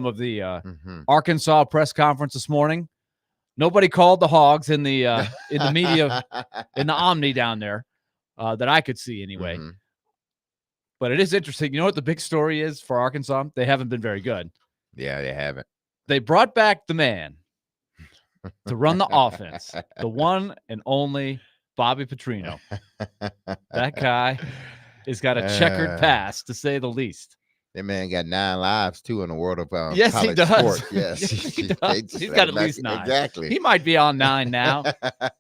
of the Arkansas press conference this morning. Nobody called the Hogs in the media in the Omni down there that I could see anyway. But it is interesting. You know what the big story is for Arkansas? They haven't been very good. Yeah, they haven't. They brought back the man to run the offense, the one and only Bobby Petrino. That guy has got a checkered past, to say the least. That man got 9 lives, too, in the world of yes, college he does. sports. Yes, he does. He's got at least 9. Exactly. He might be on 9 now,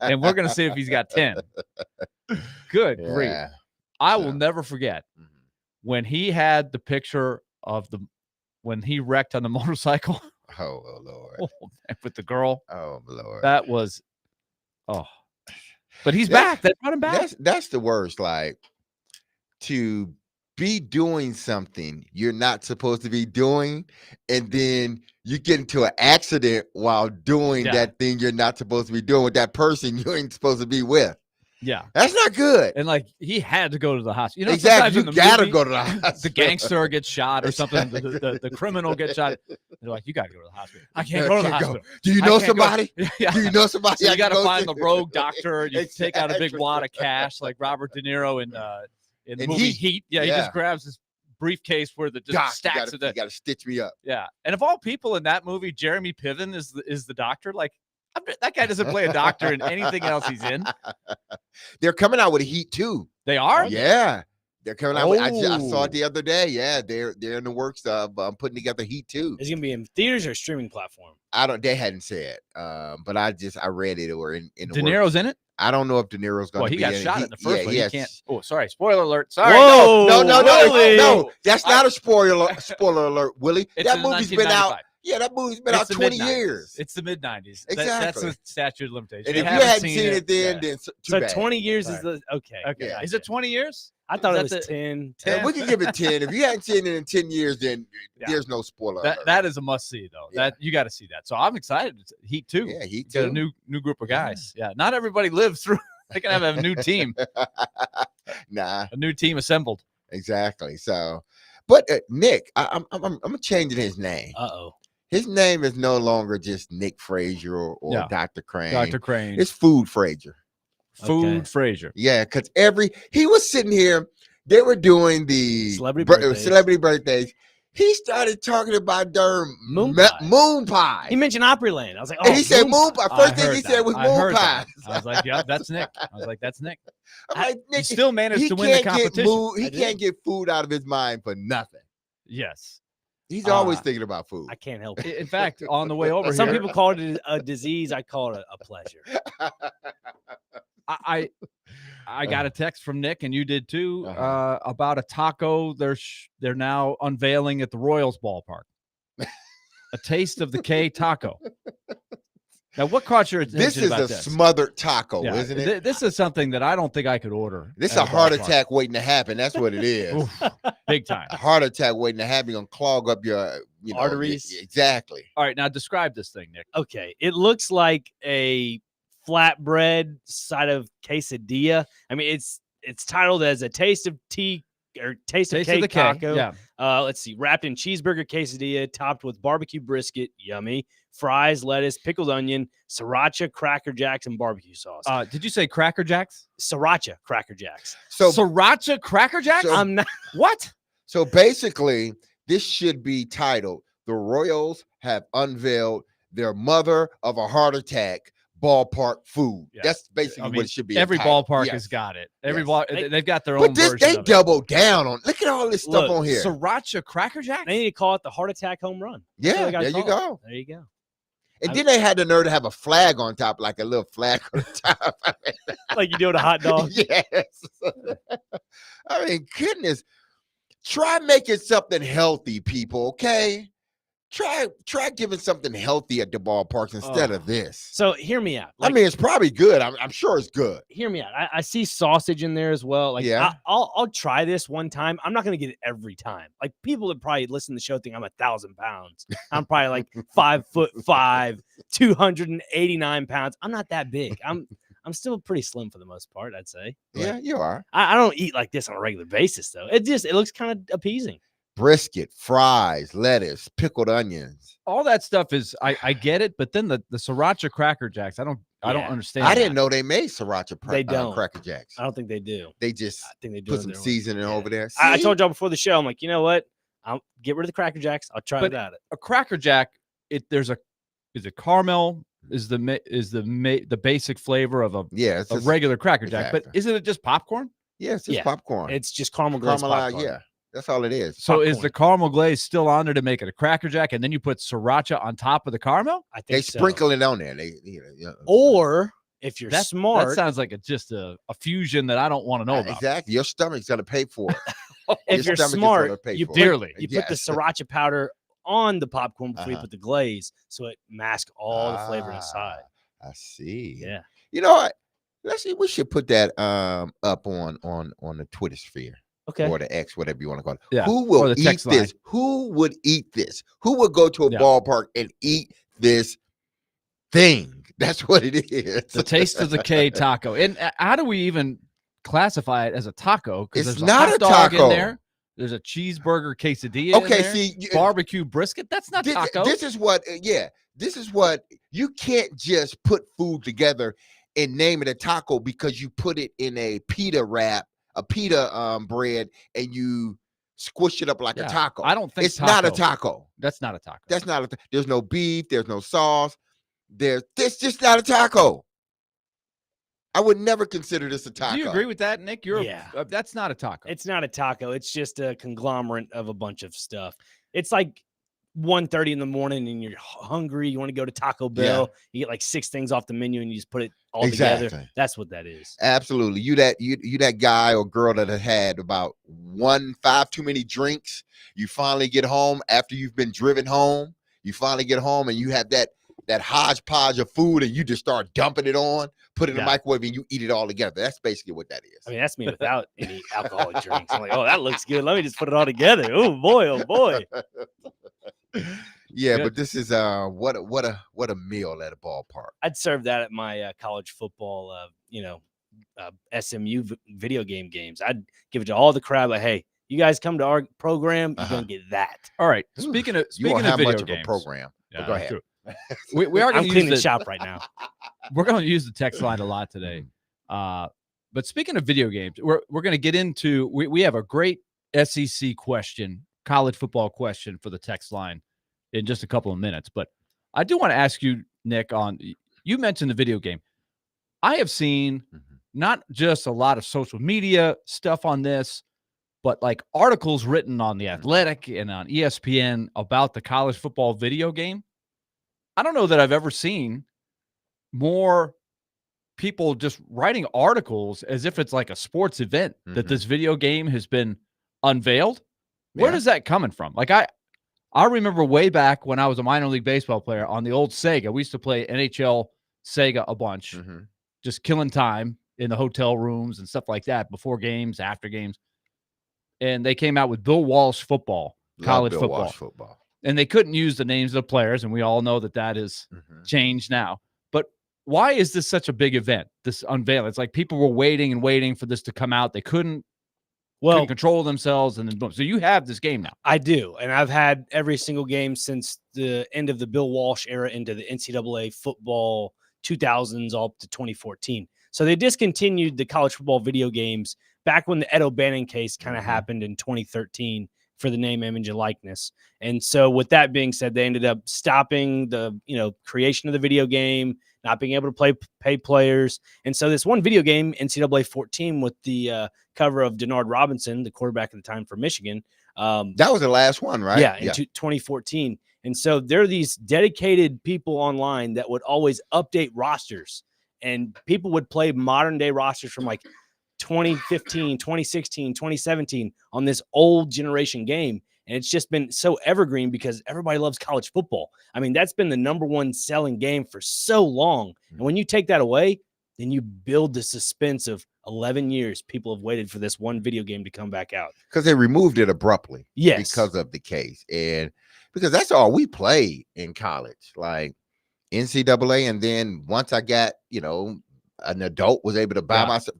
and we're going to see if he's got 10. Good grief. I will never forget when he had the picture of when he wrecked on the motorcycle. Oh, Lord. Oh, man, with the girl. Oh, Lord. That was, but he's back. They brought him back. That's the worst. Like, to be doing something you're not supposed to be doing, and then you get into an accident while doing that thing you're not supposed to be doing with that person you ain't supposed to be with. Yeah, that's not good. And like, he had to go to the hospital. You know, exactly. You gotta go to the hospital. The gangster gets shot or something. The criminal gets shot. They're like, you gotta go to the hospital. I can't go to the hospital. Do you know somebody? Yeah. Do you know somebody? So you got to find the rogue doctor. You take out a big wad of cash, like Robert De Niro in the movie Heat. Yeah, he just grabs his briefcase where the stacks of the. You got to stitch me up. Yeah, and of all people in that movie, Jeremy Piven is the doctor. Like, that guy doesn't play a doctor in anything else he's in. They're coming out with Heat 2. They are? Yeah. They're coming out with, I saw it the other day. Yeah, they're in the works of putting together Heat 2. Is it going to be in theaters or streaming platform? They hadn't said. But I read it or in the De Niro's in it? I don't know if De Niro's going to be in it. Well, he got shot in the first one. Yes. He can't. Oh, sorry. Spoiler alert. Sorry. Whoa, no. That's not a spoiler alert, Willie. That movie's been out. Yeah, that movie's been out 20 years. It's the mid-90s. Exactly. That's a statute of limitations. And if you hadn't seen it then too bad. 20 years is the okay. Yeah. Is it 20 years? I thought it was 10. We can give it 10. If you hadn't seen it in 10 years, then there's no spoiler alert. That is a must-see, though. That you got to see that. So I'm excited. Heat 2. Yeah, Heat 2. Got a new group of guys. Yeah. Not everybody lives through. They can have a new team. Nah. A new team assembled. Exactly. So, but Nick, I'm changing his name. Uh-oh. His name is no longer just Nick Frazier or Dr. Crane. Dr. Crane. It's Food Frazier. Food Frazier. Yeah, because he was sitting here. They were doing the celebrity birthdays. He started talking about their moon pie. He mentioned Opryland. I was like, and he said moon pie. First thing he said was moon pie. I was like, yeah, that's Nick. I'm like, Nick, Nick, he still managed to win the competition. He can't get food out of his mind for nothing. Yes. He's always thinking about food. I can't help it. In fact, on the way over some here, people call it a disease. I call it a pleasure. I got a text from Nick, and you did too, about a taco they're now unveiling at the Royals ballpark. A taste of the K taco. Now, what caught your attention? This is a smothered taco, isn't it? This is something that I don't think I could order. This is a heart attack waiting to happen. That's what it is. Oof, big time. A heart attack waiting to happen. You're going to clog up your arteries. Exactly. All right, now describe this thing, Nick. Okay, it looks like a flatbread side of quesadilla. I mean, it's titled as a taste of tea or taste of cake taco. Yeah. Let's see, wrapped in cheeseburger quesadilla, topped with barbecue brisket, yummy, fries, lettuce, pickled onion, sriracha, Cracker Jacks, and barbecue sauce. Did you say Cracker Jacks? Sriracha Cracker Jacks. So sriracha Cracker Jacks? So, I'm not. What? So basically, this should be titled: The Royals have unveiled their mother of a heart attack ballpark food. Yeah. That's basically what it should be. Every ballpark has got it. They've got their own version. But they double down on. Look at all this stuff on here. Sriracha Cracker Jacks. They need to call it the heart attack home run. Yeah, there you go. There you go. And then they had the nerve to have a flag on top, like a little flag on the top. Like you do with a hot dog. Yes. I mean, goodness. Try making something healthy, people, okay? Try giving something healthy at the ballparks instead of this. So hear me out. I mean, it's probably good. I'm sure it's good. Hear me out. I see sausage in there as well. Like, yeah. I'll try this one time. I'm not going to get it every time. Like, people that probably listen to the show think I'm 1,000 pounds. I'm probably like 5'5", 289 pounds. I'm not that big. I'm still pretty slim for the most part, I'd say. Yeah, you are. I don't eat like this on a regular basis, though. It looks kind of appeasing. brisket, fries, lettuce, pickled onions. All that stuff is I get it, but then the sriracha Cracker Jacks, I don't understand. I didn't know they made sriracha They don't. Cracker Jacks. I don't think they do. They just I think they do put some seasoning over there. I told y'all before the show, I'm like, you know what? I'll get rid of the Cracker Jacks. I'll try without it. A Cracker Jack, is it caramel? Is the basic flavor of a regular Cracker Jack? But isn't it just popcorn? Yeah, it's just popcorn. It's just caramel glazed popcorn. Yeah, that's all it is. So popcorn. Is the caramel glaze still on there to make it a Cracker Jack, and then you put sriracha on top of the caramel? I think they sprinkle it on there. Or if you're smart, that sounds like it's just a fusion that I don't want to know about. Exactly, your stomach's gonna pay for it. If you're smart, you put Yes. the sriracha powder on the popcorn before you put the glaze, so it masks all the flavor inside. I see. Yeah. You know what? Let's see. We should put that up on the Twitter sphere. Okay. Or the X, whatever you want to call it. Yeah. Who will eat this? Line. Who would eat this? Who would go to a ballpark and eat this thing? That's what it is. The Taste of the K taco. And how do we even classify it as a taco? Because It's there's not a hot a dog taco. in there. There's a cheeseburger quesadilla. Okay, in there, see, barbecue brisket. That's not taco. This is what. This is what you can't just put food together and name it a taco because you put it in a pita wrap, a pita bread, and you squish it up like a taco. I don't think it's not a taco. That's not a taco. That's not a. There's no beef. There's no sauce. This just not a taco. I would never consider this a taco. Do you agree with that, Nick? That's not a taco. It's not a taco. It's just a conglomerate of a bunch of stuff. It's like 1:30 in the morning and you're hungry. You want to go to Taco Bell. You get like 6 things off the menu and you just put it all together. That's what that is. Absolutely. You that guy or girl that had about 5 too many drinks. You finally get home after you've been driven home. You finally get home and you have that hodgepodge of food and you just start dumping it on, put it in the microwave and you eat it all together. That's basically what that is. I mean, that's me without any alcoholic drinks. I'm like, oh, that looks good. Let me just put it all together. Oh boy. Yeah, but this is what a meal at a ballpark. I'd serve that at my college football SMU video games. I'd give it to all the crowd like, hey, you guys come to our program, you're gonna get that. All right. Speaking of video games, of a program. Yeah, go ahead. We are going to clean the shop right now. We're going to use the text line a lot today. But speaking of video games, we're going to get into we have a great SEC question, college football question for the text line in just a couple of minutes. But I do want to ask you, Nick, you mentioned the video game. I have seen not just a lot of social media stuff on this, but like articles written on The Athletic and on ESPN about the college football video game. I don't know that I've ever seen more people just writing articles as if it's like a sports event that this video game has been unveiled. Where does that coming from? Like I remember way back when I was a minor league baseball player on the old Sega. We used to play NHL Sega a bunch, just killing time in the hotel rooms and stuff like that before games, after games. And they came out with Bill Walsh football, college football. And they couldn't use the names of the players, and we all know that is changed now. But why is this such a big event, this unveiling? It's like people were waiting and waiting for this to come out. They couldn't control themselves, and then boom. So you have this game now. I do, and I've had every single game since the end of the Bill Walsh era into the NCAA football 2000s all up to 2014. So they discontinued the college football video games back when the Ed O'Bannon case kind of happened in 2013 for the name, image, and likeness. And so with that being said, they ended up stopping the creation of the video game, not being able to pay players. And so this one video game, NCAA 14, with the cover of Denard Robinson, the quarterback at the time for Michigan. That was the last one, right? Yeah, in 2014. And so there are these dedicated people online that would always update rosters, and people would play modern day rosters from like 2015, 2016, 2017 on this old generation game. And it's just been so evergreen because everybody loves college football. I mean, that's been the #1 selling game for so long. And when you take that away, then you build the suspense of 11 years. People have waited for this one video game to come back out. Because they removed it abruptly. Yes. Because of the case. And because that's all we played in college, like NCAA. And then once I got, an adult was able to buy myself,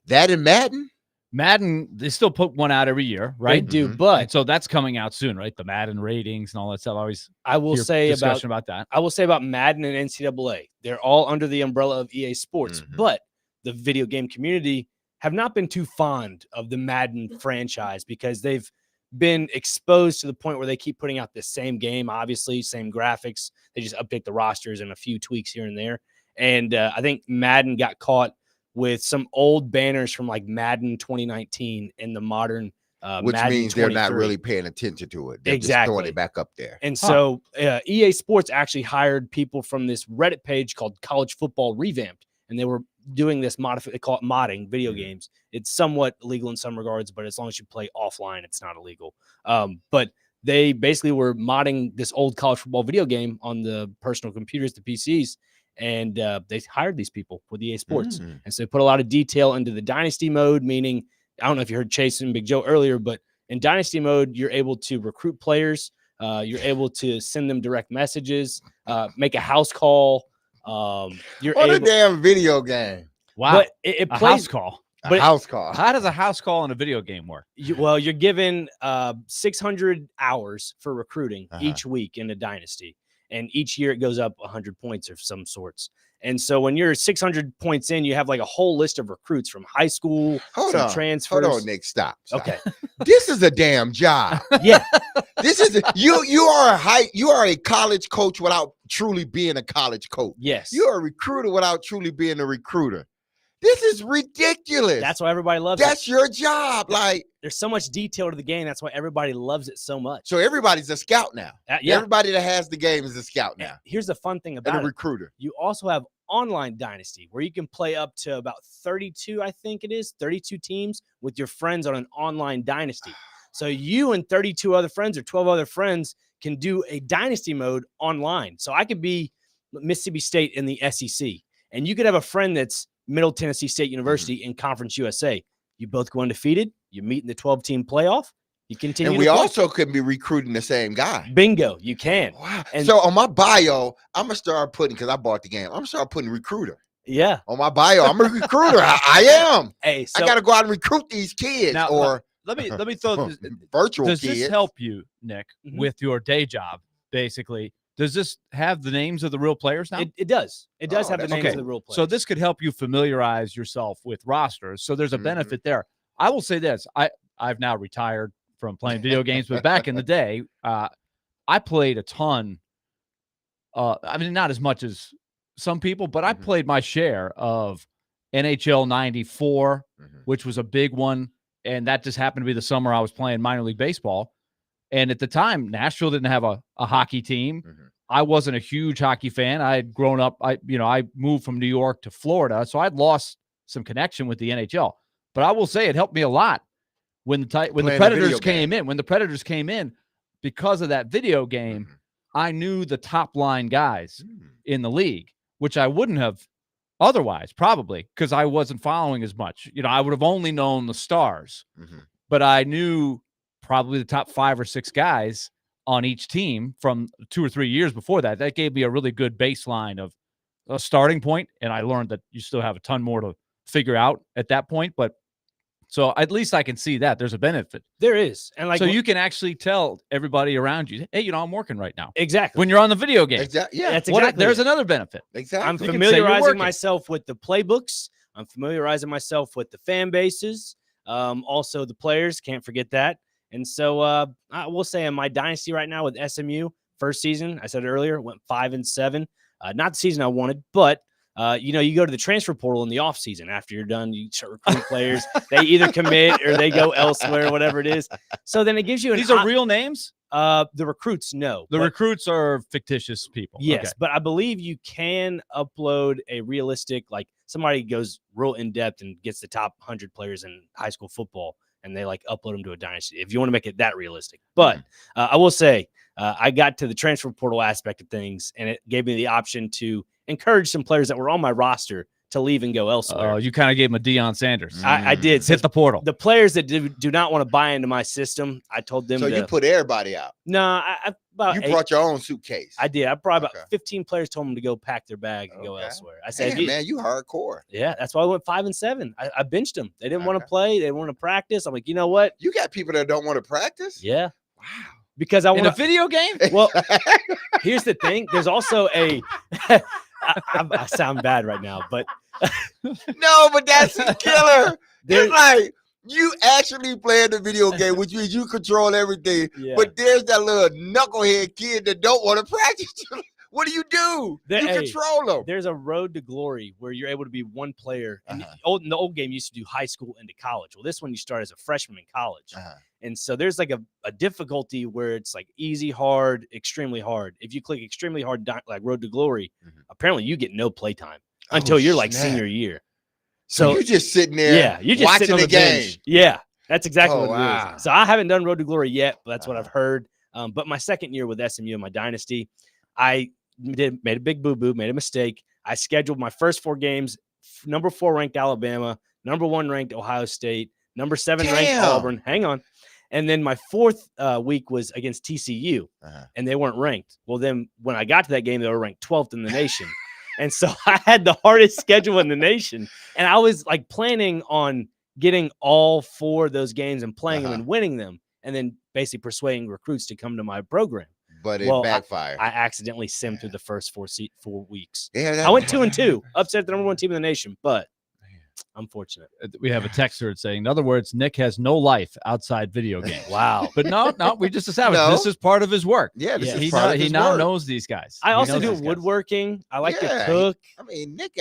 that in Madden, Madden, they still put one out every year, They right? do, Mhm. but And so that's coming out soon, right? The Madden ratings and all that stuff. I always I will hear say discussion about that. I will say about Madden and NCAA. They're all under the umbrella of EA Sports, Mhm. but the video game community have not been too fond of the Madden franchise because they've been exposed to the point where they keep putting out the same game, obviously, same graphics. They just update the rosters and a few tweaks here and there. And I think Madden got caught with some old banners from like Madden 2019 and the modern Which Madden means they're not 23. really paying attention to it. They're just Exactly. throwing it back up there. And so EA Sports actually hired people from this Reddit page called College Football Revamped, and they were doing this they call it modding video games. It's somewhat illegal in some regards, but as long as you play offline, it's not illegal. But they basically were modding this old college football video game on the personal computers, the PCs, and they hired these people with EA Sports. And so they put a lot of detail into the Dynasty mode, meaning, I don't know if you heard Chase and Big Joe earlier, but in Dynasty mode, you're able to recruit players. You're able to send them direct messages, make a house call. You're What a able, damn video game. Wow. but it A plays. house call. But A house call. How does a house call in a video game work? You're given 600 hours for recruiting each week in a Dynasty, and each year it goes up 100 points of some sorts. And so when you're 600 points in, you have like a whole list of recruits from high school, transfers. Hold on, Nick. Stop. Okay. This is a damn job. Yeah. This is you are a college coach without truly being a college coach. Yes. You're a recruiter without truly being a recruiter. This is ridiculous. That's why everybody loves it. That's your job. Like, There's so much detail to the game. That's why everybody loves it so much. so everybody's a scout now. Yeah. Everybody that has the game is a scout now. Here's the fun thing And about a it. recruiter. You also have online Dynasty where you can play up to about 32, I think it is, 32 teams with your friends on an online Dynasty. So you and 32 other friends or 12 other friends can do a Dynasty mode online. So I could be Mississippi State in the SEC, and you could have a friend that's Middle Tennessee State University in Conference USA. You both go undefeated. You meet in the 12-team playoff. You continue. And we also could be recruiting the same guy. Bingo, you can. Wow. And so on my bio, I'm gonna start putting, because I bought the game, I'm gonna start putting recruiter. Yeah. On my bio, I'm a recruiter. I am. Hey, so I gotta go out and recruit these kids. Now, or Let me throw this. virtual Does kids. this help you, Nick, Mhm. with your day job? Basically, does this have the names of the real players now? it does. It does Oh, have the that's names okay. of the real players. So this could help you familiarize yourself with rosters. So there's a benefit there. I will say this: I've now retired from playing video games, but back in the day, I played a ton. I mean, not as much as some people, but I played my share of NHL '94, which was a big one, and that just happened to be the summer I was playing minor league baseball. And at the time, Nashville didn't have a hockey team. I wasn't a huge hockey fan. I had grown up. I moved from New York to Florida, so I'd lost some connection with the NHL. But I will say it helped me a lot when the Predators came in. When the Predators came in, because of that video game, I knew the top line guys in the league, which I wouldn't have otherwise, probably, because I wasn't following as much. I would have only known the stars, but I knew probably the top 5 or 6 guys on each team from 2 or 3 years before that. That gave me a really good baseline of a starting point, and I learned that you still have a ton more to figure out at that point. But so at least I can see that there's a benefit. There is. And so you can actually tell everybody around you, hey, I'm working right now. Exactly. When you're on the video game. Exactly. Yeah. That's exactly there's another benefit. Exactly. I'm You can say you're familiarizing working. myself with the playbooks. I'm familiarizing myself with the fan bases. Also the players, can't forget that. And so I will say in my dynasty right now with SMU, first season, I said it earlier, went 5-7. Not the season I wanted, but you go to the transfer portal in the off season. After you're done, you start recruiting players. They either commit or they go elsewhere, whatever it is. So then it gives you These are real names? The recruits, no. The recruits are fictitious people. Yes, Okay. but I believe you can upload a realistic, like somebody goes real in depth and gets the top 100 players in high school football, and they like upload them to a dynasty if you want to make it that realistic. But I will say I got to the transfer portal aspect of things, and it gave me the option to encourage some players that were on my roster to leave and go elsewhere. You kind of gave him a Deion Sanders. I did. Hit the portal. The players that do not want to buy into my system, I told them So you put everybody out. No, I about You 8. brought your own suitcase. I did. I brought about Okay. 15 players told them to go pack their bags and go Okay. elsewhere. I said, Damn, man, you hardcore. Yeah, that's why I went 5 and 7. I benched them. They didn't want to Okay. play. They didn't want to practice. I'm like, you know what? You got people that don't want to practice? Yeah, Wow. because I In want a video game? Well, here's the thing. There's also a. I sound bad right now, but No, but that's a killer. There's- It's like you actually playing the video game, which means you control everything. yeah. But there's that little knucklehead kid that don't want to practice. What do? You Hey, control them. There's a road to glory where you're able to be one player. And Uh-huh. in the old game, you used to do high school into college. Well, this one you start as a freshman in college. Uh-huh. And so there's like a difficulty where it's like easy, hard, extremely hard. If you click extremely hard, like road to glory, apparently you get no play time until you're like snap. senior year. So you're just sitting there, Yeah, you're just watching sitting on the bench. game. Yeah, that's exactly Oh, what it wow. is. So I haven't done Road to Glory yet, but that's what I've heard. But my second year with SMU in my dynasty, I made a big boo-boo, made a mistake. I scheduled my first 4 games, number 4 ranked Alabama, number 1 ranked Ohio State, number 7 ranked Damn. Auburn. Hang on. And then my 4th week was against TCU, and they weren't ranked. Well, then when I got to that game, they were ranked 12th in the nation. And so I had the hardest schedule in the nation. And I was like planning on getting all 4 of those games and playing them and winning them, and then basically persuading recruits to come to my program. But it backfired. I accidentally simmed through the first 4 weeks. Yeah, I went 2-2, upset the number 1 team in the nation, but unfortunate. We have a texter saying, in other words, Nick has no life outside video games. Wow. But no, we just established No. this is part of his work. Yeah, this is He part of his now work. knows these guys. I He also knows do these guys. woodworking. I like to Yeah, cook. I mean, Nick.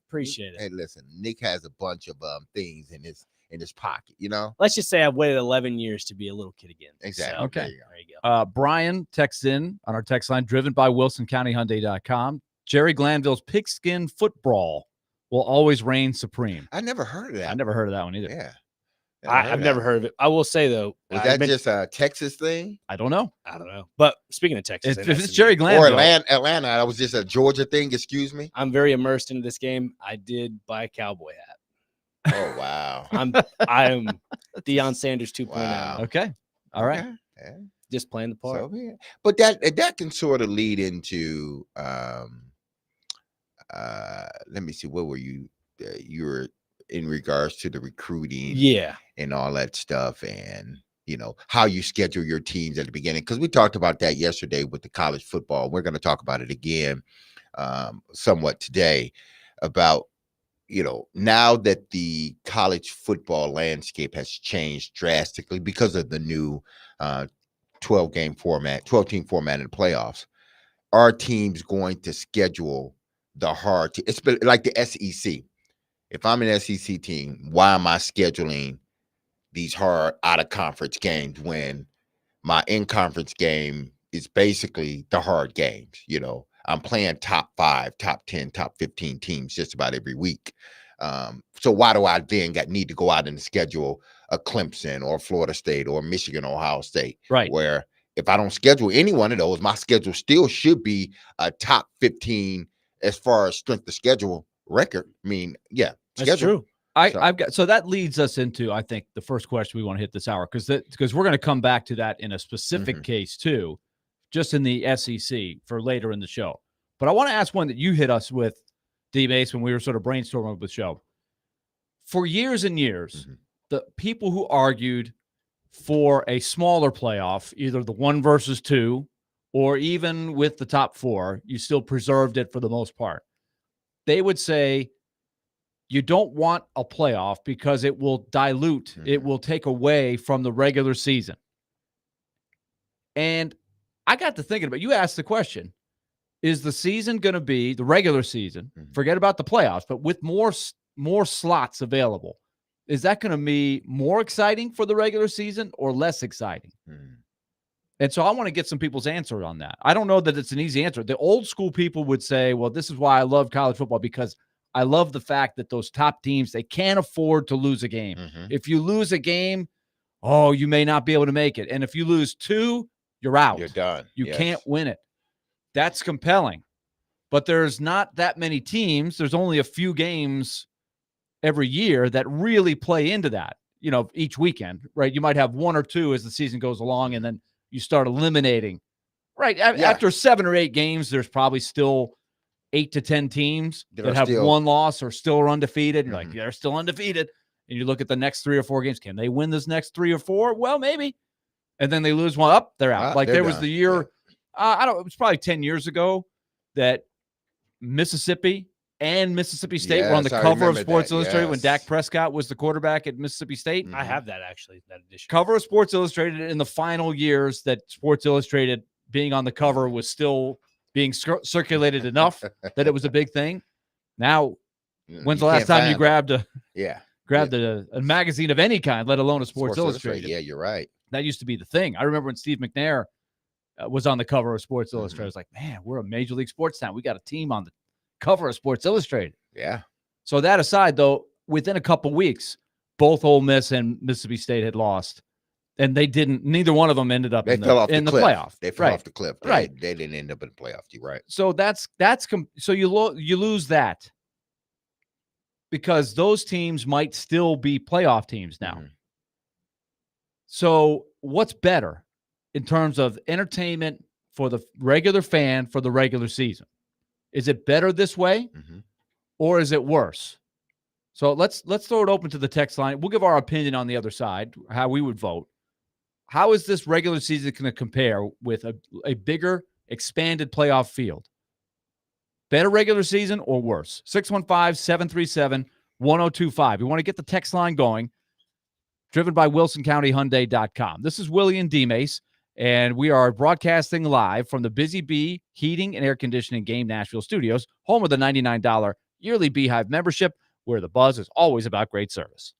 Appreciate it. Hey, listen, Nick has a bunch of things in his pocket. You know. Let's just say I've waited 11 years to be a little kid again. Exactly. So, Okay. There you go. Brian texts in on our text line, driven by WilsonCountyHyundai.com. Jerry Glanville's pigskin football will always reign supreme. I never heard of that. I never heard of that one either. Yeah. I've never heard of it. I will say though, Was that just a Texas thing? I don't know. I don't know. But speaking of Texas, If and it's SMU, Jerry Or Glanville, Atlanta? That was just a Georgia thing. Excuse me. I'm very immersed into this game. I did buy a cowboy hat. Oh wow. I'm Deion Sanders 2.0. Wow. okay. All right. Okay. Yeah. Just playing the part. So be it. But that can sort of lead into let me see, what were you were in regards to the recruiting Yeah. and all that stuff, and how you schedule your teams at the beginning, because we talked about that yesterday with the college football. We're going to talk about it again somewhat today about now that the college football landscape has changed drastically because of the new 12-team format in the playoffs. Are teams going to schedule the hard? It's like the SEC. If I'm an SEC team, why am I scheduling these hard out-of-conference games when my in-conference game is basically the hard games? I'm playing top 5, top 10, top 15 teams just about every week. So why do I then need to go out and schedule a Clemson or Florida State or Michigan, Ohio State? Right. Where if I don't schedule any one of those, my schedule still should be a top 15 as far as strength of schedule record. I mean, yeah, That's true. I've got, so that leads us into, I think, the first question we want to hit this hour, because we're going to come back to that in a specific case too, just in the SEC for later in the show. But I want to ask one that you hit us with, DMase, when we were sort of brainstorming with the show. For years and years, the people who argued for a smaller playoff, either the 1 versus 2, or even with the top 4, you still preserved it for the most part. They would say, you don't want a playoff because it will dilute, it will take away from the regular season. And I got to thinking about, you asked the question, is the season going to be the regular season, forget about the playoffs, but with more slots available, is that going to be more exciting for the regular season or less exciting? And so I want to get some people's answer on that. I don't know that it's an easy answer. The old school people would say, well, this is why I love college football, because I love the fact that those top teams, they can't afford to lose a game. If you lose a game, you may not be able to make it. And if you lose 2, you're out. You're done. You can't win it. That's compelling. But there's not that many teams. There's only a few games every year that really play into that, each weekend, right? You might have 1 or 2 as the season goes along, and then you start eliminating Right. Yeah. After 7 or 8 games, there's probably still 8 to 10 teams that have still, one loss or still are undefeated. And you're Mhm. like, they're still undefeated. And you look at the next 3 or 4 games. Can they win this next 3 or 4? Well, maybe. And then they lose one up, they're out. Like they're there was done. the year, it was probably 10 years ago that Mississippi and Mississippi State were on the Yes, I cover of remember Sports that, Illustrated when yes. Dak Prescott was the quarterback at Mississippi State. I have that actually, that edition. Cover of Sports Illustrated in the final years that Sports Illustrated being on the cover was still being circulated enough that it was a big thing. Now, when's the last time you grabbed a magazine of any kind, let alone a Sports Illustrated? Yeah, you're right. That used to be the thing. I remember when Steve McNair was on the cover of Sports Illustrated. I was like, man, we're a Major League Sports town. We got a team on the cover of Sports Illustrated. Yeah. So that aside, though, within a couple weeks, both Ole Miss and Mississippi State had lost, and neither one of them ended up in the playoff. They fell off the cliff. Right. They didn't end up in the playoff. You're right. So so you lose that because those teams might still be playoff teams now. Mhm. So what's better in terms of entertainment for the regular fan for the regular season? Is it better this way, or is it worse? So let's throw it open to the text line. We'll give our opinion on the other side, how we would vote. How is this regular season going to compare with a bigger, expanded playoff field? Better regular season or worse? 615-737-1025. We want to get the text line going. Driven by WilsonCountyHyundai.com. This is Willy and DMase, and we are broadcasting live from the Busy Bee Heating and Air Conditioning Game Nashville Studios, home of the $99 yearly Beehive membership, where the buzz is always about great service.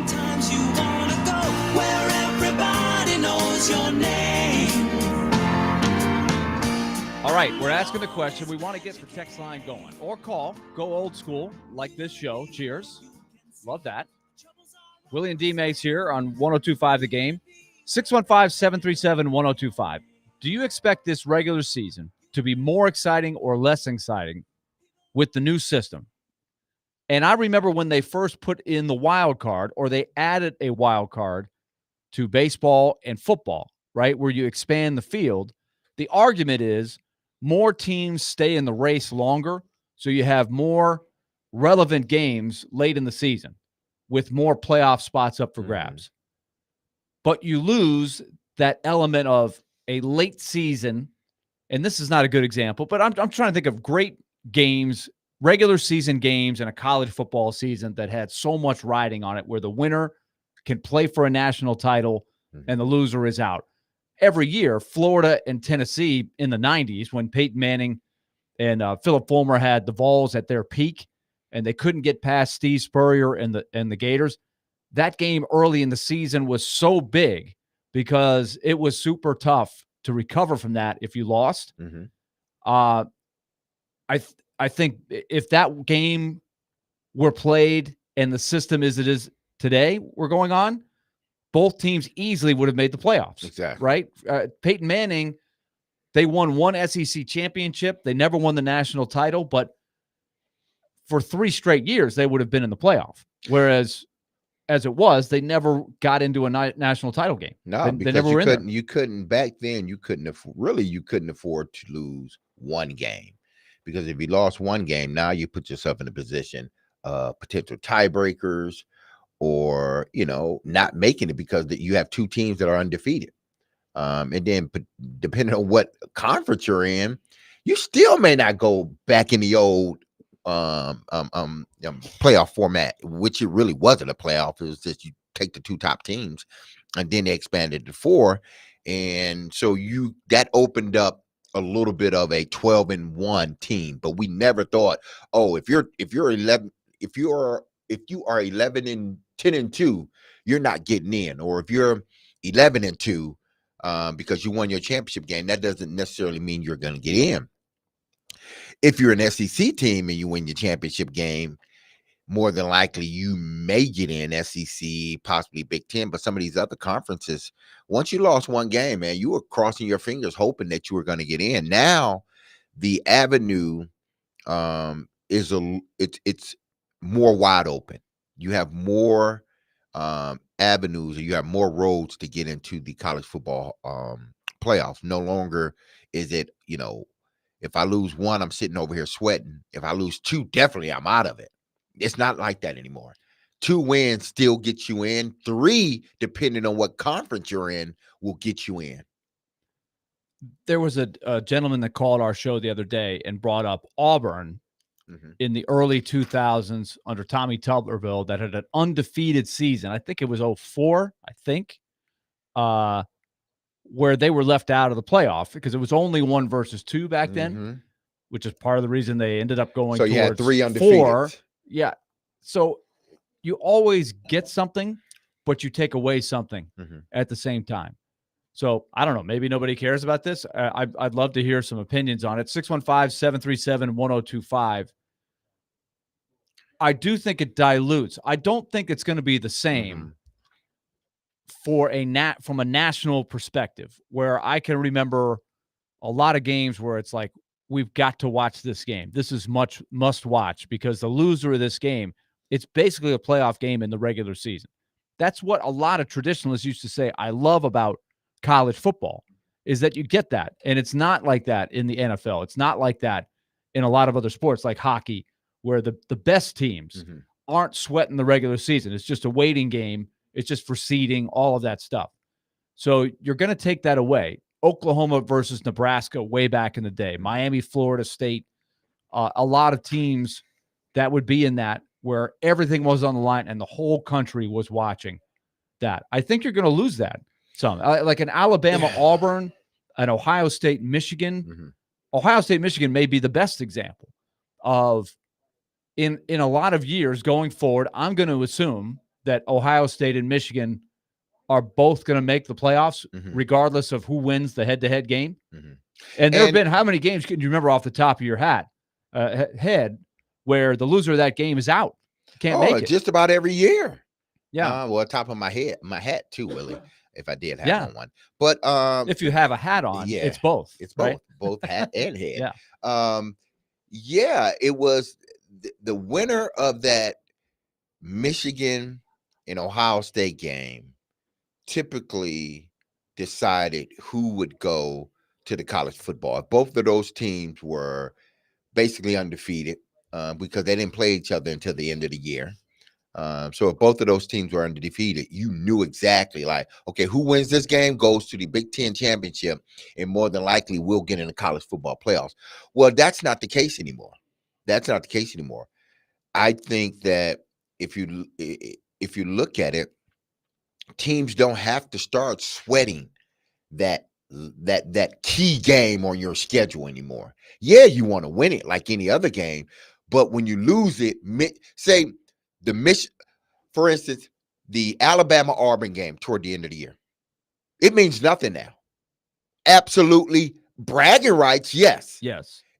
Sometimes you wanna go where everybody knows your name. All right, we're asking the question. We want to get the text line going or call. Go old school like this show. Cheers. Love that. Willy and DMase here on 102.5 The Game. 615-737-1025. Do you expect this regular season to be more exciting or less exciting with the new system? And I remember when they first put in the wild card, or they added a wild card to baseball and football, right, where you expand the field. The argument is more teams stay in the race longer, so you have more relevant games late in the season with more playoff spots up for grabs. But you lose that element of a late season, and this is not a good example, but I'm trying to think of great games, regular season games in a college football season that had so much riding on it, where the winner can play for a national title and the loser is out. Every year, Florida and Tennessee in the 90s, when Peyton Manning and Philip Fulmer had the Vols at their peak and they couldn't get past Steve Spurrier and the Gators, that game early in the season was so big because it was super tough to recover from that if you lost. I think if that game were played and the system as it is today we're going on, both teams easily would have made the playoffs. Exactly. Right? Peyton Manning, they won one SEC championship. They never won the national title, but for 3 straight years, they would have been in the playoff. Whereas, as it was, they never got into a national title game. No, they never were in there. You couldn't back then. You couldn't afford to lose one game, because if you lost one game, now you put yourself in a position of potential tiebreakers, or not making it because you have 2 teams that are undefeated. And then depending on what conference you're in, you still may not go back in the old playoff format, which it really wasn't a playoff. It was just you take the 2 top teams, and then they expanded to 4, and so that opened up a little bit of a 12-1 team. But we never thought, if you are 10-2, you're not getting in, or if you're 11-2 because you won your championship game, that doesn't necessarily mean you're going to get in. If you're an SEC team and you win your championship game, more than likely you may get in SEC, possibly Big Ten, but some of these other conferences, once you lost one game, man, you were crossing your fingers hoping that you were going to get in. Now the avenue it's more wide open. You have more avenues, or you have more roads to get into the college football playoffs. No longer is it, if I lose 1, I'm sitting over here sweating. If I lose 2, definitely I'm out of it. It's not like that anymore. 2 wins still get you in. 3, depending on what conference you're in, will get you in. There was a gentleman that called our show the other day and brought up Auburn in the early 2000s under Tommy Tuberville that had an undefeated season. I think it was 2004, where they were left out of the playoff because it was only 1 versus 2 back then, which is part of the reason they ended up going. So you had 3 undefeated. 4. Yeah. So you always get something, but you take away something at the same time. So I don't know. Maybe nobody cares about this. I'd love to hear some opinions on it. 615-737-1025. I do think it dilutes. I don't think it's going to be the same for from a national perspective, where I can remember a lot of games where it's like, we've got to watch this game. This is must watch, because the loser of this game, it's basically a playoff game in the regular season. That's what a lot of traditionalists used to say I love about college football, is that you get that. And it's not like that in the NFL. It's not like that in a lot of other sports like hockey, where the best teams aren't sweating the regular season. It's just a waiting game. It's just for seeding, all of that stuff. So you're going to take that away. Oklahoma versus Nebraska way back in the day, Miami, Florida State, a lot of teams that would be in that, where everything was on the line and the whole country was watching that. I think you're going to lose that some. Like an Alabama, Auburn, an Ohio State, Michigan. Ohio State, Michigan may be the best example of, in a lot of years going forward, I'm going to assume that Ohio State and Michigan are both going to make the playoffs, regardless of who wins the head-to-head game. And there have been, how many games can you remember off the top of your head where the loser of that game is out? Can't make it. Just about every year. Yeah. Well, top of my hat too, Willie, if I did have on one. But if you have a hat on, it's both. It's both, right? both hat and head. Yeah. It was the winner of that Michigan and Ohio State game typically decided who would go to the college football. Both of those teams were basically undefeated because they didn't play each other until the end of the year. So if both of those teams were undefeated, you knew exactly like, okay, who wins this game goes to the Big Ten championship and more than likely will get in the college football playoffs. Well, that's not the case anymore. I think that if you look at it, teams don't have to start sweating that key game on your schedule anymore. Yeah, you want to win it like any other game, but when you lose it, say for instance, the Alabama-Auburn game toward the end of the year, it means nothing now. Absolutely bragging rights, yes.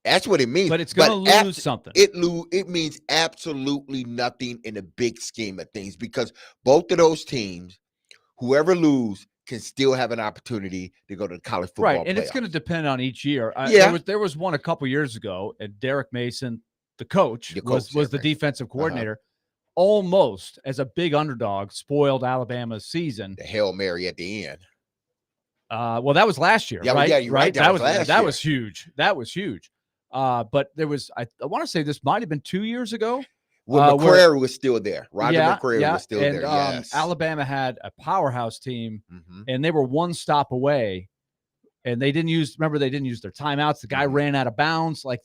That's what it means. But it's going to lose something. It means absolutely nothing in the big scheme of things because both of those teams, whoever lose, can still have an opportunity to go to the college football right, and playoffs. it's going to depend on each year. There was one a couple years ago, and Derek Mason, the coach, was the defensive coordinator, almost as a big underdog, spoiled Alabama's season. The Hail Mary at the end. Well, that was last year, right? Yeah, you're right. That was huge. That was huge. But there was, I want to say this might have been 2 years ago. Well, McCrary was still there. Roger McCrary was still there. Yes. Alabama had a powerhouse team, and they were one stop away. And they didn't use their timeouts. The guy ran out of bounds. Like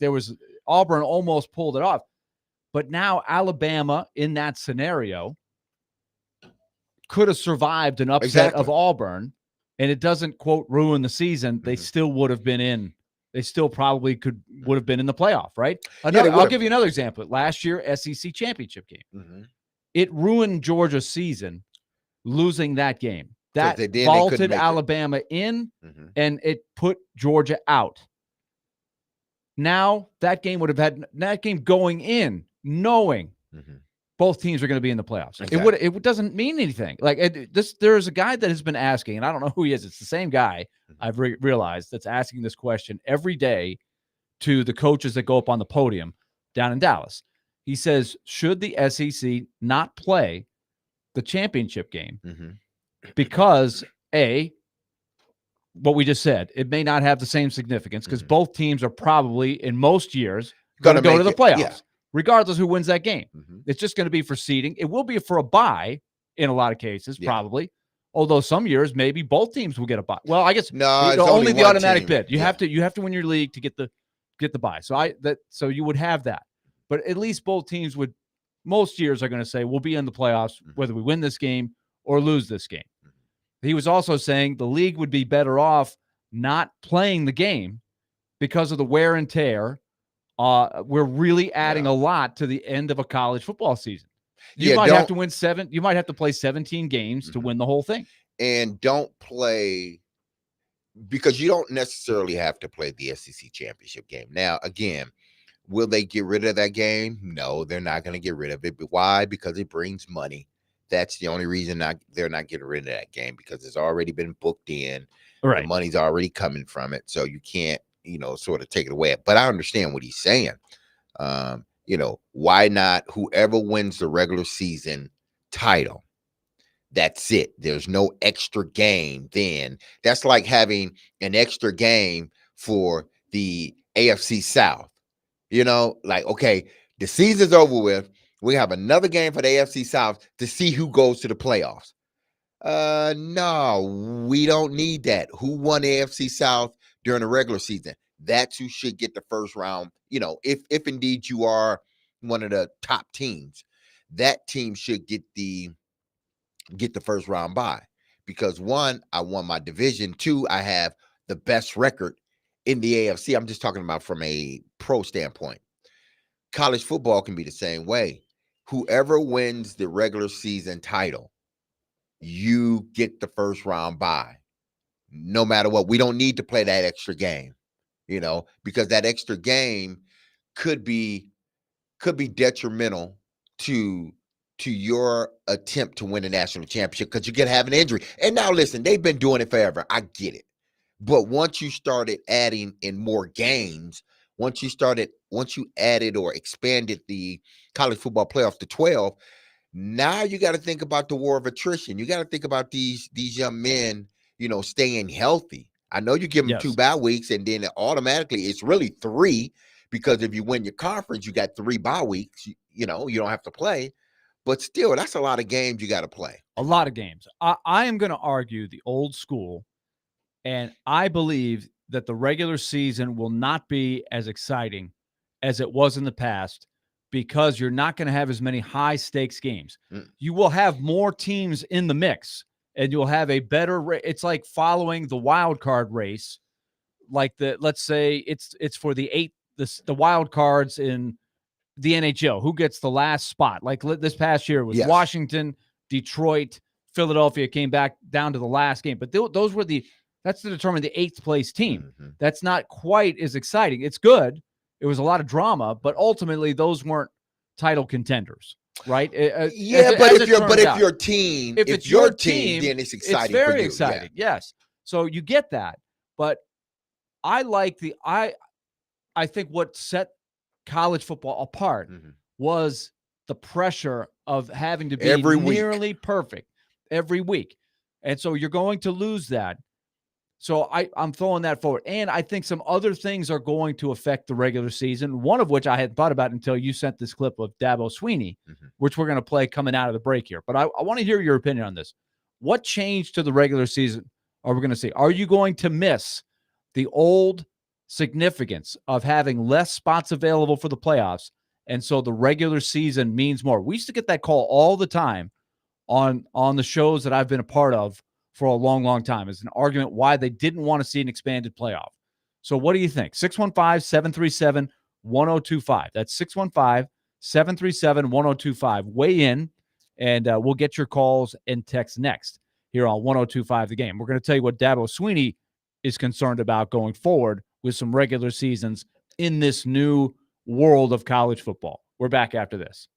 Auburn almost pulled it off. But now Alabama in that scenario could have survived an upset of Auburn, and it doesn't, quote, ruin the season. They still would have been in. They still probably would have been in the playoff, right? I'll give you another example. Last year, SEC championship game. It ruined Georgia's season losing that game. That vaulted Alabama in, and it put Georgia out. Now, that game would have had that game going in, knowing both teams are going to be in the playoffs. Exactly. It doesn't mean anything. Like there's a guy that has been asking, and I don't know who he is. It's the same guy I've realized that's asking this question every day to the coaches that go up on the podium down in Dallas. He says, should the SEC not play the championship game because what we just said, it may not have the same significance because both teams are probably in most years going to go to the playoffs. Regardless who wins that game. It's just going to be for seeding. It will be for a bye in a lot of cases, probably. Although some years, maybe both teams will get a bye. Well, I guess it's only the automatic bid. You have to win your league to get the bye. So you would have that. But at least both teams would, most years are going to say, we'll be in the playoffs, whether we win this game or lose this game. He was also saying the league would be better off not playing the game because of the wear and tear. We're really adding a lot to the end of a college football season. You might have to win you might have to play 17 games to win the whole thing. And don't play, because you don't necessarily have to play the SEC championship game. Now, again, will they get rid of that game? No, they're not going to get rid of it. But why? Because it brings money. That's the only reason they're not getting rid of that game, because it's already been booked in. Right. The money's already coming from it. So you can't, sort of take it away. But I understand what he's saying. Why not whoever wins the regular season title? That's it. There's no extra game then. That's like having an extra game for the AFC South. Okay, the season's over with. We have another game for the AFC South to see who goes to the playoffs. No, we don't need that. Who won the AFC South during the regular season? That's who should get the first round. If indeed you are one of the top teams, that team should get the first round bye, because one, I won my division. Two, I have the best record in the AFC. I'm just talking about from a pro standpoint. College football can be the same way. whoever wins the regular season title, you get the first round bye. No matter what, we don't need to play that extra game, because that extra game could be detrimental to your attempt to win a national championship, because you could have an injury. And now listen, they've been doing it forever. I get it. But once you started adding in more games, once you added or expanded the college football playoff to 12, now you got to think about the war of attrition. You got to think about these young men, staying healthy. I know you give them 2 bye weeks, and then automatically it's really 3, because if you win your conference, you got 3 bye weeks. You don't have to play, but still, that's a lot of games you got to play. A lot of games. I am going to argue the old school, and I believe that the regular season will not be as exciting as it was in the past, because you're not going to have as many high-stakes games. You will have more teams in the mix, and you'll have a better it's like following the wild card race. Like let's say it's for the wild cards in the NHL. Who gets the last spot? Like this past year was Washington, Detroit, Philadelphia came back down to the last game. But those were that's to determine the 8th place team. Mm-hmm. That's not quite as exciting. It's good. It was a lot of drama, but ultimately those weren't title contenders, right? But if your team, then it's exciting. It's very for you. exciting. Yeah. Yes. So you get that, but I like I think what set college football apart was the pressure of having to be nearly perfect every week. And so you're going to lose that. So I'm throwing that forward. And I think some other things are going to affect the regular season, one of which I hadn't thought about until you sent this clip of Dabo Swinney, which we're going to play coming out of the break here. But I want to hear your opinion on this. What changed to the regular season are we going to see? Are you going to miss the old significance of having less spots available for the playoffs, and so the regular season means more? We used to get that call all the time on the shows that I've been a part of for a long, long time. It's an argument why they didn't want to see an expanded playoff. So what do you think? 615-737-1025. That's 615-737-1025. Weigh in, and we'll get your calls and texts next here on 1025 The Game. We're going to tell you what Dabo Swinney is concerned about going forward with some regular seasons in this new world of college football. We're back after this.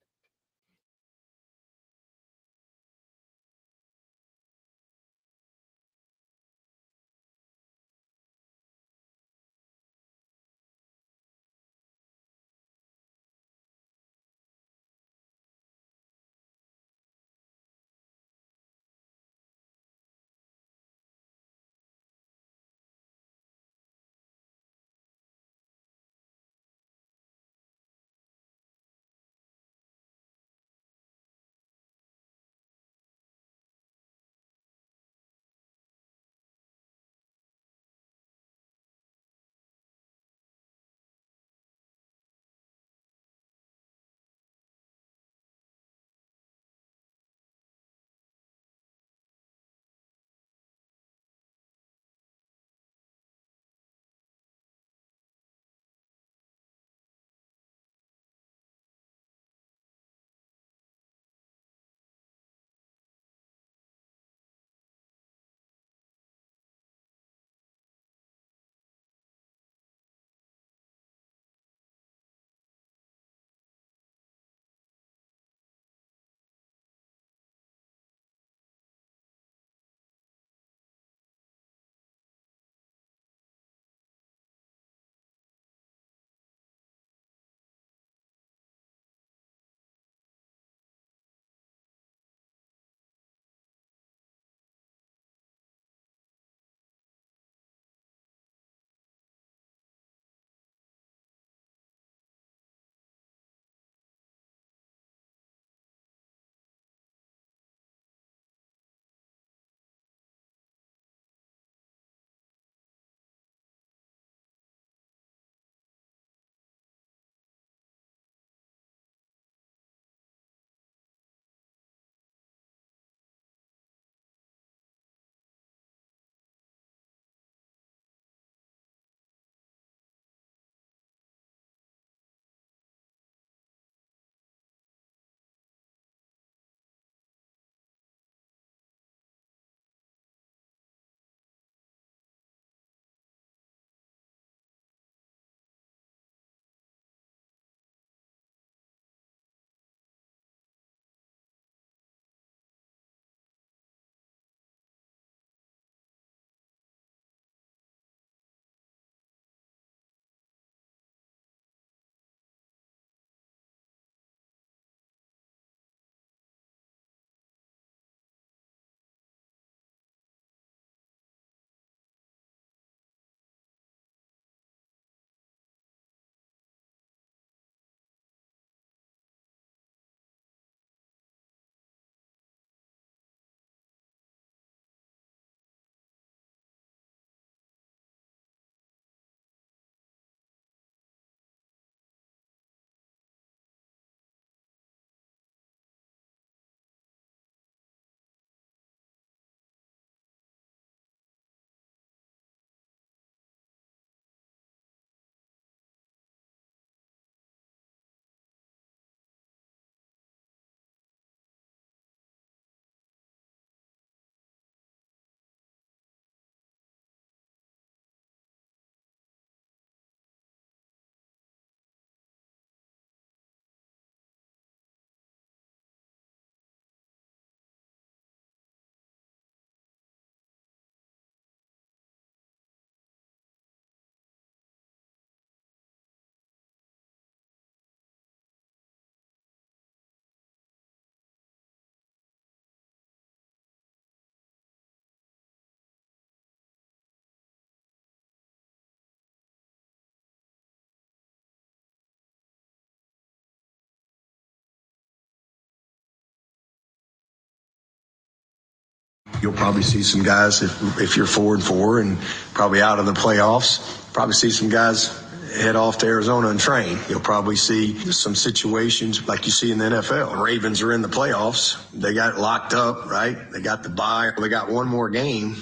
You'll probably see some guys, if you're 4-4 and probably out of the playoffs, probably see some guys head off to Arizona and train. You'll probably see some situations like you see in the NFL. The Ravens are in the playoffs. They got locked up, right? They got the bye. They got one more game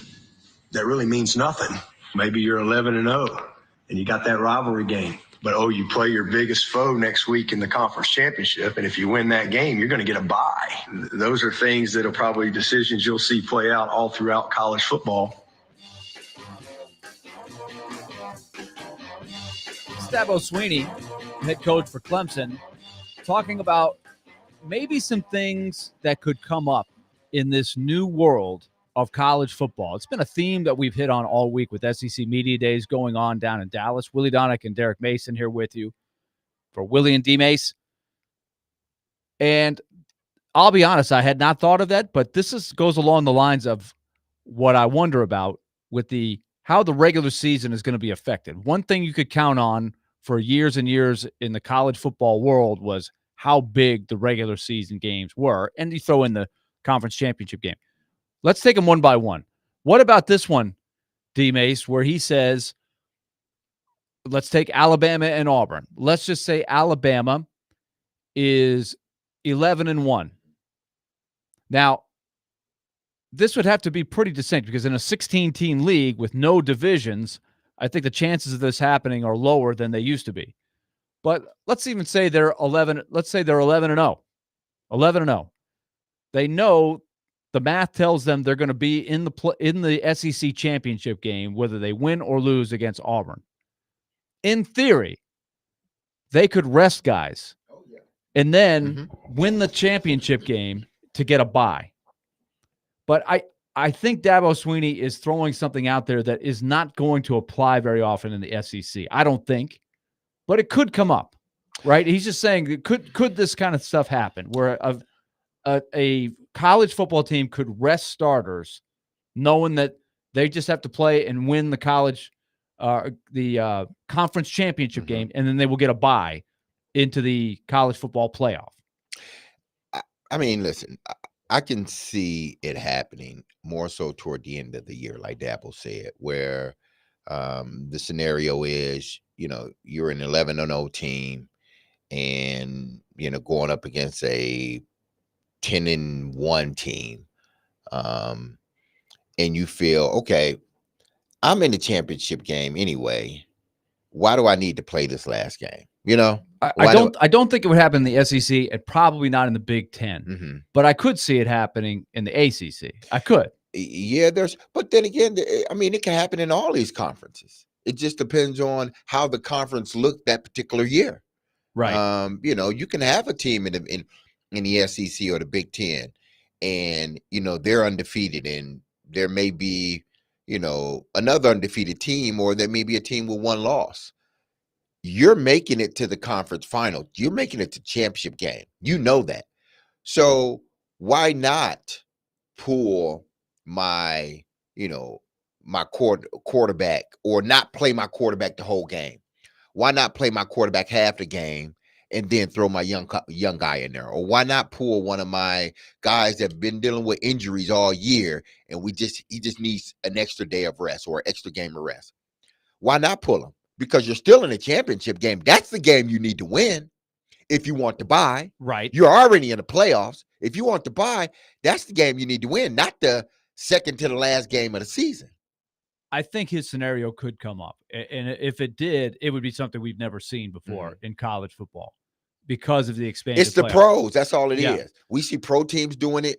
that really means nothing. Maybe you're 11-0 and you got that rivalry game. But, you play your biggest foe next week in the conference championship, and if you win that game, you're going to get a bye. Those are things that are probably decisions you'll see play out all throughout college football. Dabo Swinney, head coach for Clemson, talking about maybe some things that could come up in this new world of college football. It's been a theme that we've hit on all week with SEC Media Days going on down in Dallas. Willy Donick and Derek Mason here with you for Willy and DMase. And I'll be honest, I had not thought of that, but this goes along the lines of what I wonder about with how the regular season is going to be affected. One thing you could count on for years and years in the college football world was how big the regular season games were, and you throw in the conference championship game. Let's take them one by one. What about this one, DMase, where he says, let's take Alabama and Auburn. Let's just say Alabama is 11-1. Now, this would have to be pretty distinct because in a 16-team league with no divisions, I think the chances of this happening are lower than they used to be. But let's even say they're 11. Let's say they're 11-0. 11-0. They know the math tells them they're going to be in the SEC championship game, whether they win or lose against Auburn. In theory, they could rest guys and then win the championship game to get a bye. But I think Dabo Swinney is throwing something out there that is not going to apply very often in the SEC. I don't think, but it could come up, right? He's just saying, could this kind of stuff happen where a college football team could rest starters knowing that they just have to play and win the conference championship game, and then they will get a bye into the college football playoff? I mean, listen, I can see it happening more so toward the end of the year, like Dabo said, where the scenario is, you're an 11-0 team and, going up against a 10-1 team. And you feel, okay, I'm in the championship game anyway. Why do I need to play this last game? I don't think it would happen in the SEC and probably not in the Big Ten, but I could see it happening in the ACC. I could. Yeah, but then again, I mean, it can happen in all these conferences. It just depends on how the conference looked that particular year. Right. You can have a team in the SEC or the Big Ten, and they're undefeated, and there may be another undefeated team, or there may be a team with one loss. You're making it to the conference final. You're making it to championship game. You know that. So why not pull my quarterback, or not play my quarterback the whole game? Why not play my quarterback half the game and then throw my young guy in there? Or why not pull one of my guys that have been dealing with injuries all year, and he just needs an extra day of rest or an extra game of rest? Why not pull him? Because you're still in a championship game. That's the game you need to win if you want to bye. Right. You're already in the playoffs. If you want to bye, that's the game you need to win, not the second to the last game of the season. I think his scenario could come up. And if it did, it would be something we've never seen before in college football because of the expanded It's the playoffs. pros. That's all it is. We see pro teams doing it,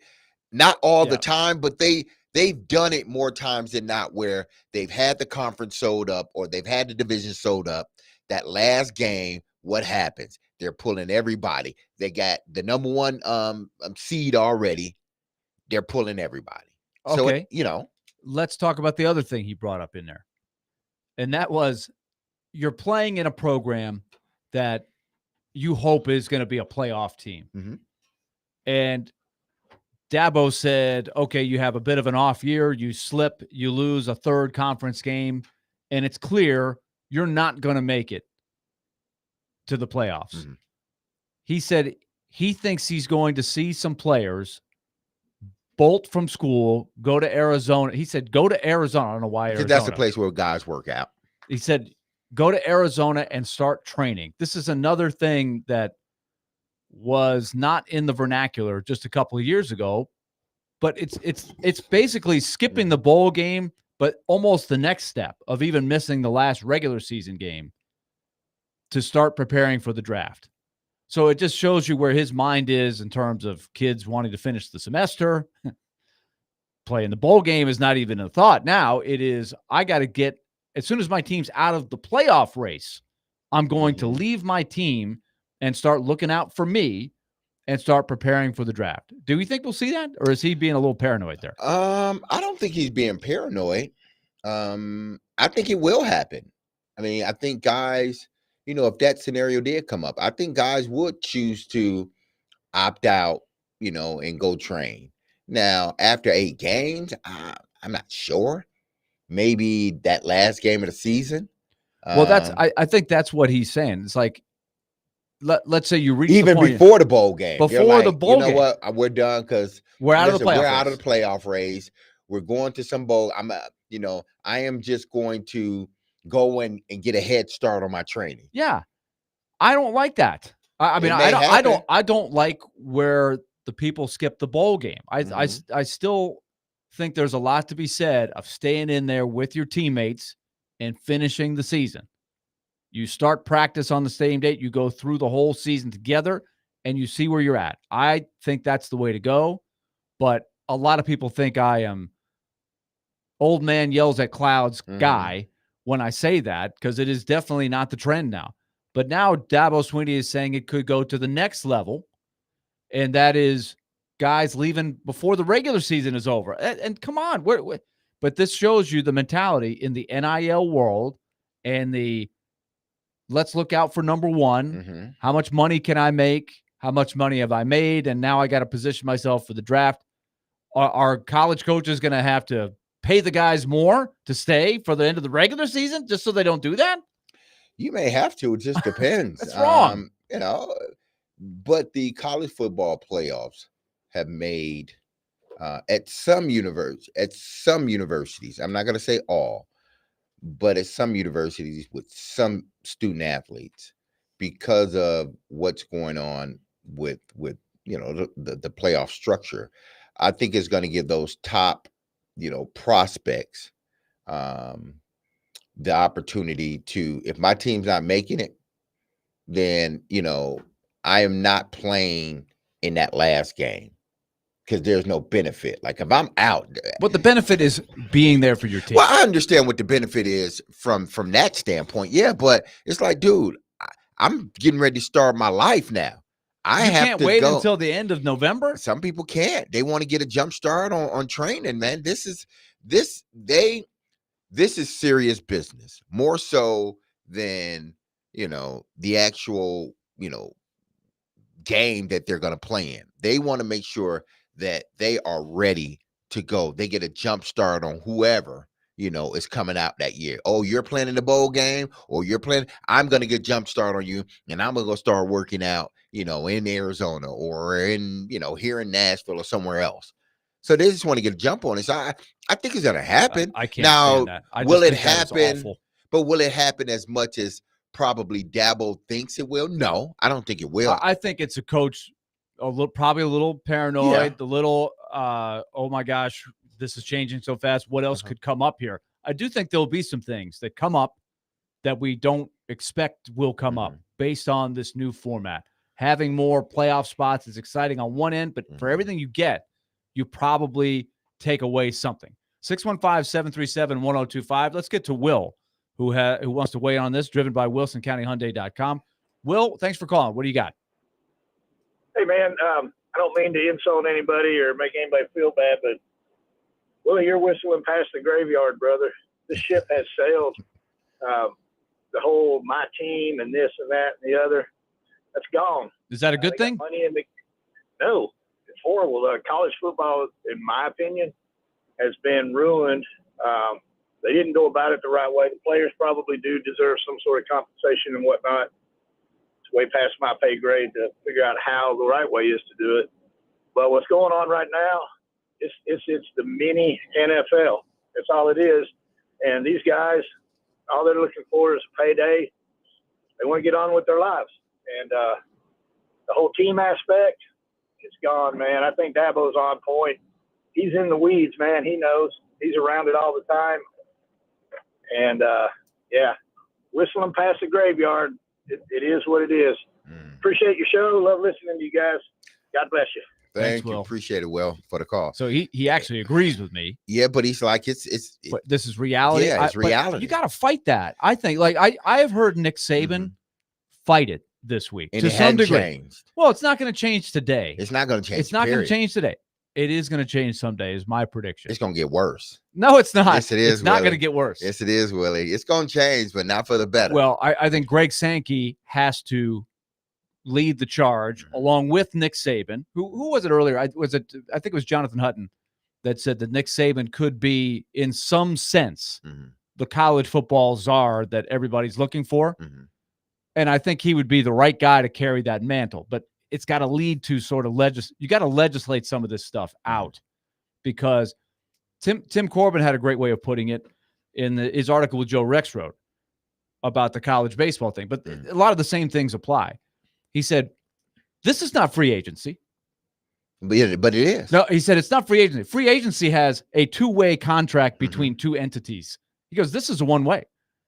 not all the time, but they've done it more times than not, where they've had the conference sold up or they've had the division sold up. That last game, what happens? They're pulling everybody. They got the number one seed already. They're pulling everybody. Okay. So, let's talk about the other thing he brought up in there. And that was, you're playing in a program that you hope is going to be a playoff team. And Dabo said, okay, you have a bit of an off year. You slip, you lose a third conference game, and it's clear you're not going to make it to the playoffs. He said he thinks he's going to see some players bolt from school, go to Arizona. He said, go to Arizona. I don't know why Because Arizona. that's the place where guys work out. He said, go to Arizona and start training. This is another thing that was not in the vernacular just a couple of years ago, but it's basically skipping the bowl game, but almost the next step of even missing the last regular season game to start preparing for the draft. So it just shows you where his mind is in terms of kids wanting to finish the semester. Playing the bowl game is not even a thought now. It is, I got to get, as soon as my team's out of the playoff race, I'm going to leave my team and start looking out for me and start preparing for the draft. Do you think we'll see that? Or is he being a little paranoid there? I don't think he's being paranoid. I think it will happen. I mean, I think guys, if that scenario did come up, I think guys would choose to opt out, and go train. Now, after 8 games, I'm not sure. Maybe that last game of the season. Well, I think that's what he's saying. It's like, let's say you reach even the point before the bowl game. Before the bowl game. You know what? We're done because we're out of the playoff We're race. out of the playoff race. We're going to some bowl. I am just going to go and get a head start on my training. Yeah, I don't like that. I mean, I don't like where the people skip the bowl game. I still think there's a lot to be said of staying in there with your teammates and finishing the season. You start practice on the same date. You go through the whole season together, and you see where you're at. I think that's the way to go. But a lot of people think I am old man yells at clouds guy when I say that, because it is definitely not the trend now. But now Dabo Swinney is saying it could go to the next level, and that is guys leaving before the regular season is over. And come on, but this shows you the mentality in the NIL world and the let's look out for number one. How much money can I make? How much money have I made? And now I got to position myself for the draft. Are college coaches going to have to pay the guys more to stay for the end of the regular season just so they don't do that? You may have to. It just depends. That's wrong. But the college football playoffs have made at some universities, I'm not going to say all, but at some universities with some student athletes, because of what's going on with the playoff structure, I think it's going to give those top prospects the opportunity to, if my team's not making it, then I am not playing in that last game because there's no benefit. Like if I'm out, but the benefit is being there for your team. Well, I understand what the benefit is from that standpoint. Yeah, but it's like, dude, I'm getting ready to start my life now. You can't wait until the end of November. Some people can't. They want to get a jump start on training, man. This is serious business, more so than the actual game that they're going to play in. They want to make sure that they are ready to go. They get a jump start on whoever is coming out that year. Oh, you're playing in the bowl game, or I'm going to get jump start on you, and I'm going to go start working out in Arizona or in here in Nashville or somewhere else. So they just want to get a jump on it. So I think it's going to happen. I can't stand that. Will it happen? But will it happen as much as probably Dabo thinks it will? No, I don't think it will. I think it's a coach probably a little paranoid, a little, oh my gosh, this is changing so fast. What else could come up here? I do think there'll be some things that come up that we don't expect will come up based on this new format. Having more playoff spots is exciting on one end, but for everything you get, you probably take away something. 615-737-1025. Let's get to Will, who wants to weigh in on this, driven by WilsonCountyHyundai.com. Will, thanks for calling. What do you got? Hey, man, I don't mean to insult anybody or make anybody feel bad, but Willie, you're whistling past the graveyard, brother. The ship has sailed. The whole my team and this and that and the other, that's gone. Is that a good thing? No, it's horrible. College football, in my opinion, has been ruined. They didn't go about it the right way. The players probably do deserve some sort of compensation and whatnot. It's way past my pay grade to figure out how the right way is to do it. But what's going on right now, It's the mini NFL. That's all it is. And these guys, all they're looking for is a payday. They want to get on with their lives. And the whole team aspect, it's gone, man. I think Dabo's on point. He's in the weeds, man. He knows. He's around it all the time. And, whistling past the graveyard, it is what it is. Appreciate your show. Love listening to you guys. God bless you. Thank you. Will. Appreciate it, Will, for the call. So he actually agrees with me. Yeah, but he's like, But this is reality. Yeah, it's reality. You got to fight that. I think. Like I have heard Nick Saban fight it this week and to it some hadn't degree. changed. Well, it's not going to change today. It's not going to change. It's not going to period. change today. It is going to change someday. Is my prediction. It's going to get worse. No, it's not. Yes, it is. It's not Willie. going to get worse. Yes, it is, Willie. It's going to change, but not for the better. Well, I think Greg Sankey has to lead the charge along with Nick Saban. Who was it earlier? I think it was Jonathan Hutton that said that Nick Saban could be, in some sense, the college football czar that everybody's looking for. And I think he would be the right guy to carry that mantle. But it's got to lead to sort of you got to legislate some of this stuff out, because Tim Corbin had a great way of putting it in his article with Joe Rexroad about the college baseball thing. But a lot of the same things apply. He said, this is not free agency. But it is. No, he said it's not free agency. Free agency has a two-way contract between two entities. He goes, this is a one-way.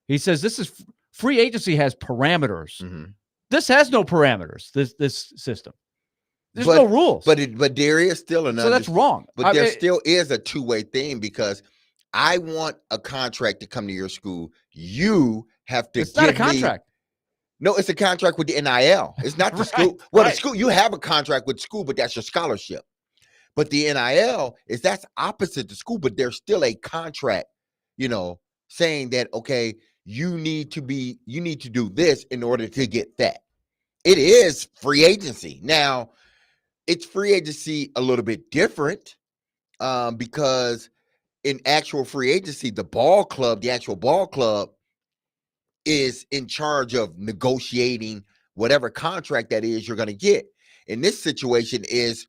He says this is free agency has parameters. This has no parameters, this system. There's no rules. But there is still another. So that's wrong. But there still is a two-way thing, because I want a contract to come to your school. You have to It's not a contract. No, it's a contract with the NIL. It's not the school. Well, the school, you have a contract with the school, but that's your scholarship. But the NIL that's opposite the school, but there's still a contract, saying that, okay, you need to do this in order to get that. It is free agency. Now, it's free agency a little bit different, because in actual free agency, the actual ball club is in charge of negotiating whatever contract that is you're going to get. In this situation is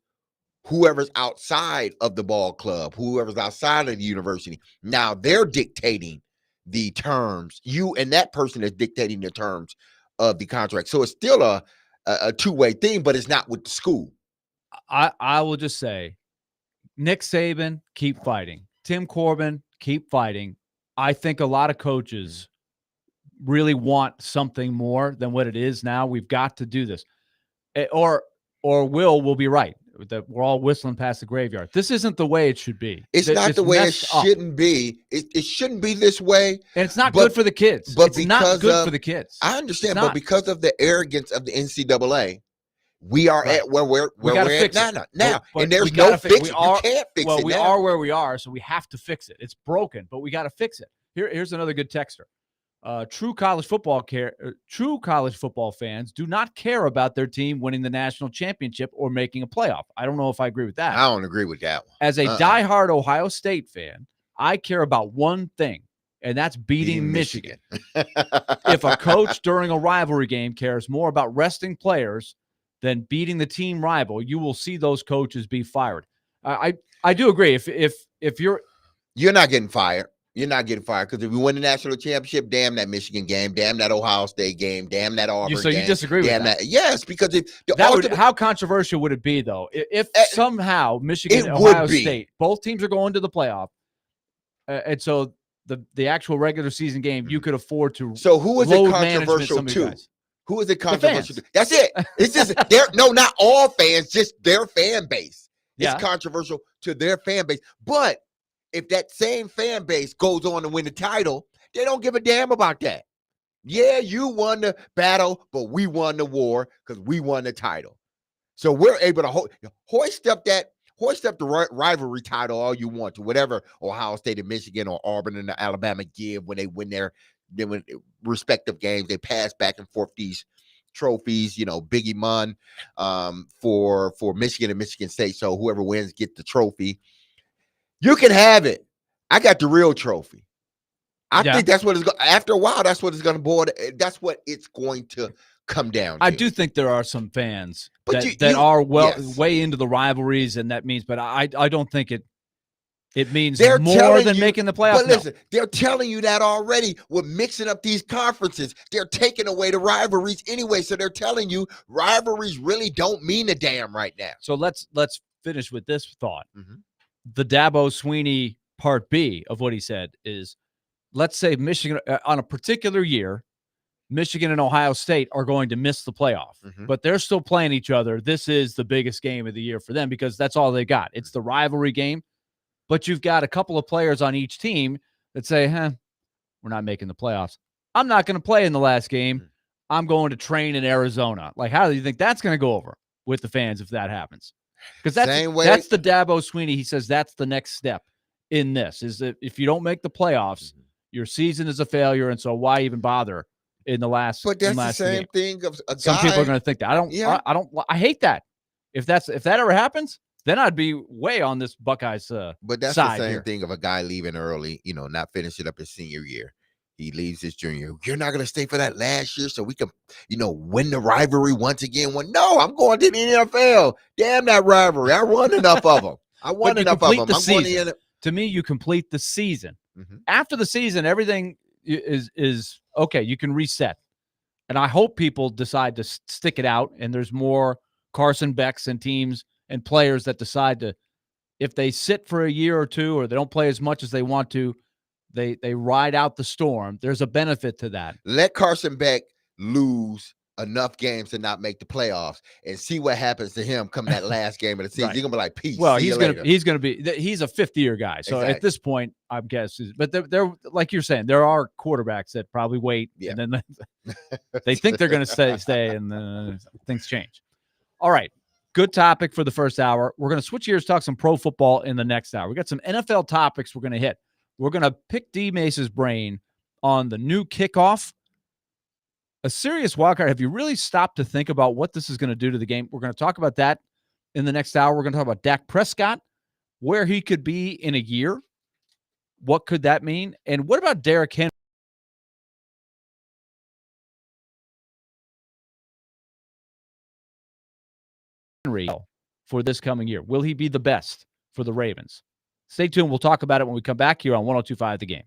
whoever's outside of the ball club, whoever's outside of the university. Now they're dictating the terms. You and that person is dictating the terms of the contract. So it's still a two-way thing, but it's not with the school. I will just say, Nick Saban, keep fighting. Tim Corbin, keep fighting. I think a lot of coaches really want something more than what it is now. We've got to do this. Or will be right, that we're all whistling past the graveyard. This isn't the way it should be. It's not the way it shouldn't be. It shouldn't be this way. And it's not good for the kids. But it's not good for the kids. I understand, but because of the arrogance of the NCAA, we are at where we're at now. And there's no fix. You can't fix it. Well, we are where we are, so we have to fix it. It's broken, but we got to fix it. Here's another good texter. True college football fans do not care about their team winning the national championship or making a playoff. I don't know if I agree with that. I don't agree with that one. As a diehard Ohio State fan, I care about one thing, and that's beating Michigan. If a coach during a rivalry game cares more about resting players than beating the team rival, you will see those coaches be fired. I do agree. If you're not getting fired. You're not getting fired, because if we win the national championship, damn that Michigan game, damn that Ohio State game, damn that Auburn game. So you disagree with that? Yes, because how controversial would it be, though, if somehow Michigan and Ohio State, both teams are going to the playoff, and so the actual regular season game, you could afford to. So who is it controversial to? Who is it controversial to? That's it. It's just not all fans, just their fan base. It's controversial to their fan base, but if that same fan base goes on to win the title, they don't give a damn about that. Yeah, you won the battle, but we won the war because we won the title. So we're able to hoist up the rivalry title all you want to whatever Ohio State and Michigan or Auburn and Alabama give when they win their respective games. They pass back and forth these trophies, Biggie Munn for Michigan and Michigan State. So whoever wins get the trophy. You can have it. I got the real trophy. I think that's what it's going. After a while, that's what it's going to boil. That's what it's going to come down to. I do think there are some fans that are way into the rivalries, and that means. But I don't think it It means They're more telling than you, making the playoffs. but listen, they're telling you that already. We're mixing up these conferences. They're taking away the rivalries anyway. So they're telling you rivalries really don't mean a damn right now. So let's finish with this thought. Mhm. The Dabo Sweeney part B of what he said is, let's say Michigan on a particular year, Michigan and Ohio State are going to miss the playoff, but they're still playing each other. This is the biggest game of the year for them because that's all they got. It's the rivalry game. But you've got a couple of players on each team that say, we're not making the playoffs. I'm not going to play in the last game. I'm going to train in Arizona. Like, how do you think that's going to go over with the fans if that happens? Because that's the Dabo Sweeney. He says that's the next step in this, is that if you don't make the playoffs, your season is a failure, and so why even bother in the last? But that's the same thing of a Some guy. people are going to think that. I hate that. If that ever happens, then I'd be way on this Buckeyes But that's side the same here. thing of a guy leaving early, not finishing up his senior year. He leaves his junior. You're not going to stay for that last year so we can, win the rivalry once again. Well, no, I'm going to the NFL. Damn that rivalry. I won enough of them. I won enough of them. I'm going to me, you complete the season. After the season, everything is okay. You can reset. And I hope people decide to stick it out, and there's more Carson Becks and teams and players that decide to, if they sit for a year or two or they don't play as much as they want to, they ride out the storm. There's a benefit to that. Let Carson Beck lose enough games to not make the playoffs and see what happens to him come that last game of the season. Right. You're gonna be like, peace. Well, see he's you gonna be he's a fifth-year guy. So Exactly. at this point, I guess, but they're like you're saying, there are quarterbacks that probably wait, and then they think they're gonna stay, and then things change. All right. Good topic for the first hour. We're going to switch gears, talk some pro football in the next hour. We got some NFL topics we're going to hit. We're going to pick DMase's brain on the new kickoff. A serious wildcard. Have you really stopped to think about what this is going to do to the game? We're going to talk about that in the next hour. We're going to talk about Dak Prescott, where he could be in a year. What could that mean? And what about Derrick Henry? For this coming year? Will he be the best for the Ravens? Stay tuned. We'll talk about it when we come back here on 102.5 The Game.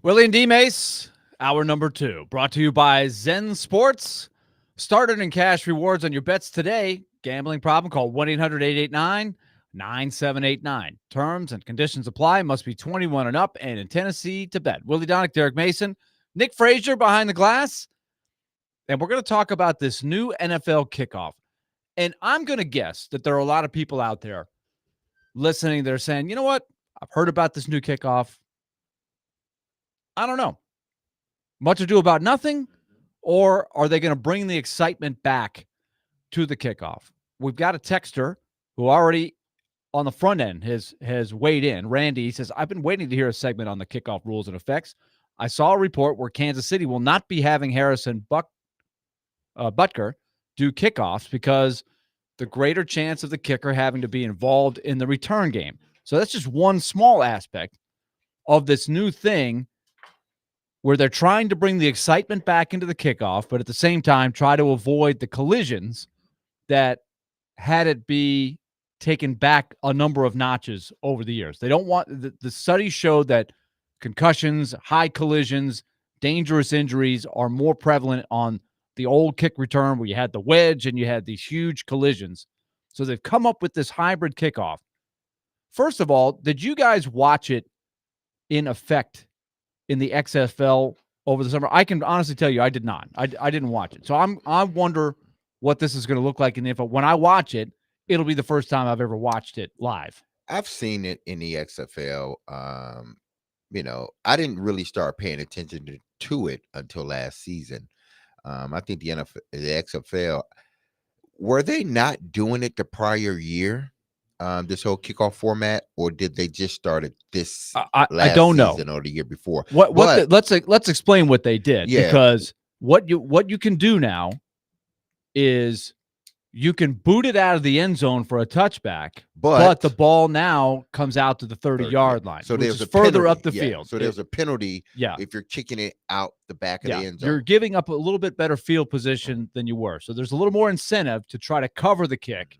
Willy and DMase, hour number 2, brought to you by Zen Sports. Start earning cash rewards on your bets today. Gambling problem? Call 1-800-889-9789. Terms and conditions apply. Must be 21 and up and in Tennessee to bet. Willie Donick, Derek Mason, Nick Frazier behind the glass. And we're going to talk about this new NFL kickoff. And I'm going to guess that there are a lot of people out there listening that are saying, you know what? I've heard about this new kickoff. I don't know. Much ado about nothing, or are they going to bring the excitement back to the kickoff? We've got a texter who already on the front end has weighed in. Randy, he says, I've been waiting to hear a segment on the kickoff rules and effects. I saw a report where Kansas City will not be having Harrison Butker do kickoffs because the greater chance of the kicker having to be involved in the return game. So that's just one small aspect of this new thing where they're trying to bring the excitement back into the kickoff, but at the same time try to avoid the collisions that had it be taken back a number of notches over the years. They don't want the studies showed that concussions, high collisions, dangerous injuries are more prevalent on the old kick return where you had the wedge and you had these huge collisions. So they've come up with this hybrid kickoff. First of all, did you guys watch it in effect in the XFL over the summer? I can honestly tell you I did not. I didn't watch it. So I wonder what this is going to look like in the NFL. When I watch it, it'll be the first time I've ever watched it live. I've seen it in the XFL. I didn't really start paying attention to it until last season. I think the XFL, were they not doing it the prior year? This whole kickoff format, or did they just start it this I don't know, or the year before? Let's explain what they did, because what you can do now is you can boot it out of the end zone for a touchback, but the ball now comes out to the 30-yard line, so there's further up the field. So there's a penalty if you're kicking it out the back of the end zone. You're giving up a little bit better field position than you were. So there's a little more incentive to try to cover the kick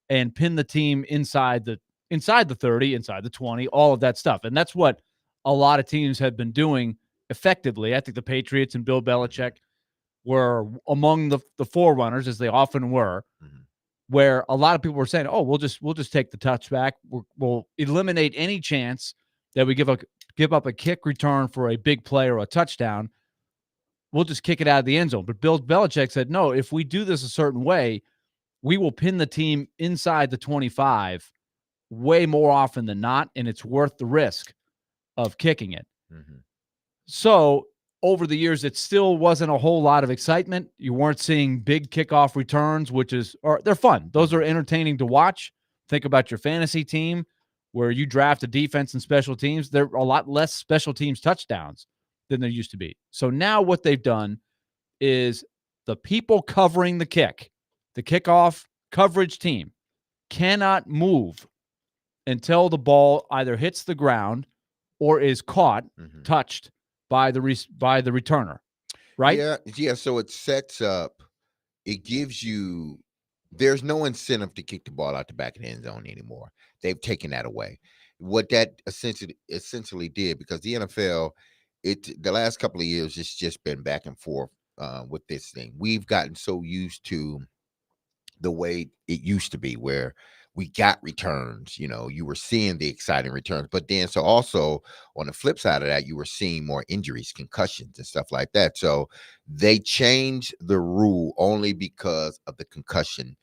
and pin the team inside the 30, inside the 20, all of that stuff. And that's what a lot of teams have been doing effectively. I think the Patriots and Bill Belichick were among the forerunners, as they often were, where a lot of people were saying, oh, we'll just take the touchback. We'll eliminate any chance that we give up a kick return for a big play or a touchdown. We'll just kick it out of the end zone. But Bill Belichick said, no, if we do this a certain way, we will pin the team inside the 25 way more often than not, and it's worth the risk of kicking it. So over the years, it still wasn't a whole lot of excitement. You weren't seeing big kickoff returns, they're fun. Those are entertaining to watch. Think about your fantasy team where you draft a defense and special teams. There are a lot less special teams touchdowns than there used to be. So now what they've done is the people covering the kick, the kickoff coverage team, cannot move until the ball either hits the ground or is caught, touched by the returner, right? Yeah. So it sets up. It gives you. There's no incentive to kick the ball out the back of the end zone anymore. They've taken that away. What that essentially did, because the NFL, the last couple of years, it's just been back and forth with this thing. We've gotten so used to the way it used to be, where we got returns, you were seeing the exciting returns, but then so also on the flip side of that, you were seeing more injuries, concussions and stuff like that. So they changed the rule only because of the concussion,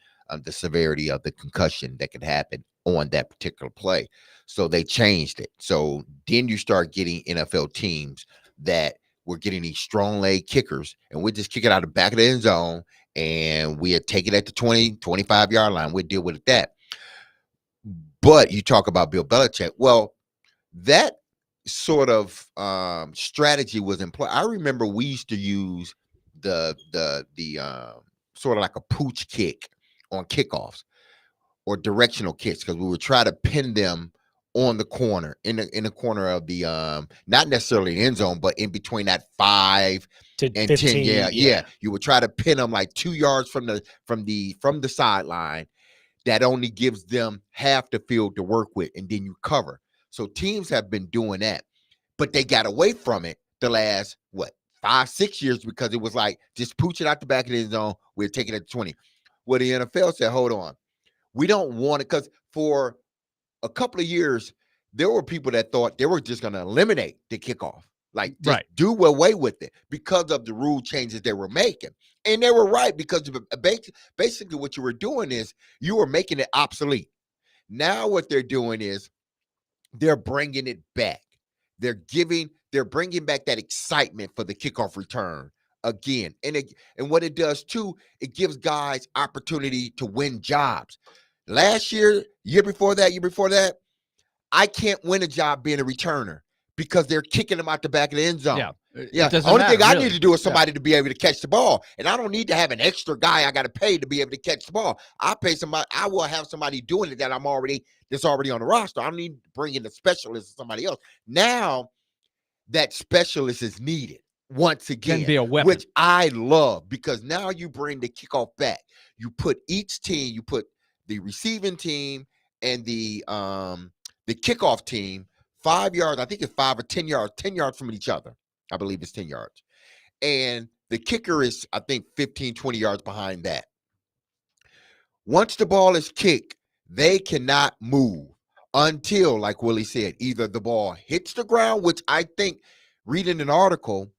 the severity of the concussion that could happen on that particular play. So they changed it. So then you start getting NFL teams that were getting these strong leg kickers, and we just kick it out the back of the end zone, and we'll take it at the 20, 25-yard line. We'll deal with that. But you talk about Bill Belichick. Well, that sort of strategy was in play. I remember we used to use the sort of like a pooch kick on kickoffs or directional kicks, because we would try to pin them on the corner, in the corner of the not necessarily the end zone, but in between that 5 and 15, 10. Yeah. You would try to pin them like 2 yards from the sideline. That only gives them half the field to work with, and then you cover. So teams have been doing that. but they got away from it the last 5-6 years because it was like just pooch it out the back of the end zone. We're taking it to 20. Well, the NFL said, hold on, we don't want it, because for a couple of years there were people that thought they were just going to eliminate the kickoff, like just do away with it because of the rule changes they were making. And they were right, because basically what you were doing is you were making it obsolete. Now what they're doing is they're bringing it back. They're bringing back that excitement for the kickoff return again. And what it does too, it gives guys opportunity to win jobs. Last year, year before that, I can't win a job being a returner because they're kicking them out the back of the end zone. Yeah. The only thing I need to do is somebody to be able to catch the ball. And I don't need to have an extra guy I got to pay to be able to catch the ball. I will have somebody doing it that's already on the roster. I don't need to bring in a specialist or somebody else. Now that specialist is needed once again. Can be a weapon. Which I love, because now you bring the kickoff back. You put each team, you put the receiving team and the kickoff team 5 yards, I think it's 5 or 10 yards from each other. I believe it's 10 yards. And the kicker is, I think, 15, 20 yards behind that. Once the ball is kicked, they cannot move until, like Willie said, either the ball hits the ground, which I think, reading an article,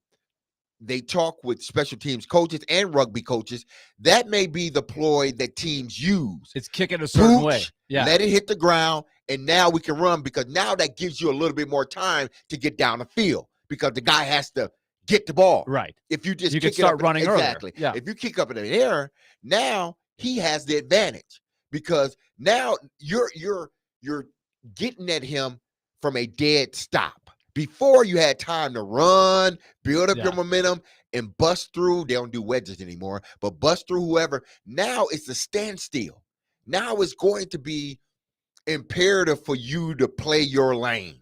they talk with special teams coaches and rugby coaches. That may be the ploy that teams use. It's kicking a certain way. Yeah. Let it hit the ground, and now we can run, because now that gives you a little bit more time to get down the field, because the guy has to get the ball. Right. If you just can start running exactly. earlier. Yeah. If you kick up in the air, now he has the advantage, because now you're getting at him from a dead stop. Before, you had time to run, build up your momentum, and bust through. They don't do wedges anymore, but bust through whoever. Now it's a standstill. Now it's going to be imperative for you to play your lanes.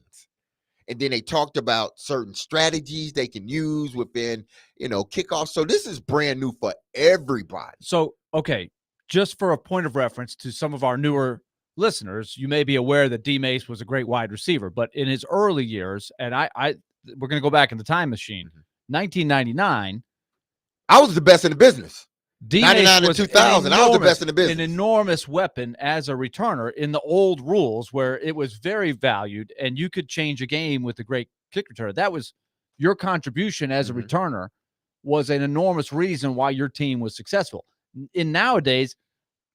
And then they talked about certain strategies they can use within, kickoff. So this is brand new for everybody. So, okay, just for a point of reference to some of our newer listeners, you may be aware that DMase was a great wide receiver, but in his early years, and we're going to go back in the time machine, 1999, I was the best in the business. DMase 99 was to 2000, I was the best in the business. An enormous weapon as a returner in the old rules, where it was very valued, and you could change a game with a great kick returner. That was your contribution as a returner, was an enormous reason why your team was successful. In nowadays,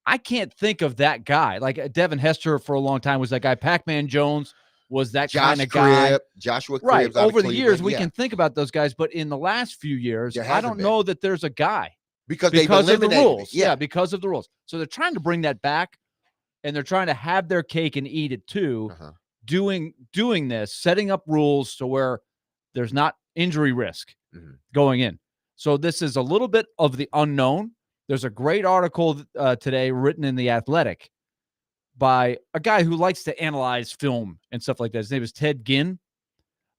I can't think of that guy. Like Devin Hester for a long time was that guy. Pac-Man Jones was that kind of guy. Joshua Cribbs. Right. Over the years, we can think about those guys, but in the last few years, I don't know that there's a guy. Because of the rules. Yeah, because of the rules. So they're trying to bring that back, and they're trying to have their cake and eat it too. Doing this, setting up rules to where there's not injury risk going in. So this is a little bit of the unknown. There's a great article today written in The Athletic by a guy who likes to analyze film and stuff like that. His name is Ted Ginn.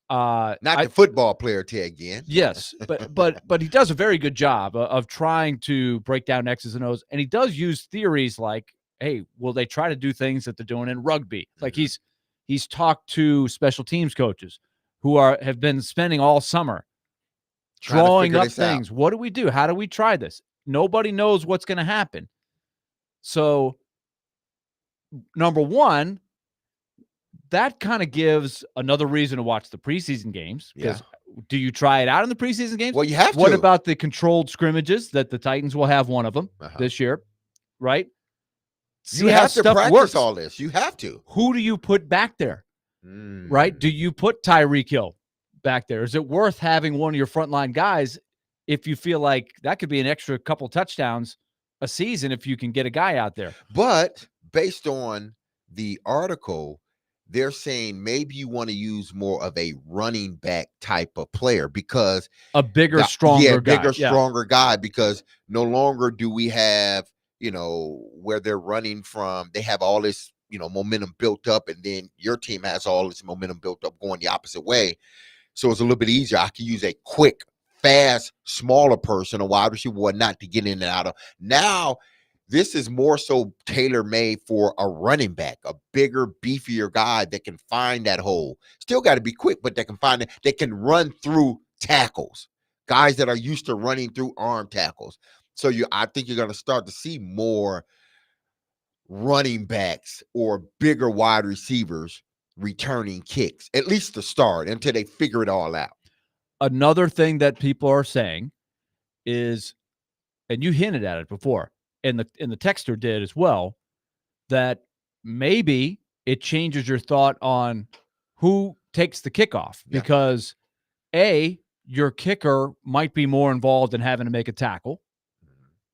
Not the football player Ted Ginn. Yes, but he does a very good job of trying to break down X's and O's, and he does use theories like, hey, will they try to do things that they're doing in rugby? Like he's talked to special teams coaches who have been spending all summer drawing up things. What do we do? How do we try this? Nobody knows what's going to happen. So, number one, that kind of gives another reason to watch the preseason games. Because do you try it out in the preseason games? Well, you have to. What about the controlled scrimmages that the Titans will have one of them this year, right? You have to practice all this. You have to. Who do you put back there, right? Do you put Tyreek Hill back there? Is it worth having one of your frontline guys if you feel like that could be an extra couple touchdowns a season if you can get a guy out there? But based on the article, they're saying maybe you want to use more of a running back type of player, because a bigger, stronger guy, because no longer do we have, where they're running from, they have all this, momentum built up, and then your team has all this momentum built up going the opposite way. So it's a little bit easier. I can use a quick, fast, smaller person, a wide receiver, not to get in and out of. Now This is more so tailor-made for a running back, a bigger, beefier guy that can find that hole. Still got to be quick, but that can find it. That can run through tackles. Guys that are used to running through arm tackles. So I think you're going to start to see more running backs or bigger wide receivers returning kicks, at least to start, until they figure it all out. Another thing that people are saying is, and you hinted at it before, and the texter did as well, that maybe it changes your thought on who takes the kickoff, because your kicker might be more involved in having to make a tackle.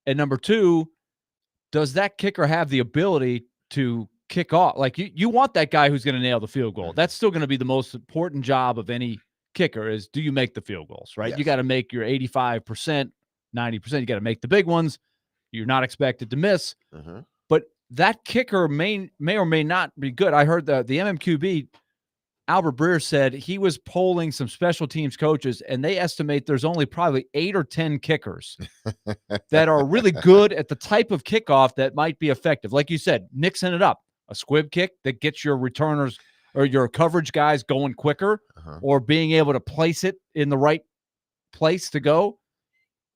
And number two, does that kicker have the ability to kick off? Like, you want that guy who's going to nail the field goal. That's still going to be the most important job of any kicker, is do you make the field goals, right? Yes. You got to make your 85%, 90%. You got to make the big ones. You're not expected to miss. But that kicker may or may not be good. I heard the MMQB, Albert Breer, said he was polling some special teams coaches, and they estimate there's only probably 8 or 10 kickers that are really good at the type of kickoff that might be effective. Like you said, mixing it up, a squib kick that gets your returners or your coverage guys going quicker, or being able to place it in the right place to go.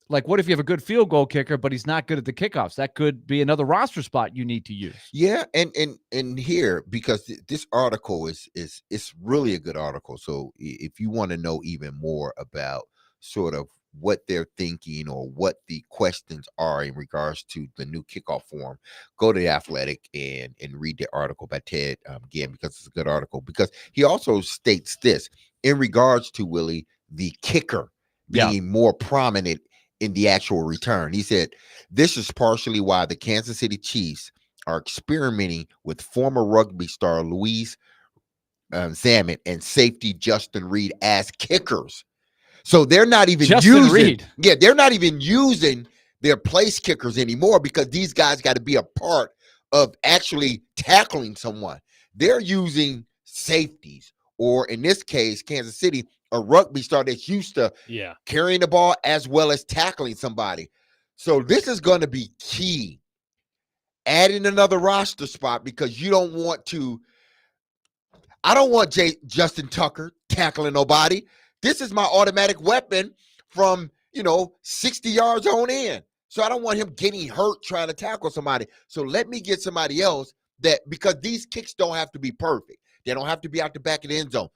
Like, what if you have a good field goal kicker, but he's not good at the kickoffs? That could be another roster spot you need to use. Yeah, and here, because this article is it's really a good article. So if you want to know even more about sort of what they're thinking or what the questions are in regards to the new kickoff form, go to The Athletic and read the article by Ted again, because it's a good article. Because he also states this in regards to, Willie, the kicker being more prominent in the actual return. He said, this is partially why the Kansas City Chiefs are experimenting with former rugby star Louise Zammit and safety Justin Reed as kickers. So they're not even they're not even using their place kickers anymore, because these guys got to be a part of actually tackling someone. They're using safeties, or in this case, Kansas City, a rugby star that's used to carrying the ball as well as tackling somebody. So this is going to be key. Adding another roster spot, because you don't want to. I don't want Justin Tucker tackling nobody. This is my automatic weapon from 60 yards on in. So I don't want him getting hurt trying to tackle somebody. So let me get somebody else because these kicks don't have to be perfect. They don't have to be out the back of the end zone.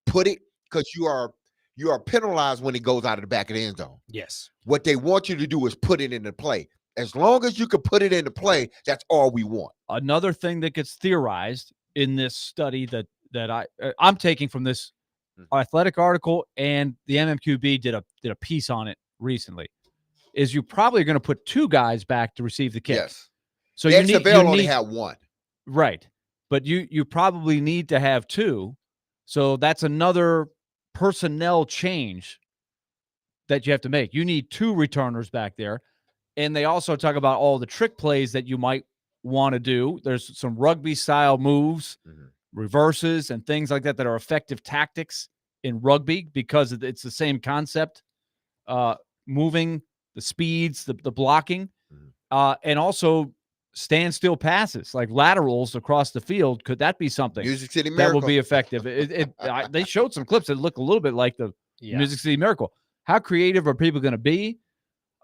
Put it, because you are penalized when it goes out of the back of the end zone. Yes. What they want you to do is put it into play. As long as you can put it into play, that's all we want. Another thing that gets theorized in this study that I'm taking from this Athletic article, and the MMQB did a piece on it recently, is you probably are going to put 2 guys back to receive the kick. Yes. So you only have 1. Right. But you probably need to have 2. So that's another personnel change that you have to make. You need 2 returners back there. And they also talk about all the trick plays that you might want to do. There's some rugby style moves, reverses, and things like that are effective tactics in rugby, because it's the same concept, moving, the speeds, the blocking, and also standstill passes, like laterals across the field. Could that be something Music City Miracle that will be effective? They showed some clips that look a little bit like the Music City Miracle. How creative are people going to be?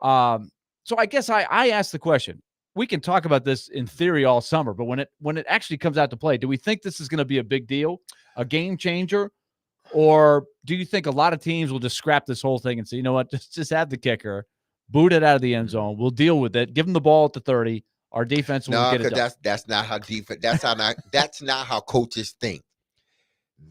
So I guess I asked the question. We can talk about this in theory all summer, but when it actually comes out to play, do we think this is going to be a big deal, a game changer? Or do you think a lot of teams will just scrap this whole thing and say, you know what, just have the kicker, boot it out of the end zone. We'll deal with it. Give them the ball at the 30. Our defense will get it done. That's not how defense. That's not how coaches think.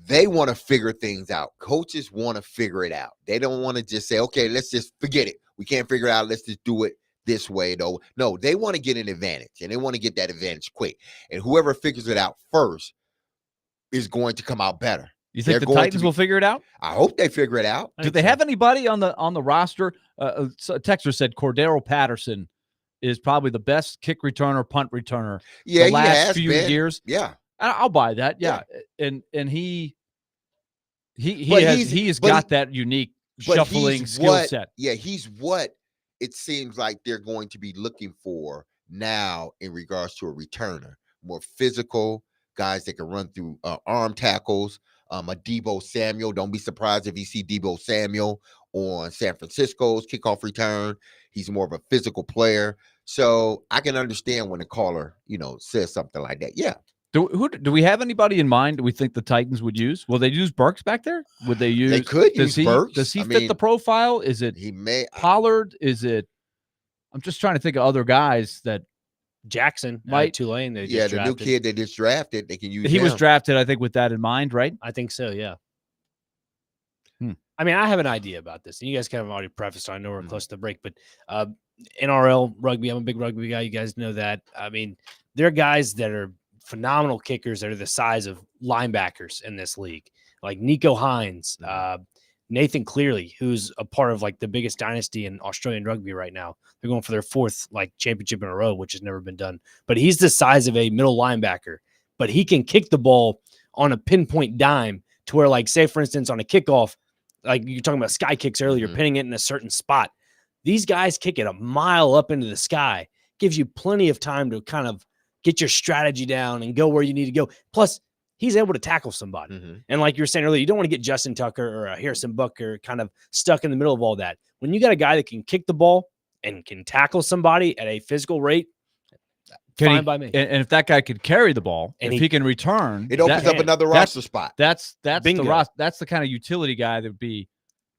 They want to figure things out. Coaches want to figure it out. They don't want to just say, okay, let's just forget it. We can't figure it out. Let's just do it this way, though. No, they want to get an advantage, and they want to get that advantage quick. And whoever figures it out first is going to come out better. You think the Titans will figure it out? I hope they figure it out. Do they have anybody on the roster? A texter said Cordero Patterson is probably the best kick returner, punt returner the last few years. Yeah. I'll buy that. Yeah. And he has got that unique shuffling skill set. Yeah, he's what it seems like they're going to be looking for now in regards to a returner. More physical guys that can run through arm tackles. A Deebo Samuel. Don't be surprised if you see Deebo Samuel on San Francisco's kickoff return. He's more of a physical player. So I can understand when a caller, says something like that. Yeah. Do we have anybody in mind? Do we think the Titans would use? Will they use Burks back there? Would they use? They could use Burks. Does he fit the profile? Is it he may Pollard? Is it? I'm just trying to think of other guys that Jackson, might Tulane. the new kid they just drafted. They can use. He was drafted, I think, with that in mind, right? I think so. Yeah. I mean, I have an idea about this, and you guys kind of already prefaced, so I know we're close to the break. But NRL rugby, I'm a big rugby guy. You guys know that. I mean, there are guys that are phenomenal kickers that are the size of linebackers in this league, like Nico Hines, Nathan Cleary, who's a part of like the biggest dynasty in Australian rugby right now. They're going for their 4th championship in a row, which has never been done. But he's the size of a middle linebacker, but he can kick the ball on a pinpoint dime to where, say, for instance, on a kickoff, like you're talking about sky kicks earlier, pinning it in a certain spot. These guys kick it a mile up into the sky. Gives you plenty of time to kind of get your strategy down and go where you need to go. Plus, he's able to tackle somebody. And like you were saying earlier, you don't want to get Justin Tucker or Harrison Butker kind of stuck in the middle of all that. When you got a guy that can kick the ball and can tackle somebody at a physical rate, fine by me. And if that guy could carry the ball, and if he can return, it opens up another roster spot. That's the kind of utility guy that would be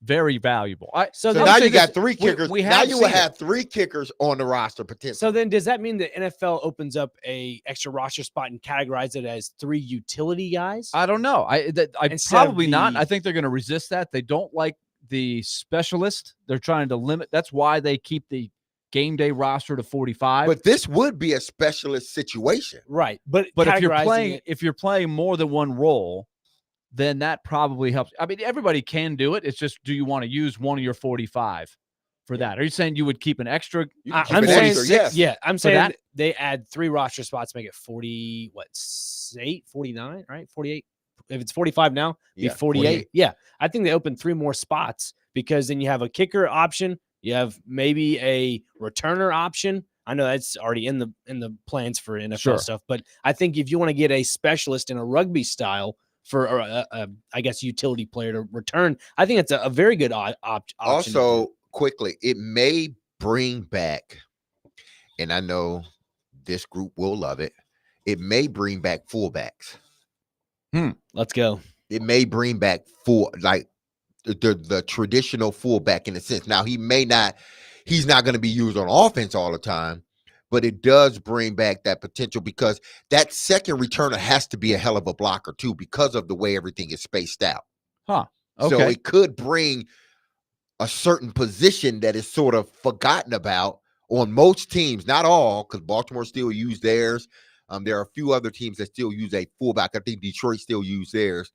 very valuable. So now you got 3 kickers. Now you will have 3 kickers on the roster potentially. So then does that mean the NFL opens up a extra roster spot and categorize it as 3 utility guys? I don't know. I probably not. I think they're going to resist that. They don't like the specialist. They're trying to limit. That's why they keep the game day roster to 45. But this would be a specialist situation. Right. But if you're playing more than one role, then that probably helps. I mean, everybody can do it. It's just, do you want to use one of your 45 for that? Are you saying you would keep an extra? I'm saying 6. Yeah, I'm saying they add 3 roster spots, make it 40, 49, right? 48. If it's 45 now, be 48. Yeah. I think they open 3 more spots because then you have a kicker option. You have maybe a returner option. I know that's already in the plans for NFL stuff, but I think if you want to get a specialist in a rugby style for I guess utility player to return, I think it's a very good option. Also, quickly, it may bring back, and I know this group will love it, it may bring back fullbacks. Let's go. It may bring back the traditional fullback in a sense. Now, he's not going to be used on offense all the time, but it does bring back that potential because that second returner has to be a hell of a blocker too because of the way everything is spaced out. Okay. So it could bring a certain position that is sort of forgotten about on most teams, not all, because Baltimore still use theirs. There are a few other teams that still use a fullback. I think Detroit still use theirs,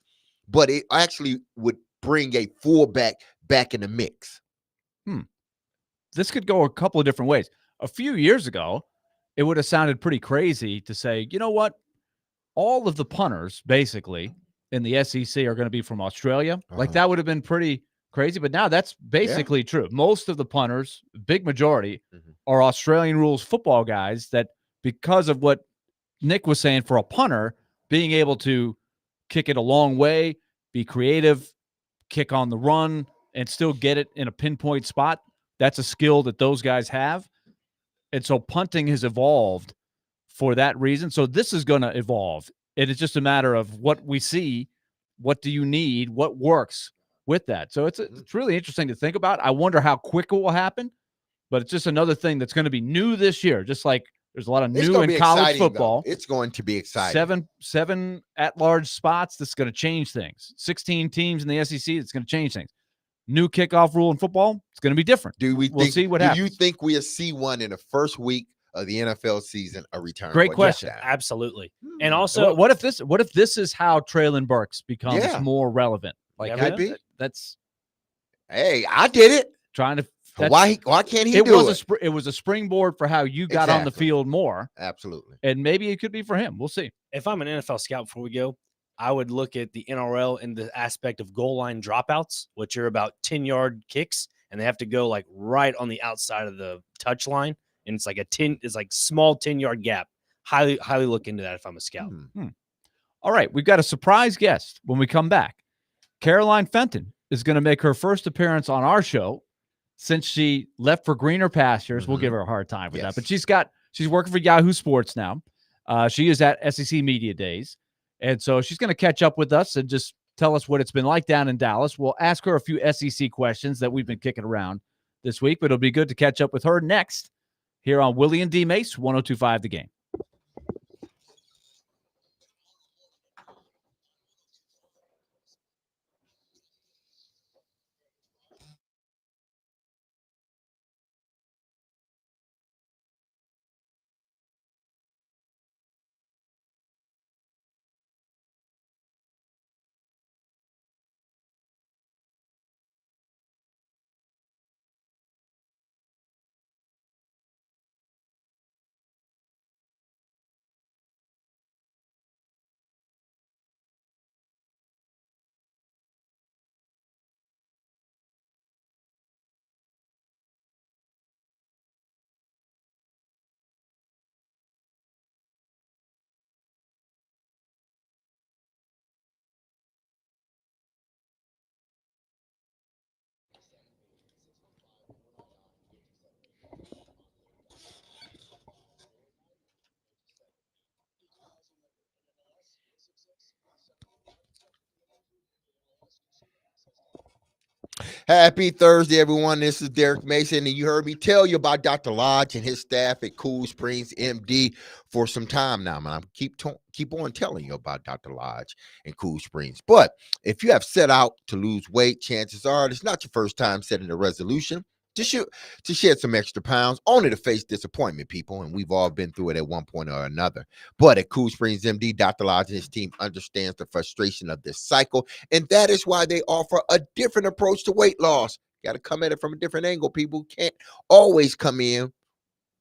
but it actually would bring a fullback back in the mix. This could go a couple of different ways. A few years ago, it would have sounded pretty crazy to say, you know what? All of the punters, basically, in the SEC are going to be from Australia. Like, that would have been pretty crazy. But now that's basically true. Most of the punters, big majority, are Australian rules football guys that, because of what Nick was saying, for a punter, being able to kick it a long way, be creative, kick on the run, and still get it in a pinpoint spot, that's a skill that those guys have. And so punting has evolved for that reason. So this is going to evolve. It is just a matter of what we see. What do you need? What works with that? So it's really interesting to think about. I wonder how quick it will happen, but it's just another thing that's going to be new this year. Just like there's a lot of new in college football. It's going to be exciting. Seven at-large spots. This is going to change things. 16 teams in the SEC. It's going to change things. New kickoff rule in football. It's going to be different. We'll see what happens. Do you think we'll see one in the first week of the NFL season, a return? Great question. Absolutely. And also, what if this is how Traylon Burks becomes more relevant? Like, that's. Hey, I did it. Trying to. Why can't he do it? It was a springboard for how you got on the field more. Absolutely. And maybe it could be for him. We'll see. If I'm an NFL scout before we go, I would look at the NRL in the aspect of goal line dropouts, which are about 10-yard kicks, and they have to go like right on the outside of the touch line. and it's like small 10-yard gap. Highly look into that if I'm a scout. All right, we've got a surprise guest when we come back. Caroline Fenton is going to make her first appearance on our show since she left for greener pastures. We'll give her a hard time with that, but she's working for Yahoo Sports now. She is at SEC Media Days, and so she's going to catch up with us and just tell us what it's been like down in Dallas. We'll ask her a few SEC questions that we've been kicking around this week, but it'll be good to catch up with her next here on Willy and DMase, 102.5 The Game. Happy Thursday, everyone. This is Derek Mason, and you heard me tell you about Dr. Lodge and his staff at Cool Springs MD for some time now, man. I keep on telling you about Dr. Lodge and Cool Springs. But if you have set out to lose weight, chances are it's not your first time setting a resolution to shed some extra pounds, only to face disappointment, people, and we've all been through it at one point or another. But at Cool Springs MD, Dr. Lodge and his team understands the frustration of this cycle, and that is why they offer a different approach to weight loss. Got to come at it from a different angle. People can't always come in,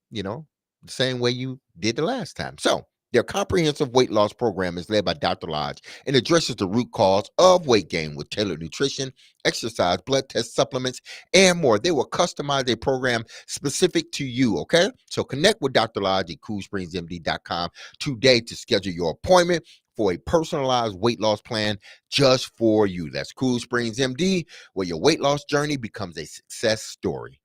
the same way you did the last time. So their comprehensive weight loss program is led by Dr. Lodge and addresses the root cause of weight gain with tailored nutrition, exercise, blood test, supplements, and more. They will customize a program specific to you, okay? So connect with Dr. Lodge at CoolSpringsMD.com today to schedule your appointment for a personalized weight loss plan just for you. That's Cool Springs MD, where your weight loss journey becomes a success story.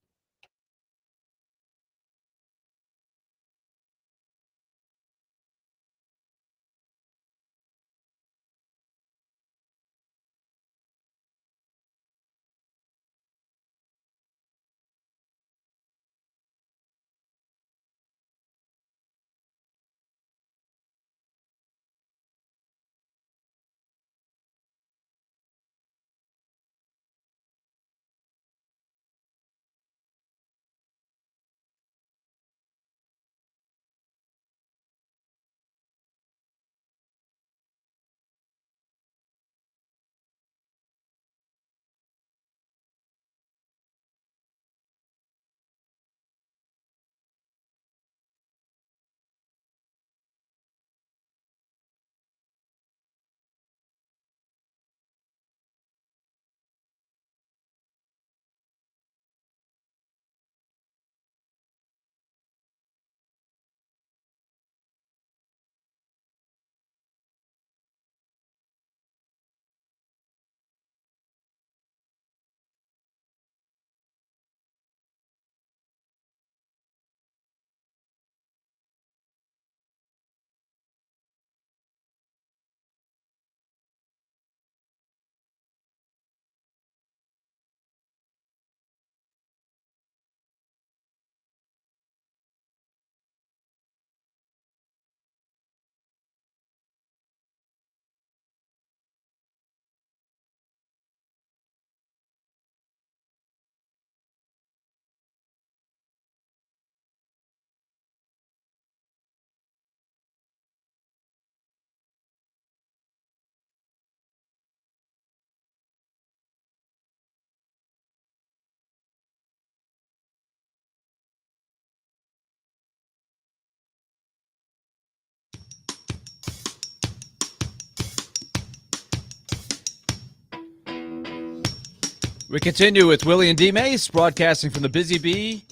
We continue with Willy and DMase, broadcasting from the Busy Bee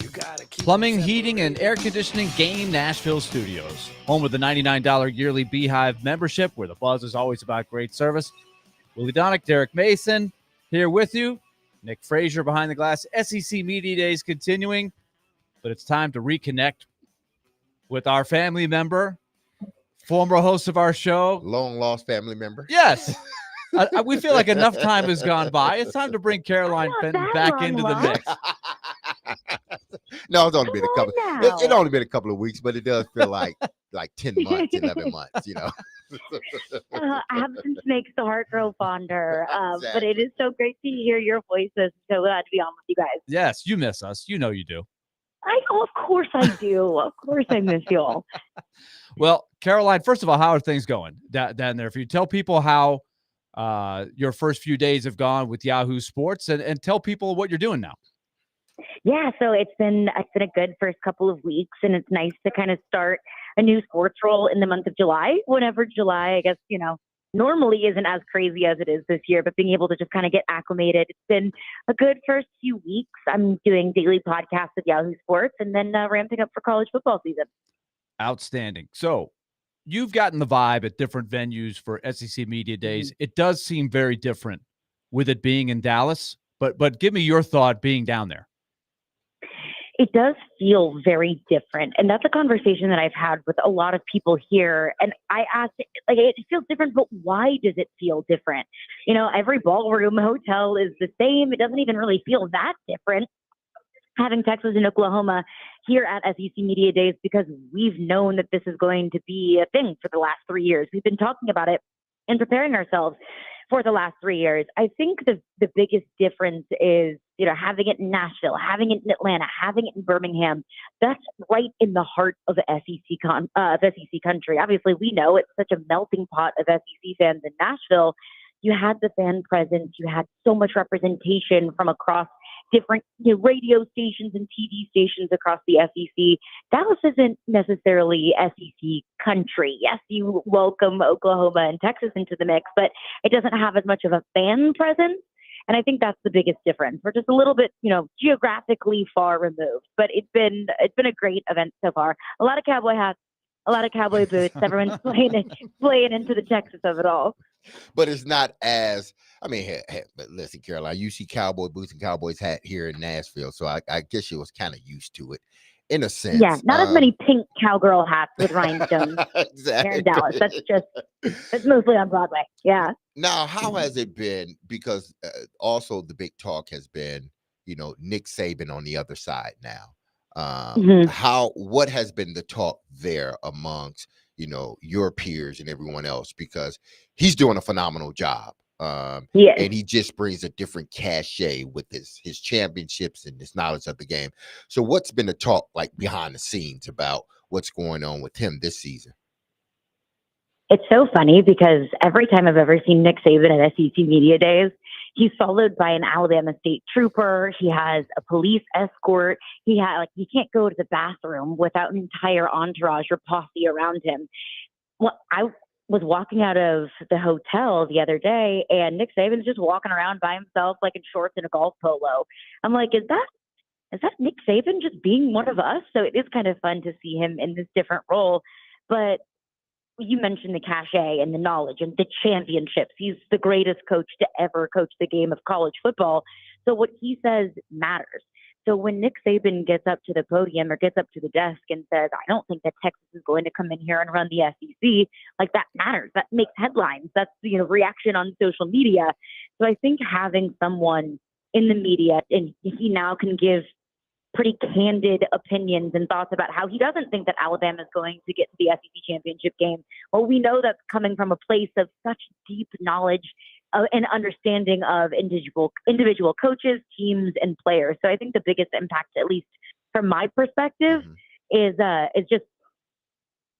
Plumbing, heating, and air conditioning Game Nashville Studios. Home with the $99 yearly Beehive membership, where the buzz is always about great service. Willy Donick, Derek Mason, here with you. Nick Frazier behind the glass. SEC Media Days continuing, but it's time to reconnect with our family member, former host of our show. Long lost family member. Yes. We feel like enough time has gone by. It's time to bring Caroline Fenton back into the mix. No, it's only been a couple. It only been a couple of weeks, but it does feel like 10 months, 11 months. Absence makes the heart grow fonder. Exactly. But it is so great to hear your voices. So glad to be on with you guys. Yes, you miss us. You know you do. I know, of course I do. Of course I miss you all. Well, Caroline, first of all, how are things going down there? If you tell people how your first few days have gone with Yahoo Sports, and tell people what you're doing now. Yeah, so it's been a good first couple of weeks, and it's nice to kind of start a new sports role in the month of July. Whenever July, I guess, normally isn't as crazy as it is this year, but being able to just kind of get acclimated. It's been a good first few weeks. I'm doing daily podcasts with Yahoo Sports, and then ramping up for college football season. Outstanding. So you've gotten the vibe at different venues for SEC Media Days. Mm-hmm. It does seem very different with it being in Dallas, but give me your thought being down there. It does feel very different. And that's a conversation that I've had with a lot of people here. And I asked, it feels different, but why does it feel different? Every ballroom hotel is the same. It doesn't even really feel that different. Having Texas and Oklahoma here at SEC Media Days, because we've known that this is going to be a thing for the last 3 years. We've been talking about it and preparing ourselves for the last 3 years. I think the biggest difference is, having it in Nashville, having it in Atlanta, having it in Birmingham. That's right in the heart of SEC country. Obviously, we know it's such a melting pot of SEC fans in Nashville. You had the fan presence. You had so much representation from across different radio stations and TV stations across the SEC. Dallas isn't necessarily SEC country. Yes, you welcome Oklahoma and Texas into the mix, but it doesn't have as much of a fan presence. And I think that's the biggest difference. We're just a little bit, geographically far removed, but it's been a great event so far. A lot of cowboy hats, a lot of cowboy boots. Everyone's playing into the Texas of it all. But it's not as, but listen, Caroline, you see cowboy boots and Cowboys hat here in Nashville. So I guess you was kind of used to it in a sense. Yeah, not as many pink cowgirl hats with rhinestones exactly. here in Dallas. That's mostly on Broadway. Yeah. Now, how has it been? Because also the big talk has been, Nick Saban on the other side now. What has been the talk there amongst, your peers and everyone else? Because he's doing a phenomenal job. And he just brings a different cachet with his championships and his knowledge of the game. So what's been the talk like behind the scenes about what's going on with him this season? It's so funny because every time I've ever seen Nick Saban at SEC Media Days, he's followed by an Alabama State trooper. He has a police escort. He can't go to the bathroom without an entire entourage or posse around him. Well, I was walking out of the hotel the other day, and Nick Saban's just walking around by himself, like in shorts and a golf polo. I'm like, is that Nick Saban just being one of us? So it is kind of fun to see him in this different role. But you mentioned the cachet and the knowledge and the championships. He's the greatest coach to ever coach the game of college football. So what he says matters. So when Nick Saban gets up to the podium or gets up to the desk and says, I don't think that Texas is going to come in here and run the SEC, that matters. That makes headlines. That's, reaction on social media. So I think having someone in the media, and he now can give pretty candid opinions and thoughts about how he doesn't think that Alabama is going to get to the SEC championship game. Well, we know that's coming from a place of such deep knowledge and understanding of individual coaches, teams, and players. So I think the biggest impact, at least from my perspective, is just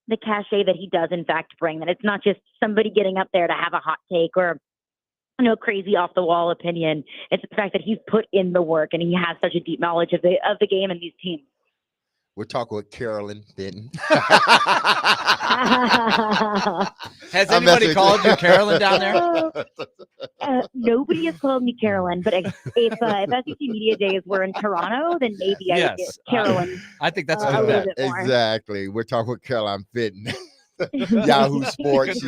the cachet that he does in fact bring. That it's not just somebody getting up there to have a hot take or crazy off the wall opinion. It's the fact that he's put in the work and he has such a deep knowledge of the game and these teams. We're talking with Carolyn Benton. Has I'm anybody messing called with you Carolyn down there? Nobody has called me Carolyn, but if SEC Media Days were in Toronto, then maybe I would get Yes, Carolyn I think that's a a good little bet. bit more. Exactly. We're talking with Caroline Benton. Yahoo Sports.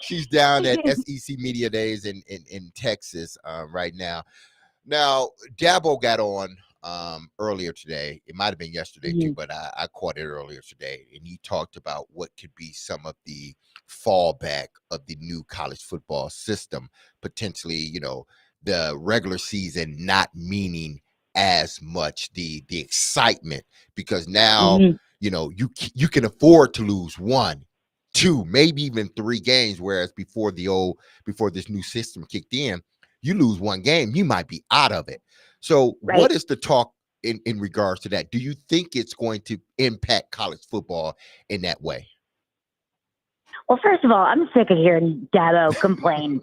She's down at SEC Media Days in Texas right now. Now, Dabo got on earlier today. It might have been yesterday too, but I caught it earlier today. And he talked about what could be some of the fallback of the new college football system. Potentially, you know, the regular season not meaning as much the excitement, because now, you know, you can afford to lose 1, 2, maybe even 3 games. Whereas before this new system kicked in, you lose 1 game, you might be out of it. So what is the talk in regards to that? Do you think it's going to impact college football in that way? Well, first of all, I'm sick of hearing Dabo complain.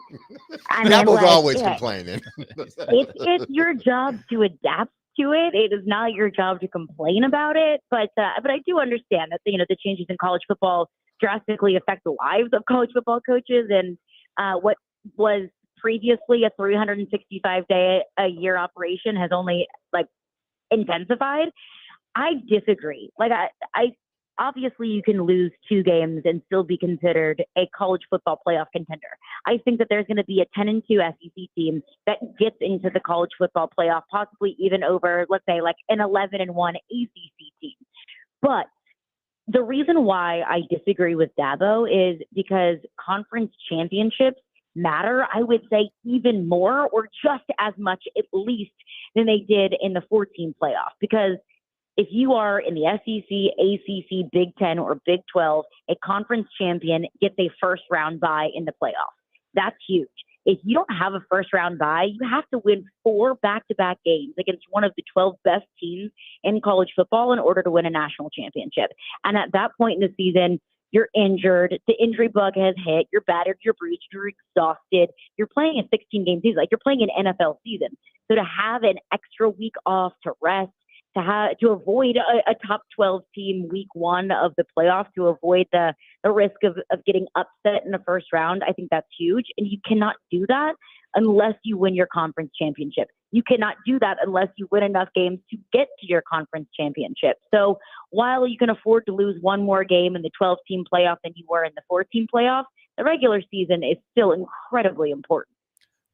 Dabo's always complaining. It's your job to adapt to it. It is not your job to complain about it. But I do understand that the changes in college football drastically affect the lives of college football coaches, and what was previously a 365-day a year operation has only intensified. I disagree. I obviously you can lose 2 games and still be considered a college football playoff contender. I think that there's going to be a 10-2 SEC team that gets into the college football playoff, possibly even over, let's say, an 11-1 ACC team. But the reason why I disagree with Dabo is because conference championships matter, I would say, even more or just as much at least than they did in the 14 playoff. Because if you are in the SEC, ACC, Big 10, or Big 12, a conference champion gets a first round bye in the playoffs. That's huge. If you don't have a first round bye, you have to win 4 back-to-back games against one of the 12 best teams in college football in order to win a national championship. And at that point in the season, you're injured, the injury bug has hit, you're battered, you're bruised, you're exhausted, you're playing a 16-game season, you're playing an NFL season. So to have an extra week off to rest, to avoid a top 12 team week 1 of the playoffs, to avoid the risk of getting upset in the first round, I think that's huge. And you cannot do that unless you win your conference championship. You cannot do that unless you win enough games to get to your conference championship. So while you can afford to lose 1 more game in the 12-team playoff than you were in the 14 playoff, the regular season is still incredibly important.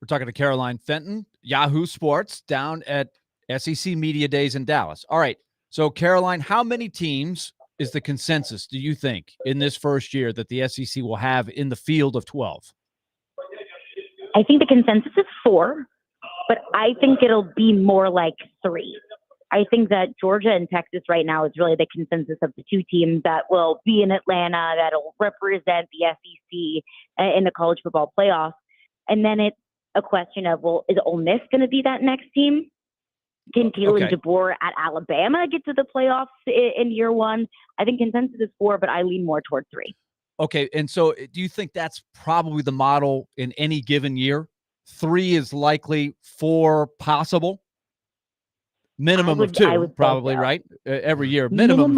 We're talking to Caroline Fenton, Yahoo Sports, down at SEC Media Days in Dallas. All right. So, Caroline, how many teams is the consensus, do you think, in this first year that the SEC will have in the field of 12? I think the consensus is 4, but I think it'll be more like 3. I think that Georgia and Texas right now is really the consensus of the 2 teams that will be in Atlanta, that'll represent the SEC in the college football playoffs. And then it's a question of, well, is Ole Miss going to be that next team? Can Kalen DeBoer at Alabama get to the playoffs in year 1? I think consensus is 4, but I lean more toward 3. Okay, and so do you think that's probably the model in any given year? 3 is likely, 4 possible? Minimum of 2, probably, so. Right? Every year, minimum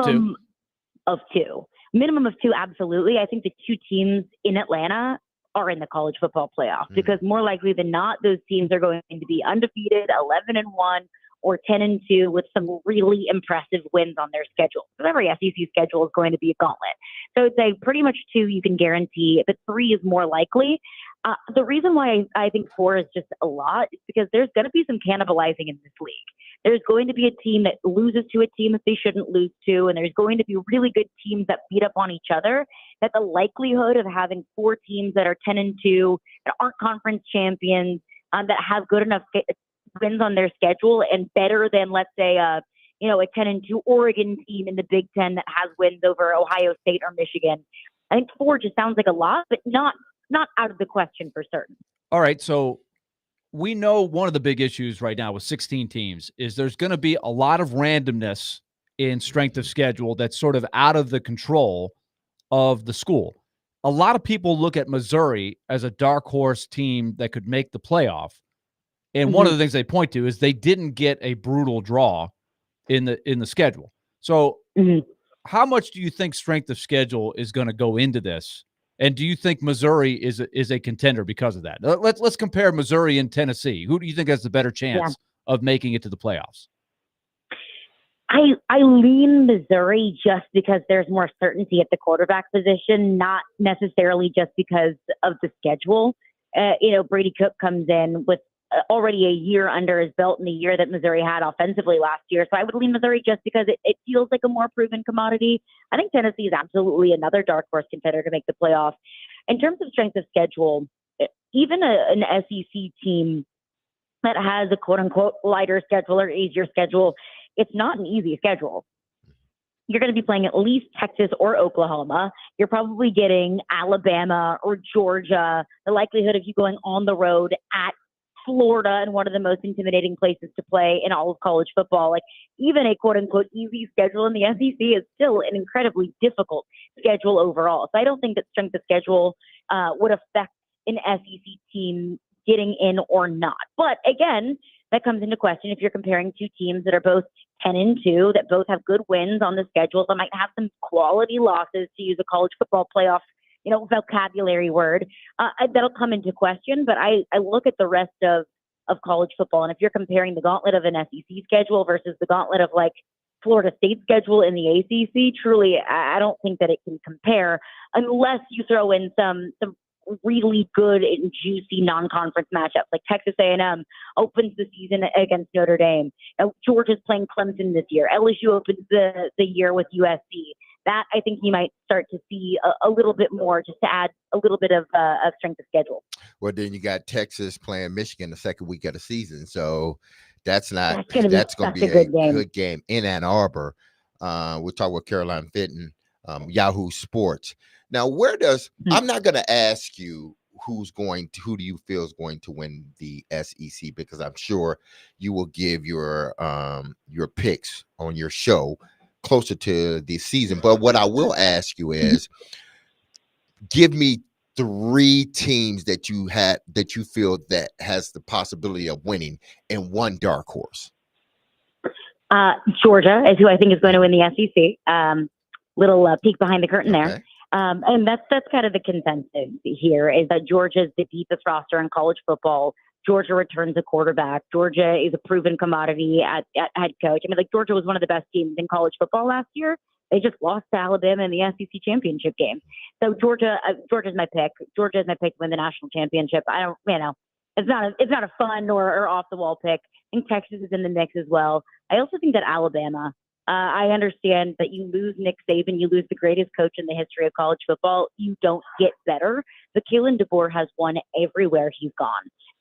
of 2. Minimum of 2, absolutely. I think the 2 teams in Atlanta are in the college football playoff because more likely than not, those teams are going to be undefeated, 11-1, or 10-2 with some really impressive wins on their schedule. So every SEC schedule is going to be a gauntlet. So I'd say pretty much 2 you can guarantee, but 3 is more likely. The reason why I think 4 is just a lot is because there's going to be some cannibalizing in this league. There's going to be a team that loses to a team that they shouldn't lose to, and there's going to be really good teams that beat up on each other. That the likelihood of having 4 teams that are 10-2, that aren't conference champions, that have good enough wins on their schedule and better than, let's say, a 10-2 Oregon team in the Big Ten that has wins over Ohio State or Michigan. I think 4 just sounds like a lot, but not out of the question for certain. All right, so we know one of the big issues right now with 16 teams is there's going to be a lot of randomness in strength of schedule that's sort of out of the control of the school. A lot of people look at Missouri as a dark horse team that could make the playoff. And one of the things they point to is they didn't get a brutal draw in the schedule. So Mhm. how much do you think strength of schedule is going to go into this? And do you think Missouri is a contender because of that? Let's compare Missouri and Tennessee. Who do you think has the better chance of making it to the playoffs? I lean Missouri just because there's more certainty at the quarterback position, not necessarily just because of the schedule. Brady Cook comes in with already a year under his belt in the year that Missouri had offensively last year. So I would lean Missouri just because it feels like a more proven commodity. I think Tennessee is absolutely another dark horse contender to make the playoffs. In terms of strength of schedule, even an SEC team that has a quote unquote lighter schedule or easier schedule, it's not an easy schedule. You're going to be playing at least Texas or Oklahoma. You're probably getting Alabama or Georgia. The likelihood of you going on the road at Florida and one of the most intimidating places to play in all of college football. Like, even a quote unquote easy schedule in the SEC is still an incredibly difficult schedule overall. So I don't think that strength of schedule would affect an SEC team getting in or not. But again, that comes into question if you're comparing two teams that are both 10-2, that both have good wins on the schedule, that might have some quality losses, to use a college football playoff vocabulary word. That'll come into question. But I look at the rest of college football, and if you're comparing the gauntlet of an SEC schedule versus the gauntlet of like Florida State schedule in the ACC, truly, I don't think that it can compare unless you throw in some really good and juicy non-conference matchups. Like Texas A&M opens the season against Notre Dame. Georgia's playing Clemson this year. LSU opens the year with USC. That, I think, you might start to see a little bit more, just to add a little bit of strength of schedule. Well, then you got Texas playing Michigan the second week of the season, so that's going to be a good game in Ann Arbor. We'll talk with Caroline Fitton, Yahoo Sports. Now, I'm not going to ask you who do you feel is going to win the SEC, because I'm sure you will give your picks on your show closer to the season. But what I will ask you is, give me 3 teams that you feel that has the possibility of winning, and one dark horse. Georgia is who I think is going to win the SEC. Little peek behind the curtain there. And that's kind of the consensus here, is that Georgia is the deepest roster in college football. Georgia returns a quarterback. Georgia is a proven commodity at head coach. I mean, like, Georgia was one of the best teams in college football last year. They just lost to Alabama in the SEC championship game. So Georgia's my pick. Georgia is my pick to win the national championship. It's not a fun or off the wall pick. I think Texas is in the mix as well. I also think that Alabama. I understand that you lose Nick Saban, you lose the greatest coach in the history of college football. You don't get better. But Kalen DeBoer has won everywhere he's gone.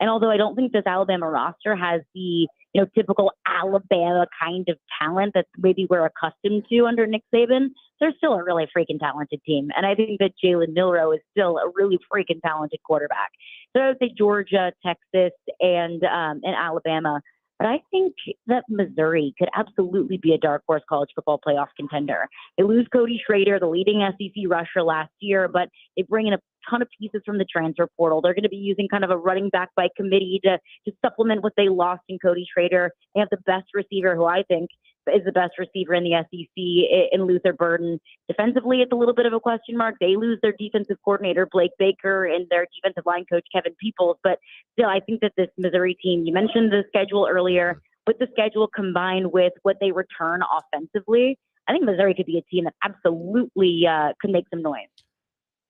And although I don't think this Alabama roster has the typical Alabama kind of talent that maybe we're accustomed to under Nick Saban, they're still a really freaking talented team. And I think that Jalen Milroe is still a really freaking talented quarterback. So I would say Georgia, Texas, and Alabama. But I think that Missouri could absolutely be a dark horse college football playoff contender. They lose Cody Schrader, the leading SEC rusher last year, but they bring in a ton of pieces from the transfer portal. They're going to be using kind of a running back by committee to supplement what they lost in Cody Schrader. They have the best receiver, who I think is the best receiver in the SEC, in Luther Burden. Defensively, it's a little bit of a question mark. They lose their defensive coordinator, Blake Baker, and their defensive line coach, Kevin Peoples. But still, I think that this Missouri team, you mentioned the schedule earlier, with the schedule combined with what they return offensively, I think Missouri could be a team that absolutely could make some noise.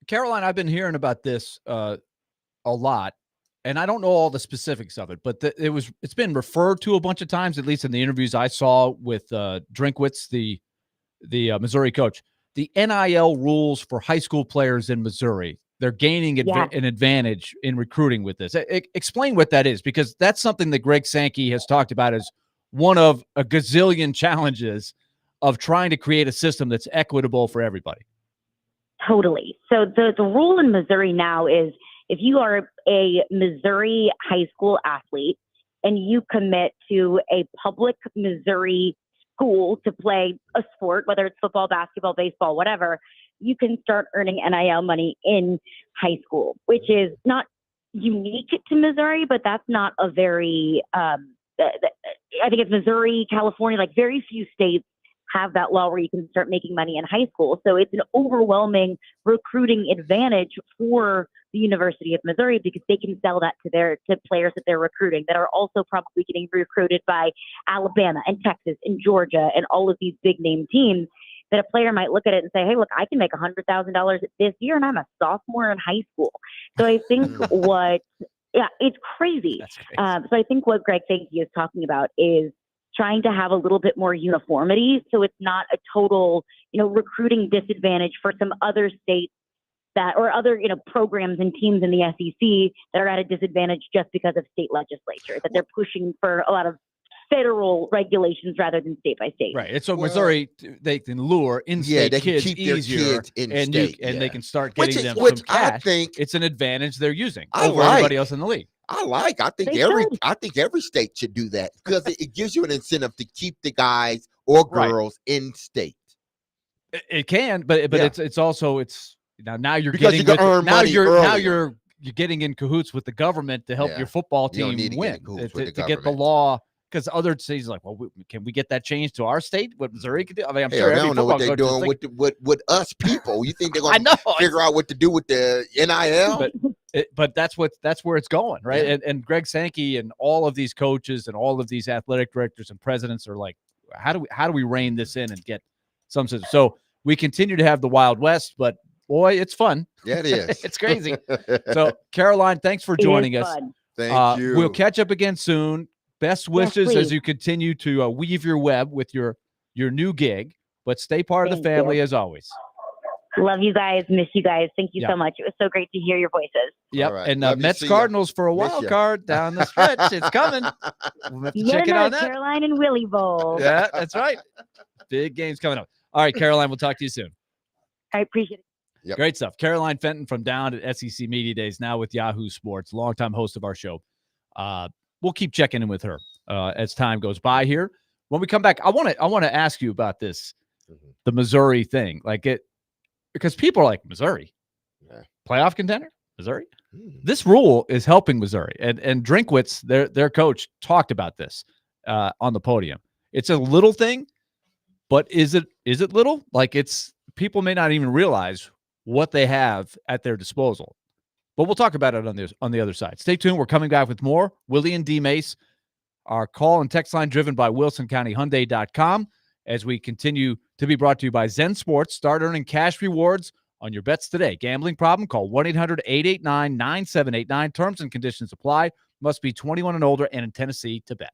Caroline, I've been hearing about this a lot, and I don't know all the specifics of it, but it's been referred to a bunch of times, at least in the interviews I saw with Drinkwitz, the Missouri coach. The NIL rules for high school players in Missouri, they're gaining an advantage in recruiting with this. Explain what that is, because that's something that Greg Sankey has talked about as one of a gazillion challenges of trying to create a system that's equitable for everybody. Totally. So the rule in Missouri now is, if you are a Missouri high school athlete and you commit to a public Missouri school to play a sport, whether it's football, basketball, baseball, whatever, you can start earning NIL money in high school, which is not unique to Missouri, but that's not a very, I think it's Missouri, California, like very few states have that law where you can start making money in high school. So it's an overwhelming recruiting advantage for the University of Missouri because they can sell that to players that they're recruiting that are also probably getting recruited by Alabama and Texas and Georgia and all of these big name teams. That a player might look at it and say, hey, look, I can make $100,000 this year and I'm a sophomore in high school. So I think it's crazy. So I think what Greg Sankey is talking about is trying to have a little bit more uniformity. So it's not a total, recruiting disadvantage for some other states or other, programs and teams in the SEC that are at a disadvantage just because of state legislature, that they're pushing for a lot of federal regulations rather than state by state. Right. And so Missouri, they can lure in-state they can kids keep their easier, kids in and state, they can start getting them which some cash. I think it's an advantage they're using I over like. everybody else in the league. I think every state should do that because it gives you an incentive to keep the guys or girls in state. It can, but it's also now you're because getting you can earn money now you're getting in cahoots with the government to help your football team win to get the law. Because other states are like, well, can we get that changed to our state? What Missouri could do? I mean, I'm sure they don't know what they're doing with us people. You think they're going to figure out what to do with the NIL? But that's where it's going, right? Yeah. And Greg Sankey and all of these coaches and all of these athletic directors and presidents are like, how do we rein this in and get some sense? So we continue to have the Wild West, but boy, it's fun. Yeah, it is. It's crazy. So Caroline, thanks for joining us. Fun. Thank you. We'll catch up again soon. Best wishes as you continue to weave your web with your new gig, but stay part of the family as always. Love you guys. Miss you guys. Thank you so much. It was so great to hear your voices. Yep. Right. And Mets Cardinals for a wild card down the stretch. It's coming. We'll have to check it on that. Caroline and Willy Bowl. Yeah, that's right. Big games coming up. All right, Caroline, we'll talk to you soon. I appreciate it. Yep. Great stuff. Caroline Fenton from down at SEC Media Days, now with Yahoo Sports, longtime host of our show. We'll keep checking in with her as time goes by here. When we come back, I want to ask you about this, the Missouri thing, because people are like, Missouri, playoff contender, Missouri. This rule is helping Missouri, and Drinkwitz, their coach, talked about this on the podium. It's a little thing, but is it little? People may not even realize what they have at their disposal. But we'll talk about it on the other side. Stay tuned. We're coming back with more. Willy and DMase, our call and text line driven by WilsonCountyHyundai.com as we continue to be brought to you by Zen Sports. Start earning cash rewards on your bets today. Gambling problem? Call 1-800-889-9789. Terms and conditions apply. Must be 21 and older and in Tennessee to bet.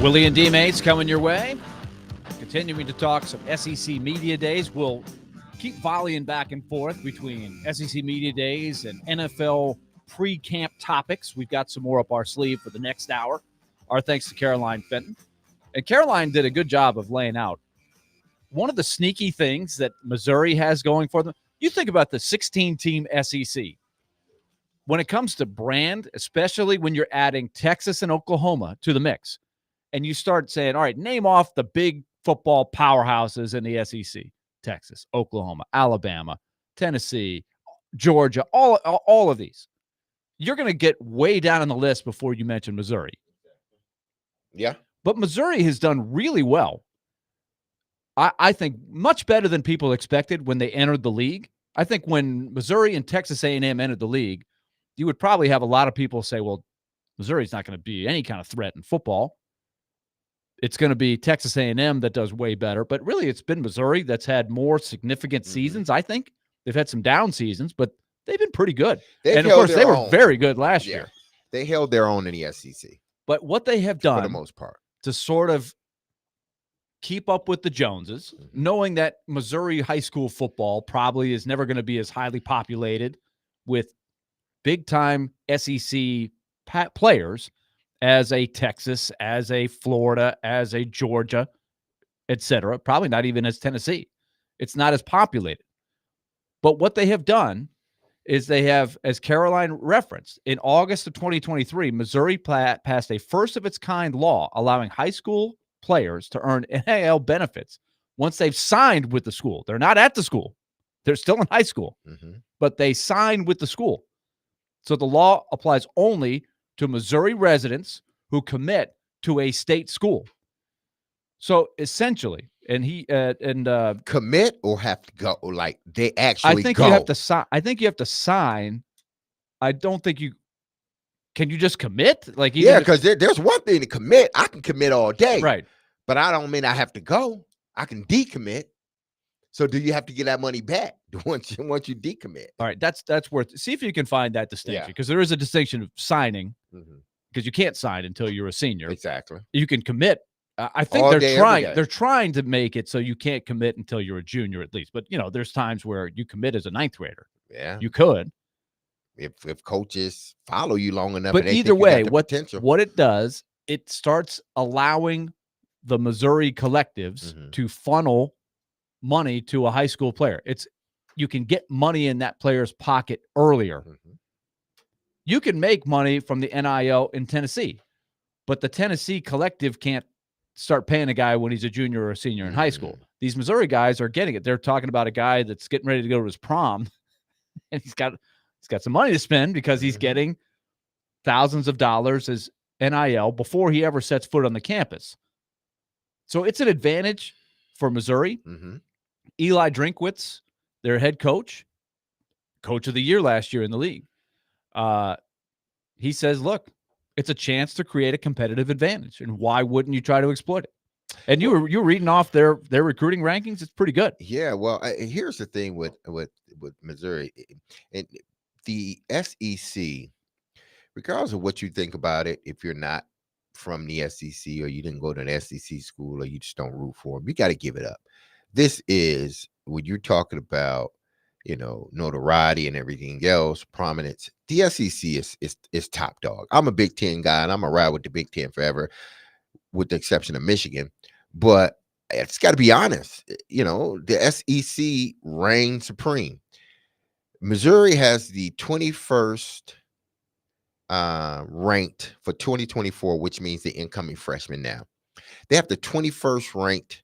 Willy and DMase coming your way. Continuing to talk some SEC Media Days. We'll keep volleying back and forth between SEC Media Days and NFL pre-camp topics. We've got some more up our sleeve for the next hour. Our thanks to Caroline Fenton. And Caroline did a good job of laying out one of the sneaky things that Missouri has going for them. You think about the 16-team SEC. When it comes to brand, especially when you're adding Texas and Oklahoma to the mix, and you start saying, all right, name off the big football powerhouses in the SEC. Texas, Oklahoma, Alabama, Tennessee, Georgia, all of these. You're going to get way down on the list before you mention Missouri. Yeah. But Missouri has done really well. I think much better than people expected when they entered the league. I think when Missouri and Texas A&M entered the league, you would probably have a lot of people say, well, Missouri's not going to be any kind of threat in football. It's going to be Texas A&M that does way better. But really, it's been Missouri that's had more significant seasons, I think. They've had some down seasons, but they've been pretty good. And, of course, they were very good last year. They held their own in the SEC. But what they have done for the most part to sort of keep up with the Joneses, knowing that Missouri high school football probably is never going to be as highly populated with big-time SEC players as a Texas, as a Florida, as a Georgia, et cetera. Probably not even as Tennessee. It's not as populated. But what they have done is they have, as Caroline referenced, in August of 2023, Missouri passed a first-of-its-kind law allowing high school players to earn NIL benefits once they've signed with the school. They're not at the school. They're still in high school, but they signed with the school. So the law applies only to Missouri residents who commit to a state school. So essentially, commit or have to go, like they actually I think go. You have to sign. I think you have to sign. I don't think you can. You just commit, like because there's one thing to commit. I can commit all day, right? But I don't mean I have to go. I can decommit. So do you have to get that money back once you decommit? All right, that's worth. See if you can find that distinction, because there is a distinction of signing, because you can't sign until you're a senior. Exactly. You can commit. I think they're trying to make it so you can't commit until you're a junior at least. But there's times where you commit as a ninth grader. Yeah, you could. If coaches follow you long enough. But either way, what it does, it starts allowing the Missouri collectives to funnel money to a high school player. You can get money in that player's pocket earlier. You can make money from the NIL in Tennessee, but the Tennessee collective can't start paying a guy when he's a junior or a senior in high school. These Missouri guys are getting it. They're talking about a guy that's getting ready to go to his prom, and he's got some money to spend because he's getting thousands of dollars as NIL before he ever sets foot on the campus. So it's an advantage for Missouri. Eli Drinkwitz, their head coach of the year last year in the league, he says, look, it's a chance to create a competitive advantage, and why wouldn't you try to exploit it? And you were reading off their recruiting rankings. It's pretty good. Yeah, well, here's the thing with Missouri and the SEC. Regardless of what you think about it, if you're not from the SEC or you didn't go to an SEC school or you just don't root for them, you got to give it up. This is when you're talking about, notoriety and everything else, prominence. The SEC is top dog. I'm a Big Ten guy, and I'm gonna ride with the Big Ten forever, with the exception of Michigan. But it's got to be honest. The SEC reigns supreme. Missouri has the 21st ranked for 2024, which means the incoming freshmen now. They have the 21st ranked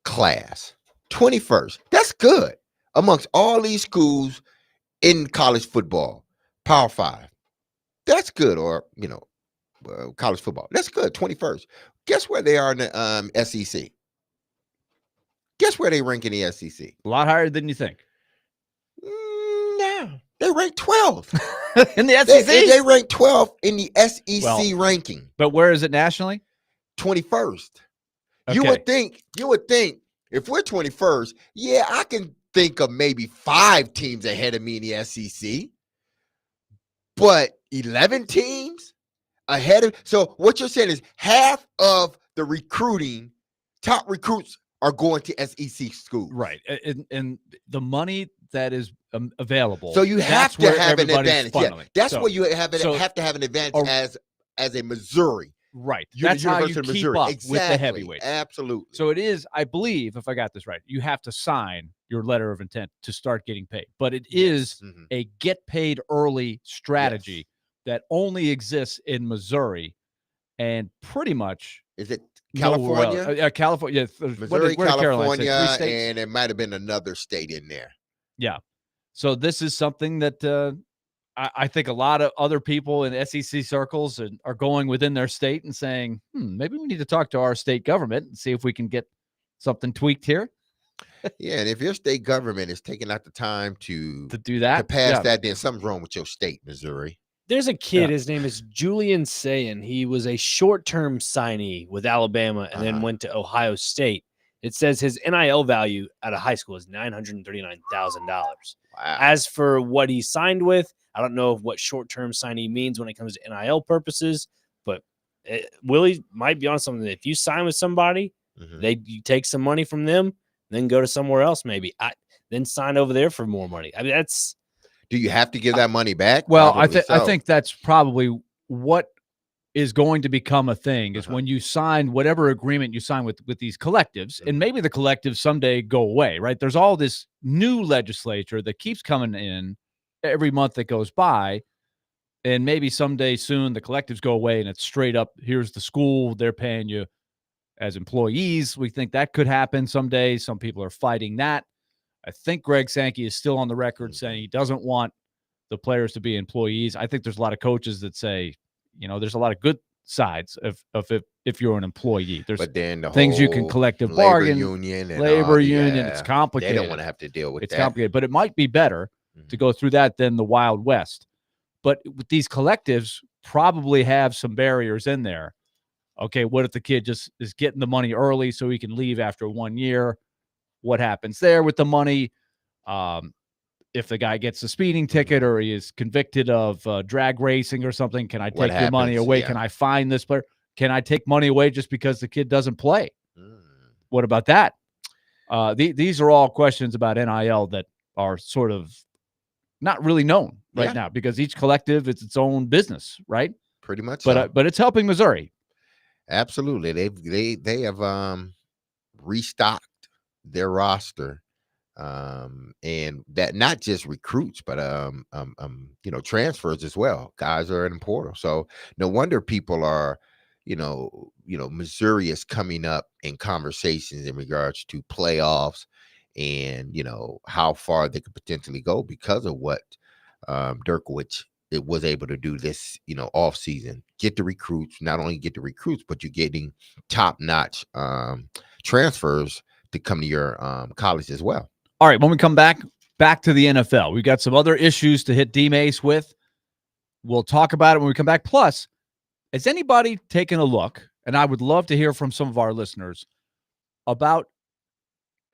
class. 21st. That's good amongst all these schools in college football. Power 5. That's good. Or, college football. That's good. 21st. Guess where they are in the SEC? Guess where they rank in the SEC? A lot higher than you think. No. They rank 12th. In the SEC? They rank 12th in the SEC ranking. But where is it nationally? 21st. Okay. You would think if we're 21st, I can think of maybe 5 teams ahead of me in the SEC. But 11 teams? ahead of. So what you're saying is half of the recruiting, top recruits are going to SEC schools. Right. And the money that is available. So you have that's to where have an everybody's advantage. Yeah, funneling. that's So- where you have so- to have an advantage as a Missouri. Right. Uni- That's how you University of keep Missouri. up with the Exactly. heavyweights. Absolutely. So it is, I believe, if I got this right, you have to sign your letter of intent to start getting paid. But it is Mhm. a get paid early strategy that only exists in Missouri and pretty much Is it nowhere else. California? California. Missouri, where did Caroline say? California, 3 states? and it might have been another state in there. Yeah. So this is something that I think a lot of other people in SEC circles are going within their state and saying, maybe we need to talk to our state government and see if we can get something tweaked here Yeah, and if your state government is taking out the time to do that. to pass Yeah. that, then something's wrong with your state, Missouri. There's a kid, Yeah. his name is Julian Sayin. He was a short-term signee with Alabama and then went to Ohio State. It says his NIL value at a high school is $939,000. Wow. As for what he signed with, I don't know what short-term signee means when it comes to NIL purposes, but Willie might be on something. If you sign with somebody, Mhm. you take some money from them, then go to somewhere else maybe. Then sign over there for more money. I mean, that's Do you have to give that money back? Well, Probably I so. think that's probably what is going to become a thing is when you sign whatever agreement you sign with these collectives, and maybe the collectives someday go away, right? There's all this new legislature that keeps coming in every month that goes by, and maybe someday soon the collectives go away and it's straight up, here's the school, they're paying you as employees. We think that could happen someday. Some people are fighting that. I think Greg Sankey is still on the record saying he doesn't want the players to be employees. I think there's a lot of coaches that say, there's a lot of good sides if you're an employee. There's But then the things you can whole collective labor bargain, union and labor all, union. It's yeah, complicated. They don't want to have to deal with It's that. complicated, but it might be better to go through that than the Wild West. But with these collectives, probably have some barriers in there. Okay, what if the kid just is getting the money early so he can leave after 1 year? What happens there with the money? If the guy gets a speeding ticket or he is convicted of drag racing or something, can I What take your money happens? away? Yeah. Can I fine this player? Can I take money away just because the kid doesn't play? Mm. What about that? These are all questions about NIL that are sort of not really known right now because each collective is its own business, right? Pretty much. But it's helping Missouri. Absolutely. They have restocked their roster. And that not just recruits, but transfers as well. Guys are in the portal. So no wonder people are, Missouri is coming up in conversations in regards to playoffs and how far they could potentially go because of what Dirkwich it was able to do this, off season. Get the recruits, not only get the recruits, but you're getting top-notch transfers to come to your college as well. All right, when we come back to the NFL, we got some other issues to hit DMase with. We'll talk about it when we come back. Plus, has anybody taken a look, and I would love to hear from some of our listeners about,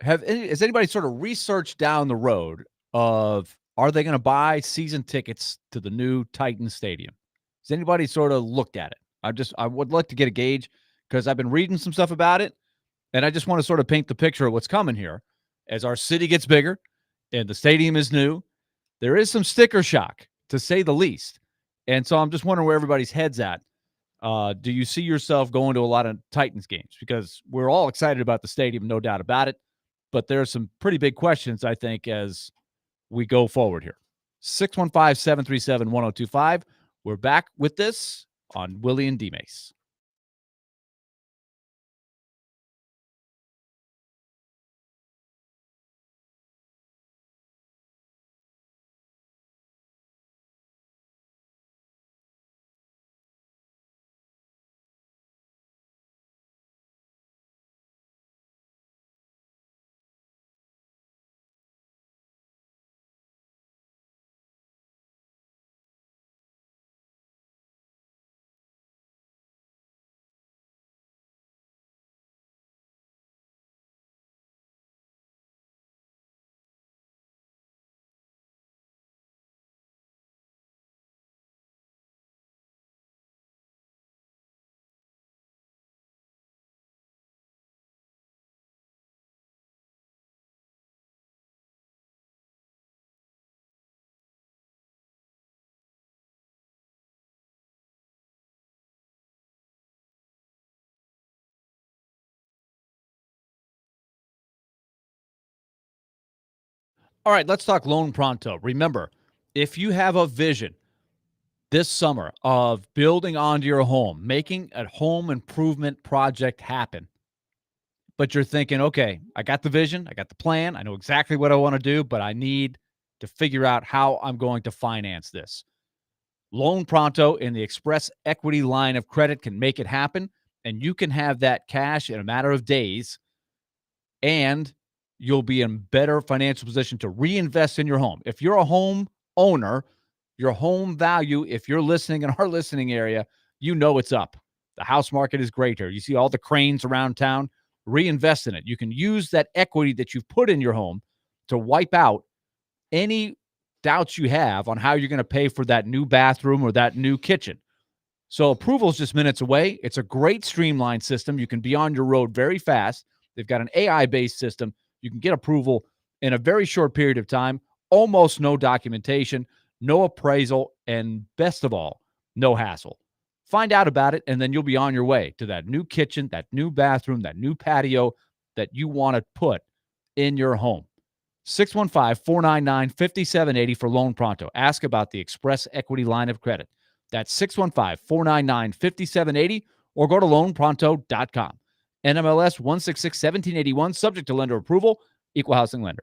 has anybody sort of researched down the road of, are they going to buy season tickets to the new Titan Stadium? Has anybody sort of looked at it? I would like to get a gauge because I've been reading some stuff about it, and I just want to sort of paint the picture of what's coming here. As our city gets bigger and the stadium is new, there is some sticker shock, to say the least. And so I'm just wondering where everybody's head's at. Do you see yourself going to a lot of Titans games? Because we're all excited about the stadium, no doubt about it. But there are some pretty big questions, I think, as we go forward here. 615-737-1025. We're back with this on Willy and DMase. All right, let's talk Loan Pronto. Remember, if you have a vision this summer of building onto your home, making a home improvement project happen, but you're thinking, okay, I got the vision, I got the plan, I know exactly what I want to do, but I need to figure out how I'm going to finance this. Loan Pronto and the Express Equity line of credit can make it happen, and you can have that cash in a matter of days, and you'll be in better financial position to reinvest in your home. If you're a home owner, your home value, if you're listening in our listening area, you know it's up. The house market is great here. You see all the cranes around town. Reinvest in it. You can use that equity that you've put in your home to wipe out any doubts you have on how you're going to pay for that new bathroom or that new kitchen. So approval is just minutes away. It's a great streamlined system. You can be on your road very fast. They've got an AI-based system. You can get approval in a very short period of time, almost no documentation, no appraisal, and best of all, no hassle. Find out about it, and then you'll be on your way to that new kitchen, that new bathroom, that new patio that you want to put in your home. 615-499-5780 for Loan Pronto. Ask about the Express Equity line of credit. That's 615-499-5780 or go to loanpronto.com. NMLS 166-1781, subject to lender approval, equal housing lender.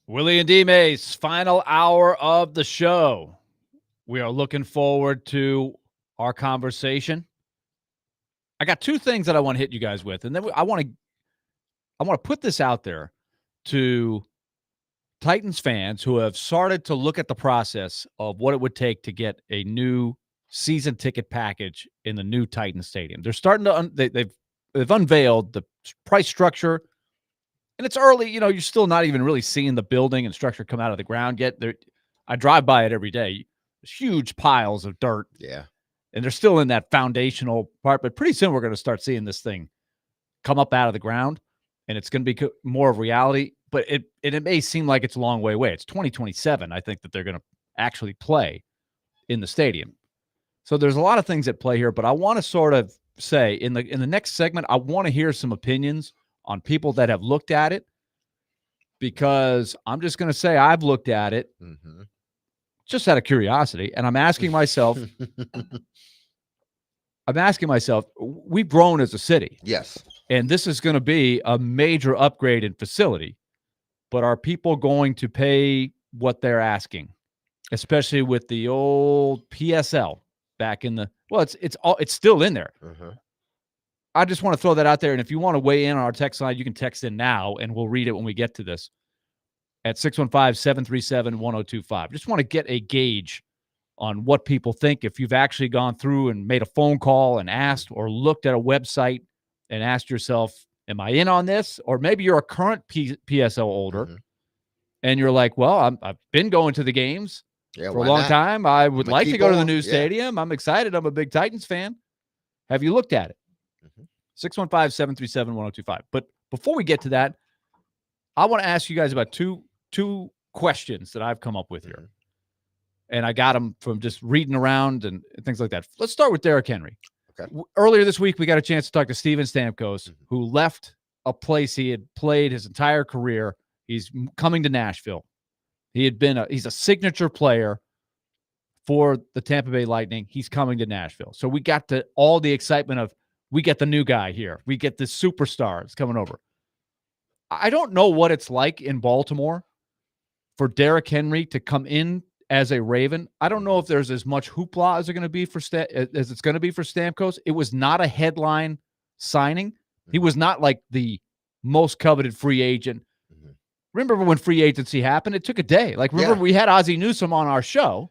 Willy and DMase, final hour of the show. We are looking forward to our conversation. I got two things that I want to hit you guys with, and then I want to put this out there to Titans fans who have started to look at the process of what it would take to get a new season ticket package in the new Titan Stadium. They're starting to they've unveiled the price structure. And it's early, you're still not even really seeing the building and structure come out of the ground yet. I drive by it every day. There's huge piles of dirt. Yeah. And they're still in that foundational part, but pretty soon we're going to start seeing this thing come up out of the ground, and it's going to be more of reality. But it may seem like it's a long way away. It's 2027, I think, that they're going to actually play in the stadium. So there's a lot of things at play here, but I want to sort of say in the next segment, I want to hear some opinions on people that have looked at it, because I'm just going to say I've looked at it just out of curiosity. And I'm asking myself, we've grown as a city. Yes. And this is going to be a major upgrade in facility, but are people going to pay what they're asking, especially with the old PSL back in the it's still in there. I just want to throw that out there. And if you want to weigh in on our text line, you can text in now and we'll read it when we get to this at 615-737-1025. Just want to get a gauge on what people think. If you've actually gone through and made a phone call and asked or looked at a website and asked yourself, am I in on this? Or maybe you're a current PSL holder and you're like, well, I've been going to the games for a long time. I would like to go to the new stadium. I'm excited. I'm a big Titans fan. Have you looked at it? 615-737-1025. But before we get to that, I want to ask you guys about two questions that I've come up with here. And I got them from just reading around and things like that. Let's start with Derrick Henry. Okay. Earlier this week, we got a chance to talk to Steven Stamkos, who left a place he had played his entire career. He's coming to Nashville. He's a signature player for the Tampa Bay Lightning. He's coming to Nashville. So we got to all the excitement of, we get the new guy here. We get the superstars coming over. I don't know what it's like in Baltimore for Derrick Henry to come in as a Raven. I don't know if there's as much hoopla as it's going to be for Stamkos. It was not a headline signing. He was not like the most coveted free agent. Remember when free agency happened? It took a day. Like, remember we had Ozzie Newsome on our show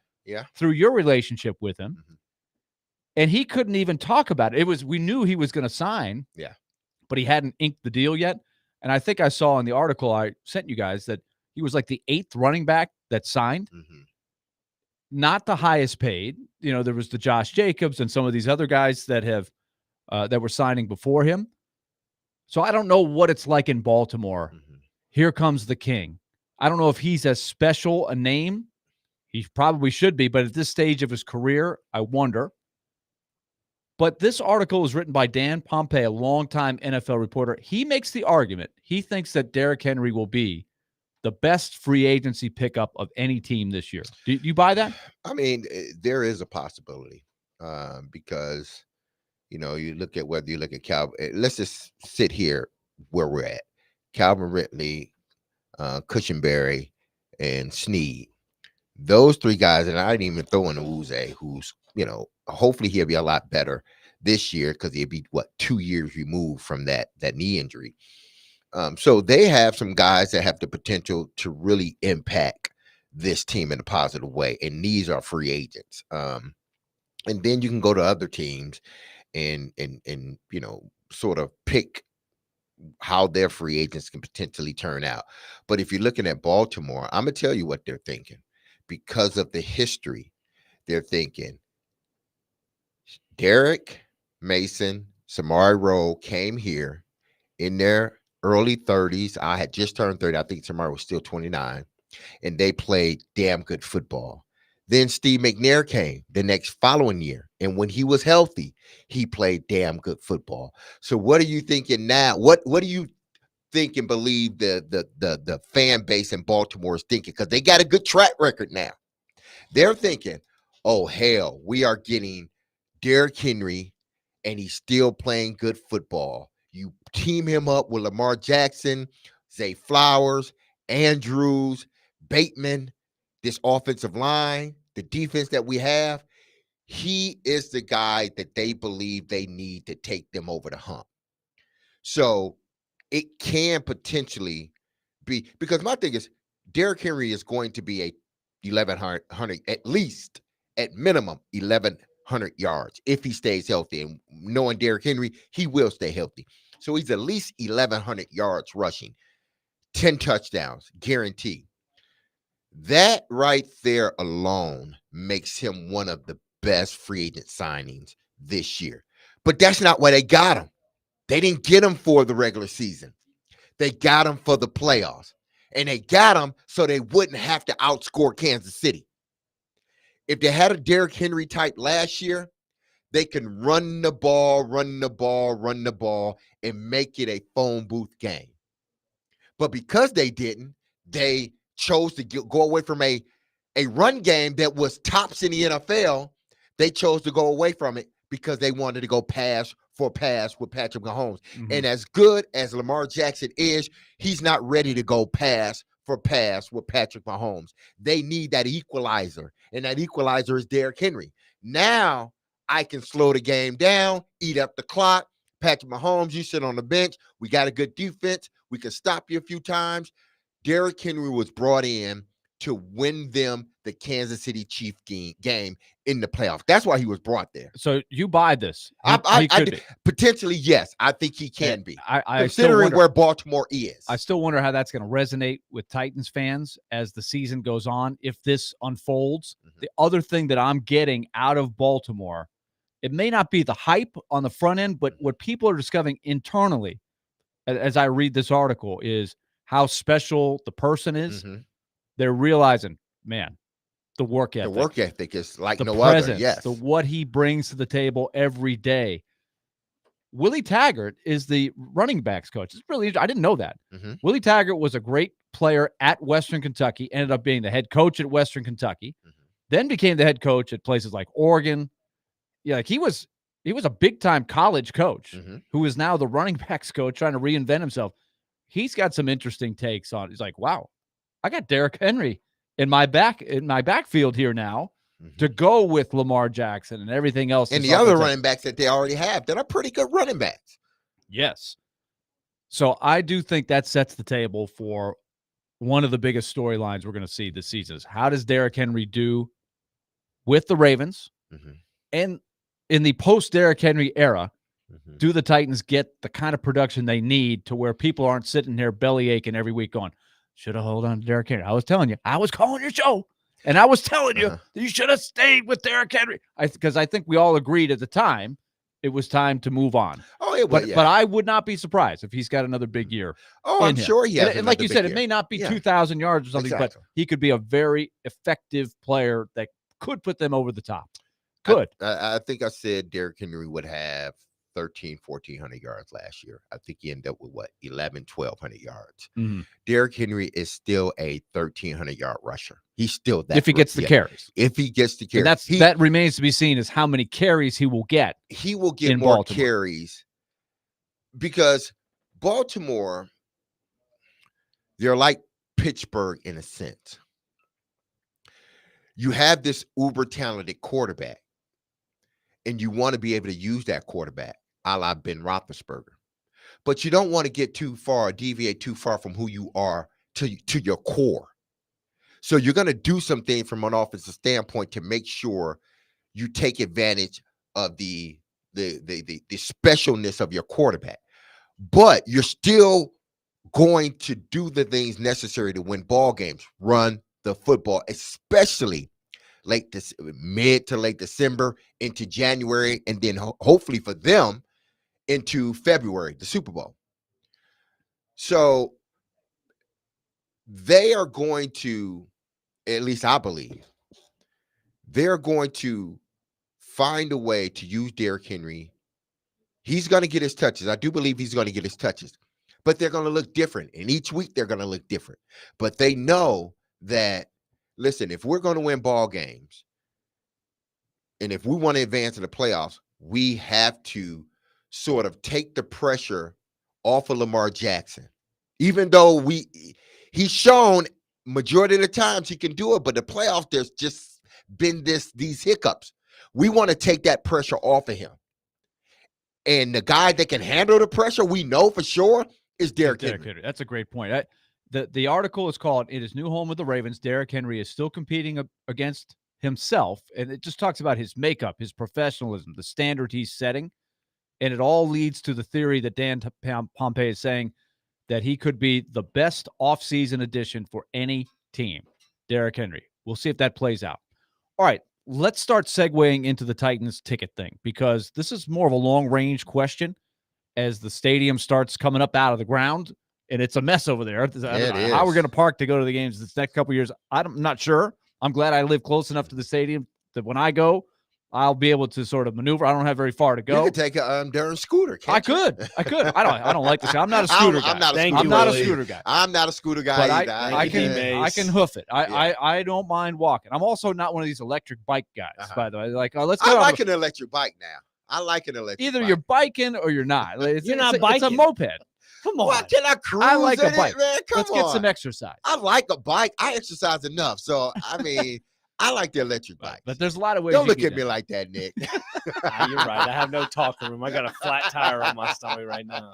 through your relationship with him. And he couldn't even talk about it. We knew he was going to sign, but he hadn't inked the deal yet. And I think I saw in the article I sent you guys that he was like the 8th running back that signed, not the highest paid. You know, there was the Josh Jacobs and some of these other guys that were signing before him. So I don't know what it's like in Baltimore. Here comes the king. I don't know if he's as special a name. He probably should be, but at this stage of his career, I wonder. But this article was written by Dan Pompei, a longtime NFL reporter. He makes the argument. He thinks that Derrick Henry will be the best free agency pickup of any team this year. Do you buy that? I mean, there is a possibility because, you know, you look at whether you look at Calvin. Let's just sit here where we're at. Calvin Ridley, Cushenberry, and Snead. Those three guys, and I didn't even throw in Uze, who's, you know, hopefully he'll be a lot better this year because he'll be 2 years removed from that knee injury. So they have some guys that have the potential to really impact this team in a positive way, and these are free agents. And then you can go to other teams and you know, sort of pick how their free agents can potentially turn out. But if you're looking at Baltimore, I'm gonna tell you what they're thinking. Because of the history, they're thinking Derek Mason, Samari Rowe came here in their early 30s. I had just turned 30. I think Samari was still 29. And they played damn good football. Then Steve McNair came the next following year. And when he was healthy, he played damn good football. So what are you thinking now? What do you think and believe the fan base in Baltimore is thinking? Because they got a good track record now. They're thinking, oh, hell, we are getting Derrick Henry, and he's still playing good football. You team him up with Lamar Jackson, Zay Flowers, Andrews, Bateman, this offensive line, the defense that we have. He is the guy that they believe they need to take them over the hump. So it can potentially be, because my thing is Derrick Henry is going to be a 1,100, at least, at minimum, 1,100 yards if he stays healthy. And knowing Derrick Henry, he will stay healthy. So he's at least 1,100 yards rushing, 10 touchdowns, guaranteed. That right there alone makes him one of the best free agent signings this year. But that's not why they got him. They didn't get him for the regular season. They got him for the playoffs. And they got him so they wouldn't have to outscore Kansas City. If they had a Derrick Henry type last year, they can run the ball, and make it a phone booth game. But because they didn't, they chose to go away from a run game that was tops in the NFL. They chose to go away from it because they wanted to go pass for pass with Patrick Mahomes. And as good as Lamar Jackson is, he's not ready to go pass for pass with Patrick Mahomes. They need that equalizer, and that equalizer is Derrick Henry. Now I can slow the game down, eat up the clock. Patrick Mahomes, you sit on the bench. We got a good defense. We can stop you a few times. Derrick Henry was brought in to win them the Kansas City Chiefs game in the playoffs. That's why he was brought there. So you buy this? I potentially, yes. I think he can be. I considering where Baltimore is. I still wonder how that's going to resonate with Titans fans as the season goes on if this unfolds. Mm-hmm. The other thing that I'm getting out of Baltimore, it may not be the hype on the front end, but what people are discovering internally, as I read this article, is how special the person is. Mm-hmm. They're realizing, man, the work ethic. The work ethic is like the no presence, other. Yes. What he brings to the table every day. Willie Taggart is the running backs coach. It's really I didn't know that. Mm-hmm. Willie Taggart was a great player at Western Kentucky, ended up being the head coach at Western Kentucky, then became the head coach at places like Oregon. Yeah, like he was a big-time college coach who is now the running backs coach trying to reinvent himself. He's got some interesting takes on it. He's like, wow, I got Derrick Henry in my backfield here now to go with Lamar Jackson and everything else. And the other running backs that they already have that are pretty good running backs. Yes. So I do think that sets the table for one of the biggest storylines we're going to see this season is how does Derrick Henry do with the Ravens? And in the post-Derrick Henry era, do the Titans get the kind of production they need to where people aren't sitting there belly aching every week going, should have held on to Derrick Henry. I was telling you, I was calling your show, and I was telling you that you should have stayed with Derrick Henry. Because I think we all agreed at the time it was time to move on. Oh, it was, but I would not be surprised if he's got another big year. Oh, I'm sure he has. And like you said, it may not be 2,000 yards or something, but he could be a very effective player that could put them over the top. Good. I think I said Derrick Henry would have 1,400 yards last year. I think he ended up with 1,200 yards. Derrick Henry is still a 1,300-yard rusher. He's still that. If he gets the carries. If he gets the carries. That remains to be seen is how many carries he will get. He will get more carries because Baltimore, they're like Pittsburgh in a sense. You have this uber talented quarterback, and you want to be able to use that quarterback, a la Ben Roethlisberger. But you don't want to get too far, deviate too far from who you are to your core. So you're going to do some things from an offensive standpoint to make sure you take advantage of the specialness of your quarterback. But you're still going to do the things necessary to win ball games, run the football, especially mid to late December into January, and then hopefully for them into February, the Super Bowl. So they are going to, at least I believe, they're going to find a way to use Derrick Henry. He's going to get his touches. I do believe he's going to get his touches, but they're going to look different. And each week they're going to look different. But they know that, listen, if we're going to win ball games and if we want to advance to the playoffs, we have to sort of take the pressure off of Lamar Jackson. Even though he's shown majority of the times he can do it, but the playoffs, there's just been these hiccups. We want to take that pressure off of him. And the guy that can handle the pressure, we know for sure, is Derrick Henry. That's a great point. The article is called "In His New Home with the Ravens, Derrick Henry is still competing against himself," and it just talks about his makeup, his professionalism, the standard he's setting, and it all leads to the theory that Dan Pompei is saying that he could be the best offseason addition for any team. Derrick Henry. We'll see if that plays out. All right, let's start segueing into the Titans ticket thing because this is more of a long-range question as the stadium starts coming up out of the ground. And it's a mess over there. How we're going to park to go to the games this next couple of years, I'm not sure. I'm glad I live close enough to the stadium that when I go, I'll be able to sort of maneuver. I don't have very far to go. You could take a Darren scooter. I could. I don't like this. I'm not a scooter guy. I'm not a scooter guy. I'm not a scooter guy but either. I can hoof it. I don't mind walking. I'm also not one of these electric bike guys, by the way. Like, let's go. I like an electric bike now. I like an electric Either bike. you're biking or you're not. You're not biking. It's a moped. Come on. What can I cruise? I like a in bike. it, man? Come Let's on. get some exercise. I like a bike. I exercise enough, so I mean, I like the electric bike. But there's a lot of ways. Don't you look can at get me in. like that, Nick. You're right. I have no talking room. I got a flat tire on my stomach right now.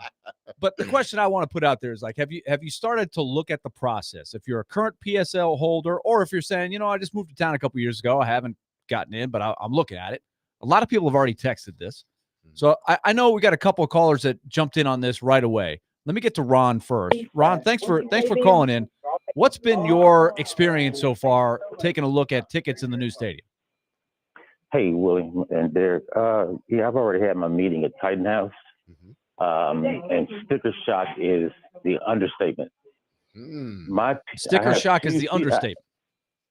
But the question I want to put out there is like, have you started to look at the process? If you're a current PSL holder, or if you're saying, you know, I just moved to town a couple years ago, I haven't gotten in, but I'm looking at it. A lot of people have already texted this. So I know we got a couple of callers that jumped in on this right away. Let me get to Ron first. Ron, thanks for calling in. What's been your experience so far taking a look at tickets in the new stadium? Hey, Willy and Derek. Yeah, I've already had my meeting at Titan House. And sticker shock is the understatement. Sticker shock is the understatement.